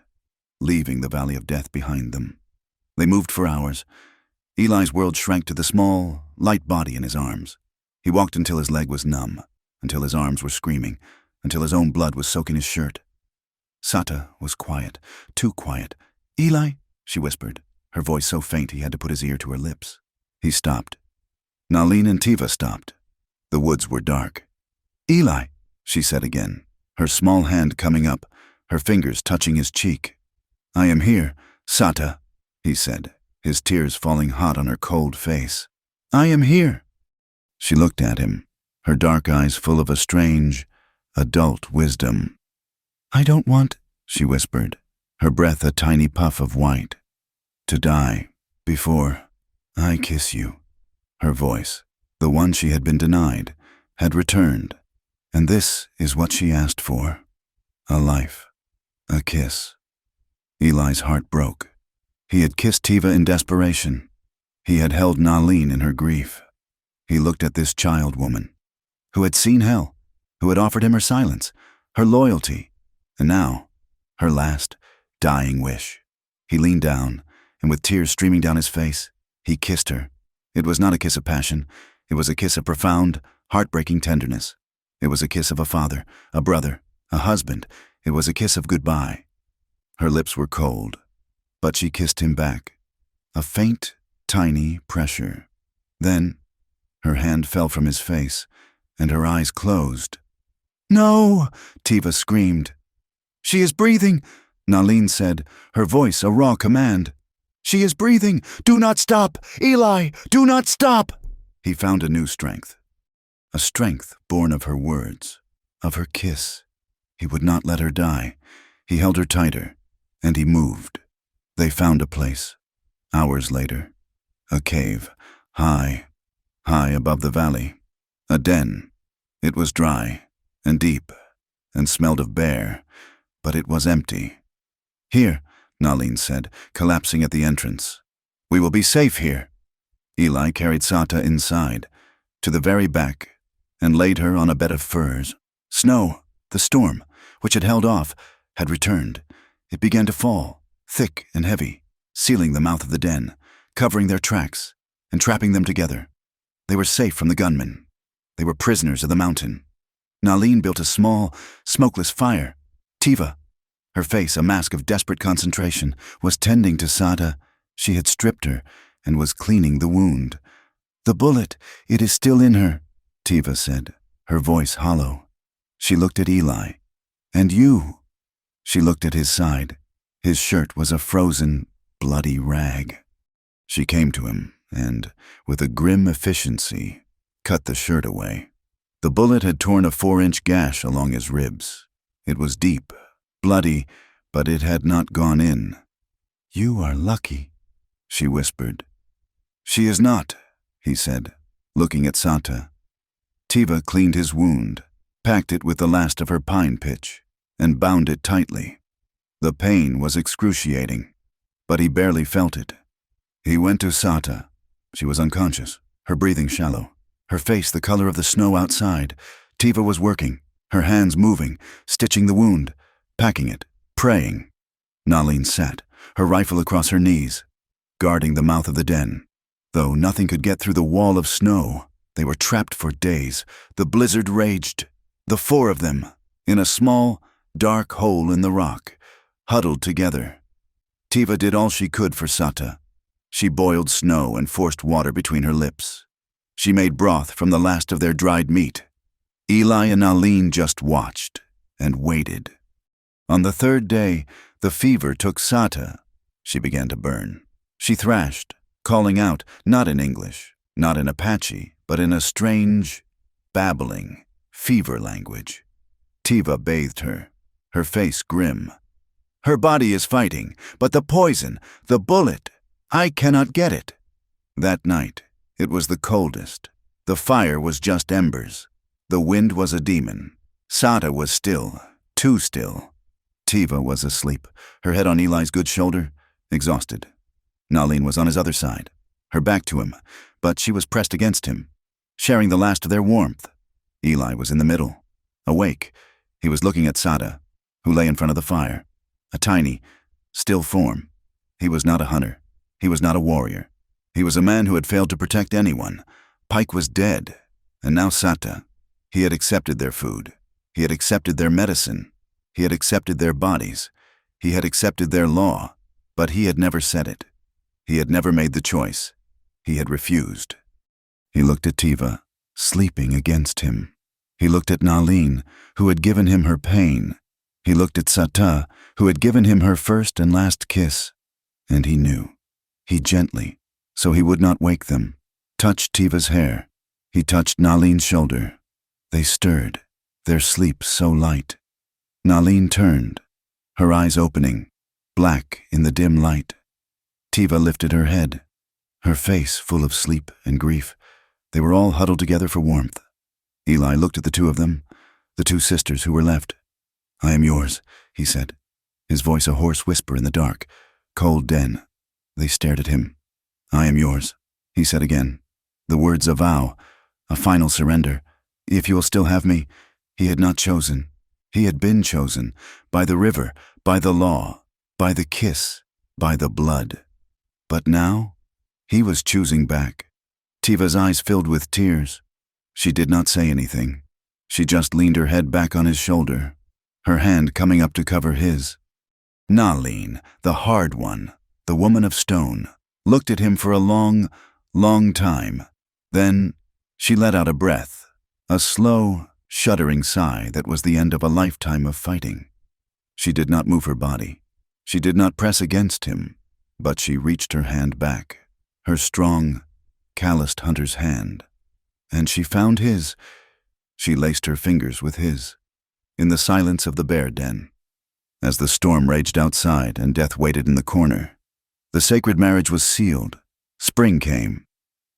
leaving the valley of death behind them. They moved for hours. Eli's world shrank to the small, light body in his arms. He walked until his leg was numb, until his arms were screaming, until his own blood was soaking his shirt. Sata was quiet, too quiet. "Eli," she whispered, her voice so faint he had to put his ear to her lips. He stopped. Nalin and Tiva stopped. The woods were dark. "Eli," she said again, her small hand coming up, her fingers touching his cheek. "I am here, Sata," he said, his tears falling hot on her cold face. "I am here." She looked at him, her dark eyes full of a strange, adult wisdom. "I don't want," she whispered, her breath a tiny puff of white, "to die before I kiss you." Her voice, the one she had been denied, had returned, and this is what she asked for. A life, a kiss. Eli's heart broke. He had kissed Tiva in desperation. He had held Nalin in her grief. He looked at this child woman, who had seen hell, who had offered him her silence, her loyalty, and now, her last, dying wish. He leaned down, and with tears streaming down his face, he kissed her. It was not a kiss of passion. It was a kiss of profound, heartbreaking tenderness. It was a kiss of a father, a brother, a husband. It was a kiss of goodbye. Her lips were cold, but she kissed him back. A faint, tiny pressure. Then, her hand fell from his face, and her eyes closed. "No!" Tiva screamed. "She is breathing," Nalin said, her voice a raw command. "She is breathing! Do not stop! Eli, do not stop!" He found a new strength. A strength born of her words, of her kiss. He would not let her die. He held her tighter, and he moved. They found a place. Hours later, a cave, high above the valley. A den. It was dry and deep and smelled of bear, but it was empty. "Here," Nalin said, collapsing at the entrance. "We will be safe here." Eli carried Sata inside, to the very back, and laid her on a bed of furs. Snow, the storm, which had held off, had returned. It began to fall, thick and heavy, sealing the mouth of the den, covering their tracks, and trapping them together. They were safe from the gunmen. They were prisoners of the mountain. Nalin built a small, smokeless fire. Tiva, her face a mask of desperate concentration, was tending to Sata. She had stripped her and was cleaning the wound. "The bullet, it is still in her," Tiva said, her voice hollow. She looked at Eli. "And you?" She looked at his side. His shirt was a frozen, bloody rag. She came to him and, with a grim efficiency, cut the shirt away. The bullet had torn a 4-inch gash along his ribs. It was deep, bloody, but it had not gone in. "You are lucky," she whispered. "She is not," he said, looking at Sata. Tiva cleaned his wound, packed it with the last of her pine pitch, and bound it tightly. The pain was excruciating, but he barely felt it. He went to Sata. She was unconscious, her breathing shallow, her face the color of the snow outside. Tiva was working, her hands moving, stitching the wound, packing it, praying. Nalin sat, her rifle across her knees, guarding the mouth of the den. Though nothing could get through the wall of snow, they were trapped for days. The blizzard raged. The four of them, in a small, dark hole in the rock, huddled together. Tiva did all she could for Sata. She boiled snow and forced water between her lips. She made broth from the last of their dried meat. Eli and Nalin just watched and waited. On the third day, the fever took Sata. She began to burn. She thrashed, calling out, not in English, not in Apache, but in a strange, babbling, fever language. Tiva bathed her, her face grim. Her body is fighting, but the poison, the bullet, I cannot get it. That night, it was the coldest. The fire was just embers. The wind was a demon. Sata was still, too still. Tiva was asleep, her head on Eli's good shoulder, exhausted. Nalin was on his other side, her back to him, but she was pressed against him, sharing the last of their warmth. Eli was in the middle, awake. He was looking at Sata, who lay in front of the fire, a tiny, still form. He was not a hunter. He was not a warrior. He was a man who had failed to protect anyone. Pike was dead, and now Sata. He had accepted their food. He had accepted their medicine. He had accepted their bodies. He had accepted their law, but he had never said it. He had never made the choice. He had refused. He looked at Tiva, sleeping against him. He looked at Nalin, who had given him her pain. He looked at Sata, who had given him her first and last kiss. And he knew. He gently, so he would not wake them, touched Tiva's hair. He touched Nalin's shoulder. They stirred, their sleep so light. Nalin turned, her eyes opening, black in the dim light. Tiva lifted her head, her face full of sleep and grief. They were all huddled together for warmth. Eli looked at the two of them, the two sisters who were left. I am yours, he said, his voice a hoarse whisper in the dark, cold den. They stared at him. I am yours, he said again. The words a vow, a final surrender. If you will still have me. He had not chosen. He had been chosen, by the river, by the law, by the kiss, by the blood. But now, he was choosing back. Tiva's eyes filled with tears. She did not say anything. She just leaned her head back on his shoulder, her hand coming up to cover his. Nalin, the hard one, the woman of stone, looked at him for a long, long time. Then she let out a breath, a slow, shuddering sigh that was the end of a lifetime of fighting. She did not move her body. She did not press against him, but she reached her hand back, her strong, calloused hunter's hand, and she found his. She laced her fingers with his, in the silence of the bear den. As the storm raged outside and death waited in the corner, the sacred marriage was sealed. Spring came,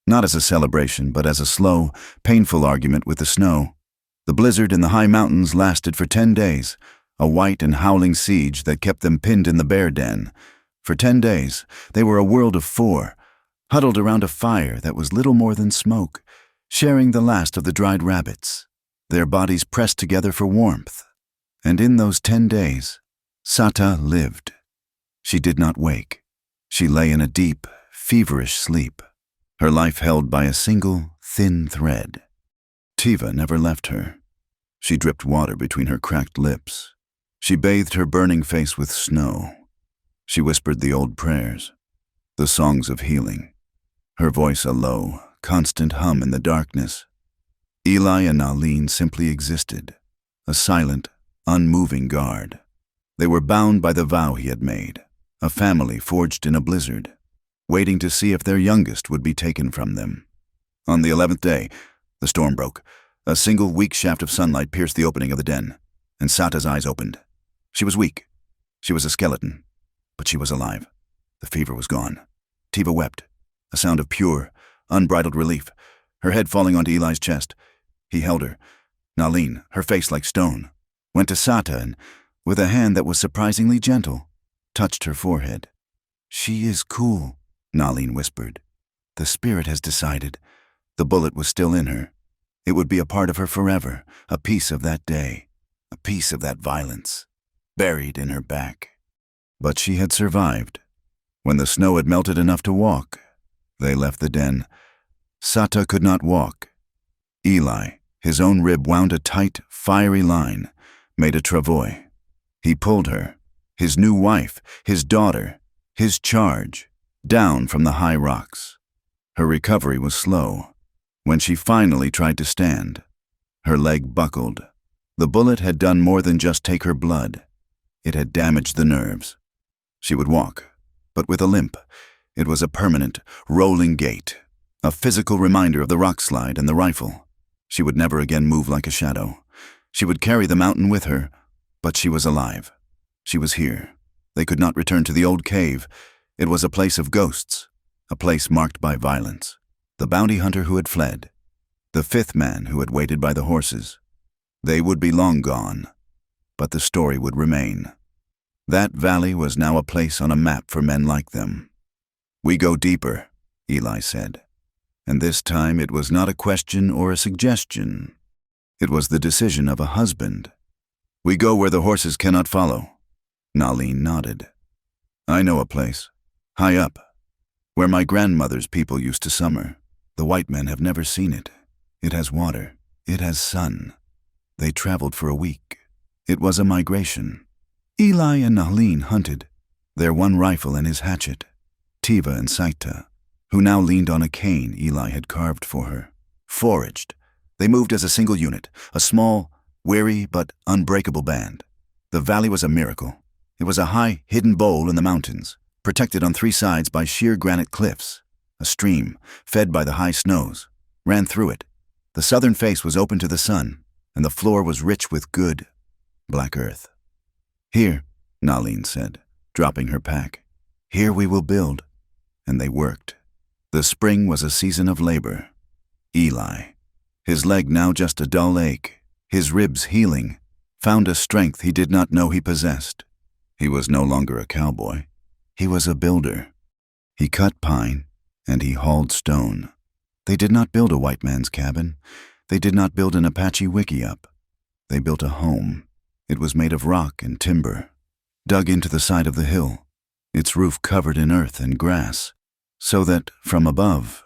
not as a celebration, but as a slow, painful argument with the snow. The blizzard in the high mountains lasted for 10 days, a white and howling siege that kept them pinned in the bear den. For 10 days, they were a world of four, huddled around a fire that was little more than smoke, sharing the last of the dried rabbits, their bodies pressed together for warmth. And in those 10 days, Sata lived. She did not wake. She lay in a deep, feverish sleep, her life held by a single, thin thread. Tiva never left her. She dripped water between her cracked lips. She bathed her burning face with snow. She whispered the old prayers, the songs of healing, her voice a low, constant hum in the darkness. Eli and Nalin simply existed, a silent, unmoving guard. They were bound by the vow he had made, a family forged in a blizzard, waiting to see if their youngest would be taken from them. On the 11th day, the storm broke. A single weak shaft of sunlight pierced the opening of the den, and Sata's eyes opened. She was weak. She was a skeleton, but she was alive. The fever was gone. Tiva wept, a sound of pure, unbridled relief, her head falling onto Eli's chest. He held her. Nalin, her face like stone, went to Sata and, with a hand that was surprisingly gentle, touched her forehead. She is cool, Nalin whispered. The spirit has decided. The bullet was still in her. It would be a part of her forever, a piece of that day, a piece of that violence, buried in her back. But she had survived. When the snow had melted enough to walk, they left the den. Sata could not walk. Eli, his own rib wound a tight, fiery line, made a travois. He pulled her, his new wife, his daughter, his charge, down from the high rocks. Her recovery was slow. When she finally tried to stand, her leg buckled. The bullet had done more than just take her blood. It had damaged the nerves. She would walk, but with a limp. It was a permanent, rolling gait, a physical reminder of the rock slide and the rifle. She would never again move like a shadow. She would carry the mountain with her, but she was alive. She was here. They could not return to the old cave. It was a place of ghosts, a place marked by violence. The bounty hunter who had fled, the fifth man who had waited by the horses. They would be long gone, but the story would remain. That valley was now a place on a map for men like them. "We go deeper," Eli said. And this time it was not a question or a suggestion. It was the decision of a husband. "We go where the horses cannot follow." Nalin nodded. "I know a place, high up, where my grandmother's people used to summer. The white men have never seen it. It has water. It has sun. They traveled for a week. It was a migration." Eli and Nalin hunted, their one rifle and his hatchet. Tiva and Saita, who now leaned on a cane Eli had carved for her, foraged. They moved as a single unit, a small, weary but unbreakable band. The valley was a miracle. It was a high, hidden bowl in the mountains, protected on three sides by sheer granite cliffs. A stream, fed by the high snows, ran through it. The southern face was open to the sun, and the floor was rich with good, black earth. "Here," Nalin said, dropping her pack. "Here we will build." And they worked. The spring was a season of labor. Eli, his leg now just a dull ache, his ribs healing, found a strength he did not know he possessed. He was no longer a cowboy. He was a builder. He cut pine, and he hauled stone. They did not build a white man's cabin. They did not build an Apache wickiup. They built a home. It was made of rock and timber, dug into the side of the hill, its roof covered in earth and grass, so that, from above,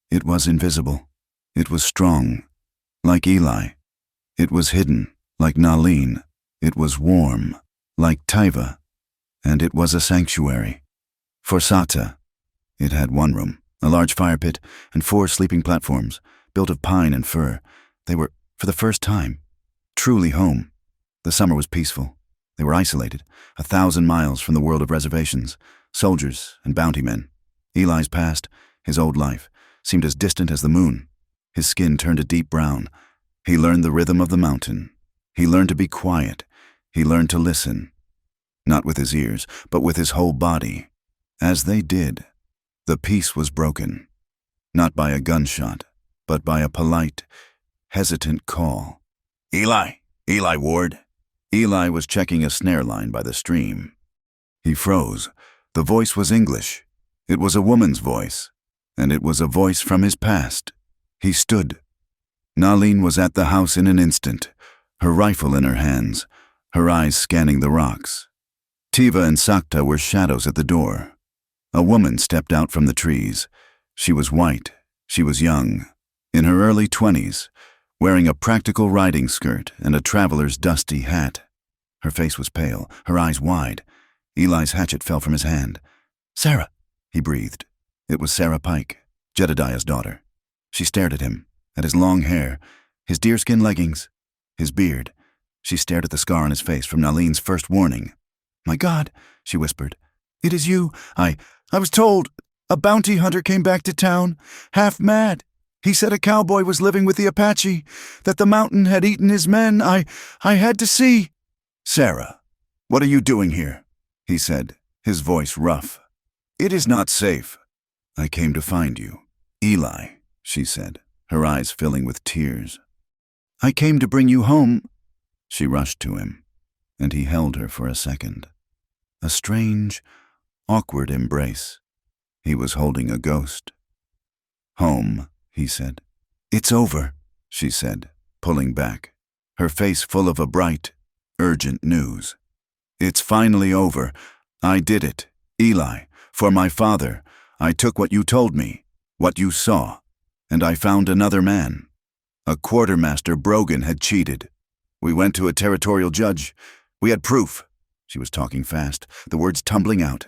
it was invisible. It was strong, like Eli. It was hidden, like Nalin. It was warm, like Tiva. And it was a sanctuary. For Sata, it had one room, a large fire pit, and 4 sleeping platforms, built of pine and fir. They were, for the first time, truly home. The summer was peaceful. They were isolated, 1,000 miles from the world of reservations, soldiers and bounty men. Eli's past, his old life, seemed as distant as the moon. His skin turned a deep brown. He learned the rhythm of the mountain. He learned to be quiet. He learned to listen. Not with his ears, but with his whole body. As they did, the peace was broken. Not by a gunshot, but by a polite, hesitant call. "Eli! Eli Ward!" Eli was checking a snare line by the stream. He froze. The voice was English. It was a woman's voice, and it was a voice from his past. He stood. Nalin was at the house in an instant, her rifle in her hands, her eyes scanning the rocks. Tiva and Sakta were shadows at the door. A woman stepped out from the trees. She was white. She was young, in her early 20s, wearing a practical riding skirt and a traveler's dusty hat. Her face was pale, her eyes wide. Eli's hatchet fell from his hand. "Sarah," he breathed. It was Sarah Pike, Jedediah's daughter. She stared at him, at his long hair, his deerskin leggings, his beard. She stared at the scar on his face from Nalin's first warning. "My God," she whispered. "It is you. I was told. A bounty hunter came back to town, half mad. He said a cowboy was living with the Apache, that the mountain had eaten his men. I had to see." "Sarah, what are you doing here?" he said, his voice rough. "It is not safe." "I came to find you." "Eli," she said, her eyes filling with tears. "I came to bring you home." She rushed to him, and he held her for a second. A strange, awkward embrace. He was holding a ghost. "Home," he said. "It's over," she said, pulling back, her face full of a bright, urgent news. "It's finally over. I did it, Eli. For my father, I took what you told me, what you saw, and I found another man. A quartermaster Brogan had cheated. We went to a territorial judge. We had proof. She was talking fast, the words tumbling out.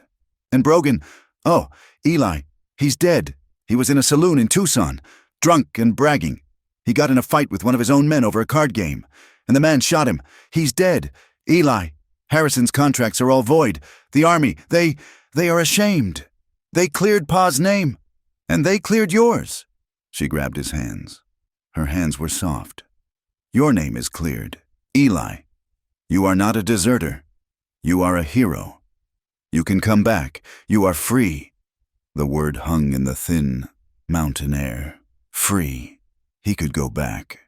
And Brogan, oh, Eli, he's dead. He was in a saloon in Tucson, drunk and bragging. He got in a fight with one of his own men over a card game, and the man shot him. He's dead. Eli, Harrison's contracts are all void. The Army, they are ashamed. They cleared Pa's name, and they cleared yours. She grabbed his hands. Her hands were soft. Your name is cleared, Eli. You are not a deserter. You are a hero. You can come back. You are free. The word hung in the thin mountain air. Free. He could go back.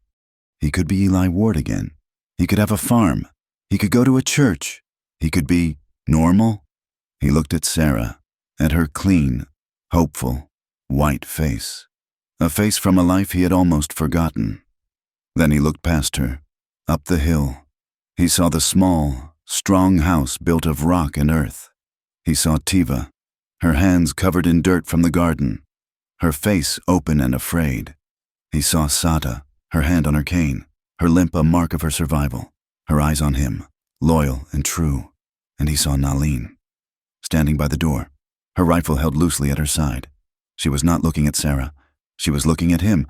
He could be Eli Ward again. He could have a farm. He could go to a church. He could be normal. He looked at Sarah, at her clean, hopeful, white face. A face from a life he had almost forgotten. Then he looked past her, up the hill. He saw the small, strong house built of rock and earth. He saw Tiva, her hands covered in dirt from the garden, her face open and afraid. He saw Sada, her hand on her cane, her limp a mark of her survival, her eyes on him, loyal and true. And he saw Nalin, standing by the door, her rifle held loosely at her side. She was not looking at Sarah. She was looking at him.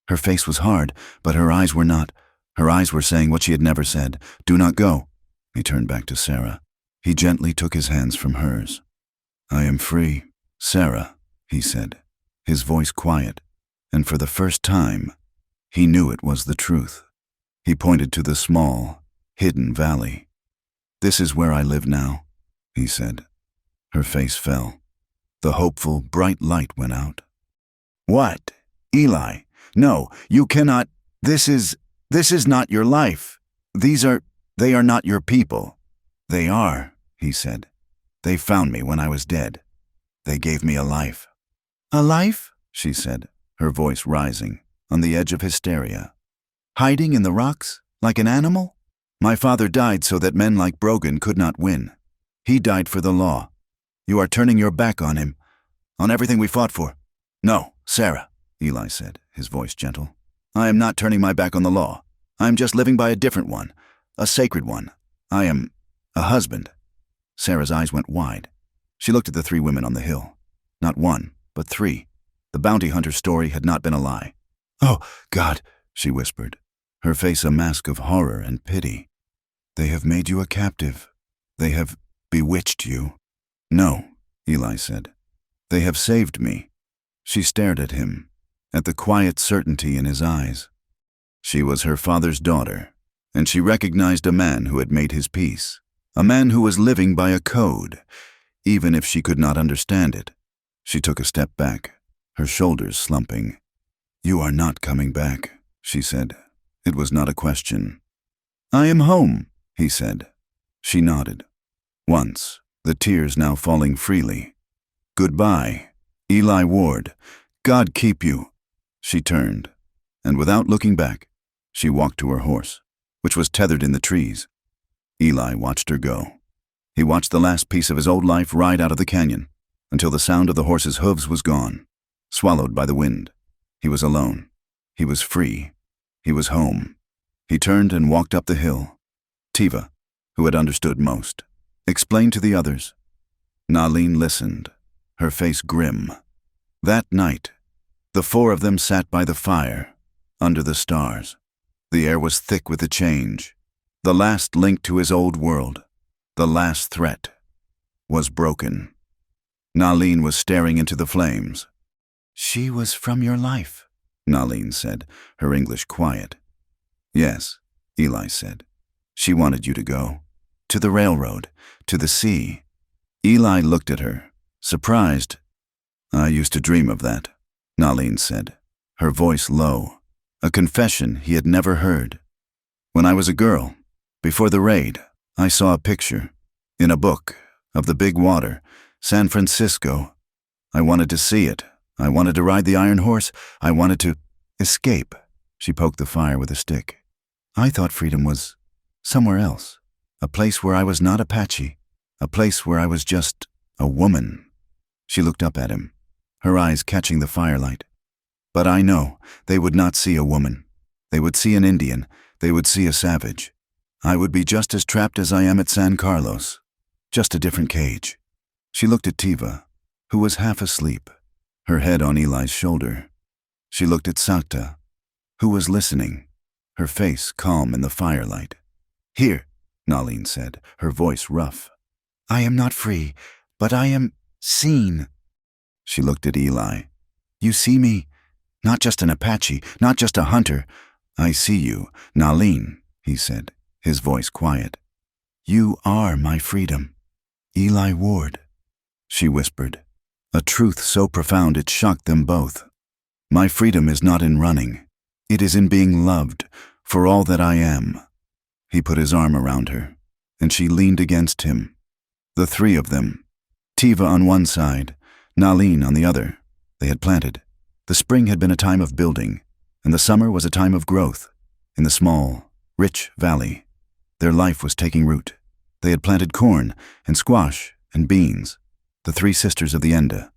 Her face was hard, but her eyes were not. Her eyes were saying what she had never said. Do not go. He turned back to Sarah. He gently took his hands from hers. I am free, Sarah, he said, his voice quiet, and for the first time, he knew it was the truth. He pointed to the small, hidden valley. This is where I live now, he said. Her face fell. The hopeful, bright light went out. What? Eli, no, you cannot. This is not your life. They are not your people. They are, he said. They found me when I was dead. They gave me a life. A life? She said, her voice rising, on the edge of hysteria. Hiding in the rocks, like an animal? My father died so that men like Brogan could not win. He died for the law. You are turning your back on him, on everything we fought for. No, Sarah, Eli said, his voice gentle. I am not turning my back on the law. I am just living by a different one, a sacred one. I am a husband. Sarah's eyes went wide. She looked at the three women on the hill. Not one, but three. The bounty hunter's story had not been a lie. Oh, God, she whispered, her face a mask of horror and pity. They have made you a captive. They have bewitched you. No, Eli said. They have saved me. She stared at him, at the quiet certainty in his eyes. She was her father's daughter, and she recognized a man who had made his peace, a man who was living by a code, even if she could not understand it. She took a step back, her shoulders slumping. You are not coming back, she said. It was not a question. I am home, he said. She nodded. Once, the tears now falling freely. Goodbye, Eli Ward. God keep you. She turned, and without looking back, she walked to her horse, which was tethered in the trees. Eli watched her go. He watched the last piece of his old life ride out of the canyon, until the sound of the horse's hooves was gone, swallowed by the wind. He was alone. He was free. He was home. He turned and walked up the hill. Tiva, who had understood most, explained to the others. Nalin listened, her face grim. That night, the four of them sat by the fire, under the stars. The air was thick with the change. The last link to his old world, the last threat, was broken. Nalin was staring into the flames. She was from your life, Nalin said, her English quiet. Yes, Eli said. She wanted you to go. To the railroad, to the sea. Eli looked at her, surprised. I used to dream of that, Nalin said, her voice low, a confession he had never heard. When I was a girl, before the raid, I saw a picture, in a book, of the big water, San Francisco. I wanted to see it. I wanted to ride the iron horse. I wanted to escape. She poked the fire with a stick. I thought freedom was somewhere else, a place where I was not Apache, A place where I was just a woman. She looked up at him, her eyes catching the firelight. But I know they would not see a woman. They would see an Indian. They would see a savage. I would be just as trapped as I am at San Carlos. Just a different cage. She looked at Tiva, who was half asleep, her head on Eli's shoulder. She looked at Sata, who was listening, her face calm in the firelight. "Here," Nalin said, her voice rough. "I am not free, but I am seen." She looked at Eli. "You see me? Not just an Apache, not just a hunter. I see you, Nalin," he said, his voice quiet. "You are my freedom. Eli Ward," she whispered, a truth so profound it shocked them both. "My freedom is not in running. It is in being loved for all that I am." He put his arm around her, and she leaned against him. The three of them, Tiva on one side, Nalin on the other, they had planted. The spring had been a time of building, and the summer was a time of growth. In the small, rich valley, their life was taking root. They had planted corn and squash and beans, the three sisters of the Enda.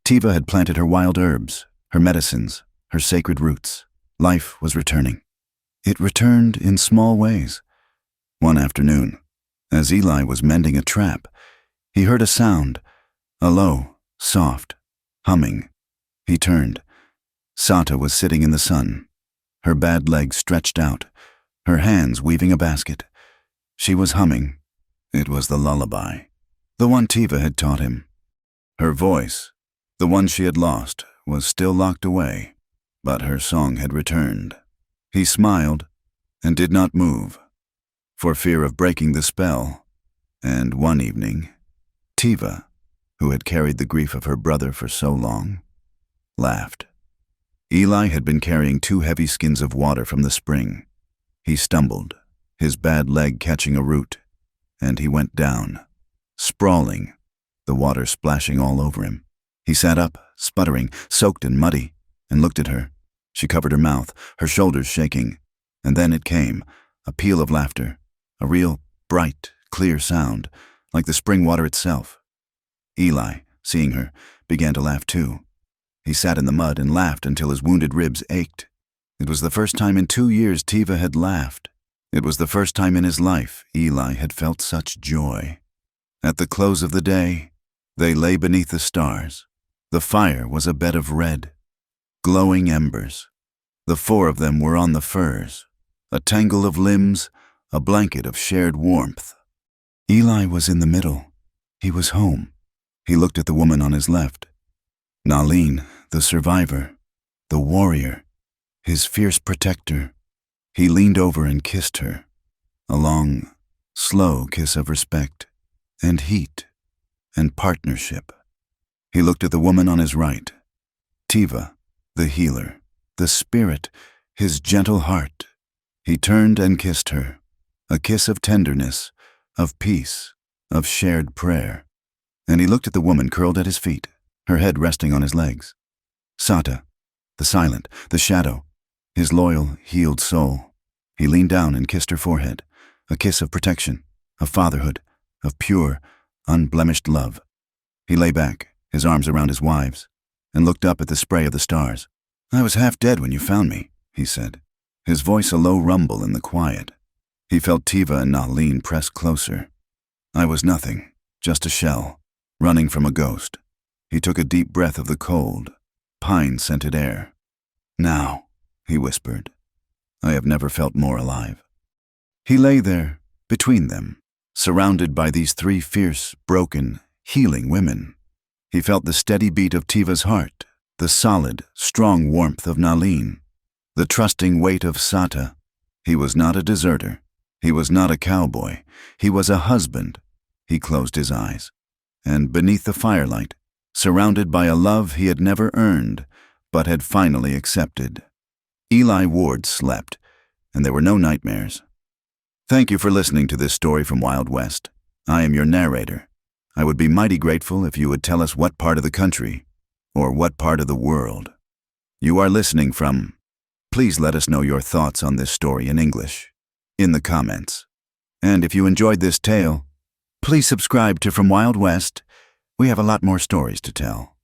Tiva had planted her wild herbs, her medicines, her sacred roots. Life was returning. It returned in small ways. One afternoon, as Eli was mending a trap, he heard a sound, a low, soft humming. He turned. Sata was sitting in the sun, her bad legs stretched out, her hands weaving a basket. She was humming. It was the lullaby, the one Tiva had taught him. Her voice, the one she had lost, was still locked away, but her song had returned. He smiled and did not move, for fear of breaking the spell. And one evening, Tiva, who had carried the grief of her brother for so long, laughed. Eli had been carrying 2 heavy skins of water from the spring. He stumbled, his bad leg catching a root, and he went down, sprawling, the water splashing all over him. He sat up, sputtering, soaked and muddy, and looked at her. She covered her mouth, her shoulders shaking, and then it came, a peal of laughter, a real, bright, clear sound, like the spring water itself. Eli, seeing her, began to laugh too. He sat in the mud and laughed until his wounded ribs ached. It was the first time in 2 years Tiva had laughed. It was the first time in his life Eli had felt such joy. At the close of the day, they lay beneath the stars. The fire was a bed of red, glowing embers. The 4 of them were on the furs, a tangle of limbs, a blanket of shared warmth. Eli was in the middle. He was home. He looked at the woman on his left. Nalin, the survivor, the warrior, his fierce protector. He leaned over and kissed her, a long, slow kiss of respect and heat and partnership. He looked at the woman on his right, Tiva, the healer, the spirit, his gentle heart. He turned and kissed her, a kiss of tenderness, of peace, of shared prayer. And he looked at the woman curled at his feet, her head resting on his legs. Sata, the silent, the shadow, his loyal, healed soul. He leaned down and kissed her forehead, a kiss of protection, of fatherhood, of pure, unblemished love. He lay back, his arms around his wives, and looked up at the spray of the stars. "I was half dead when you found me," he said, his voice a low rumble in the quiet. He felt Tiva and Nalin press closer. "I was nothing, just a shell, running from a ghost." He took a deep breath of the cold, pine-scented air. "Now," he whispered, "I have never felt more alive." He lay there, between them, surrounded by these 3 fierce, broken, healing women. He felt the steady beat of Tiva's heart, the solid, strong warmth of Nalin, the trusting weight of Sata. He was not a deserter. He was not a cowboy. He was a husband. He closed his eyes. And beneath the firelight, surrounded by a love he had never earned, but had finally accepted, Eli Ward slept, and there were no nightmares. Thank you for listening to this story from Wild West. I am your narrator. I would be mighty grateful if you would tell us what part of the country, or what part of the world, you are listening from. Please let us know your thoughts on this story in English, in the comments. And if you enjoyed this tale, Please subscribe to From Wild West. We have a lot more stories to tell.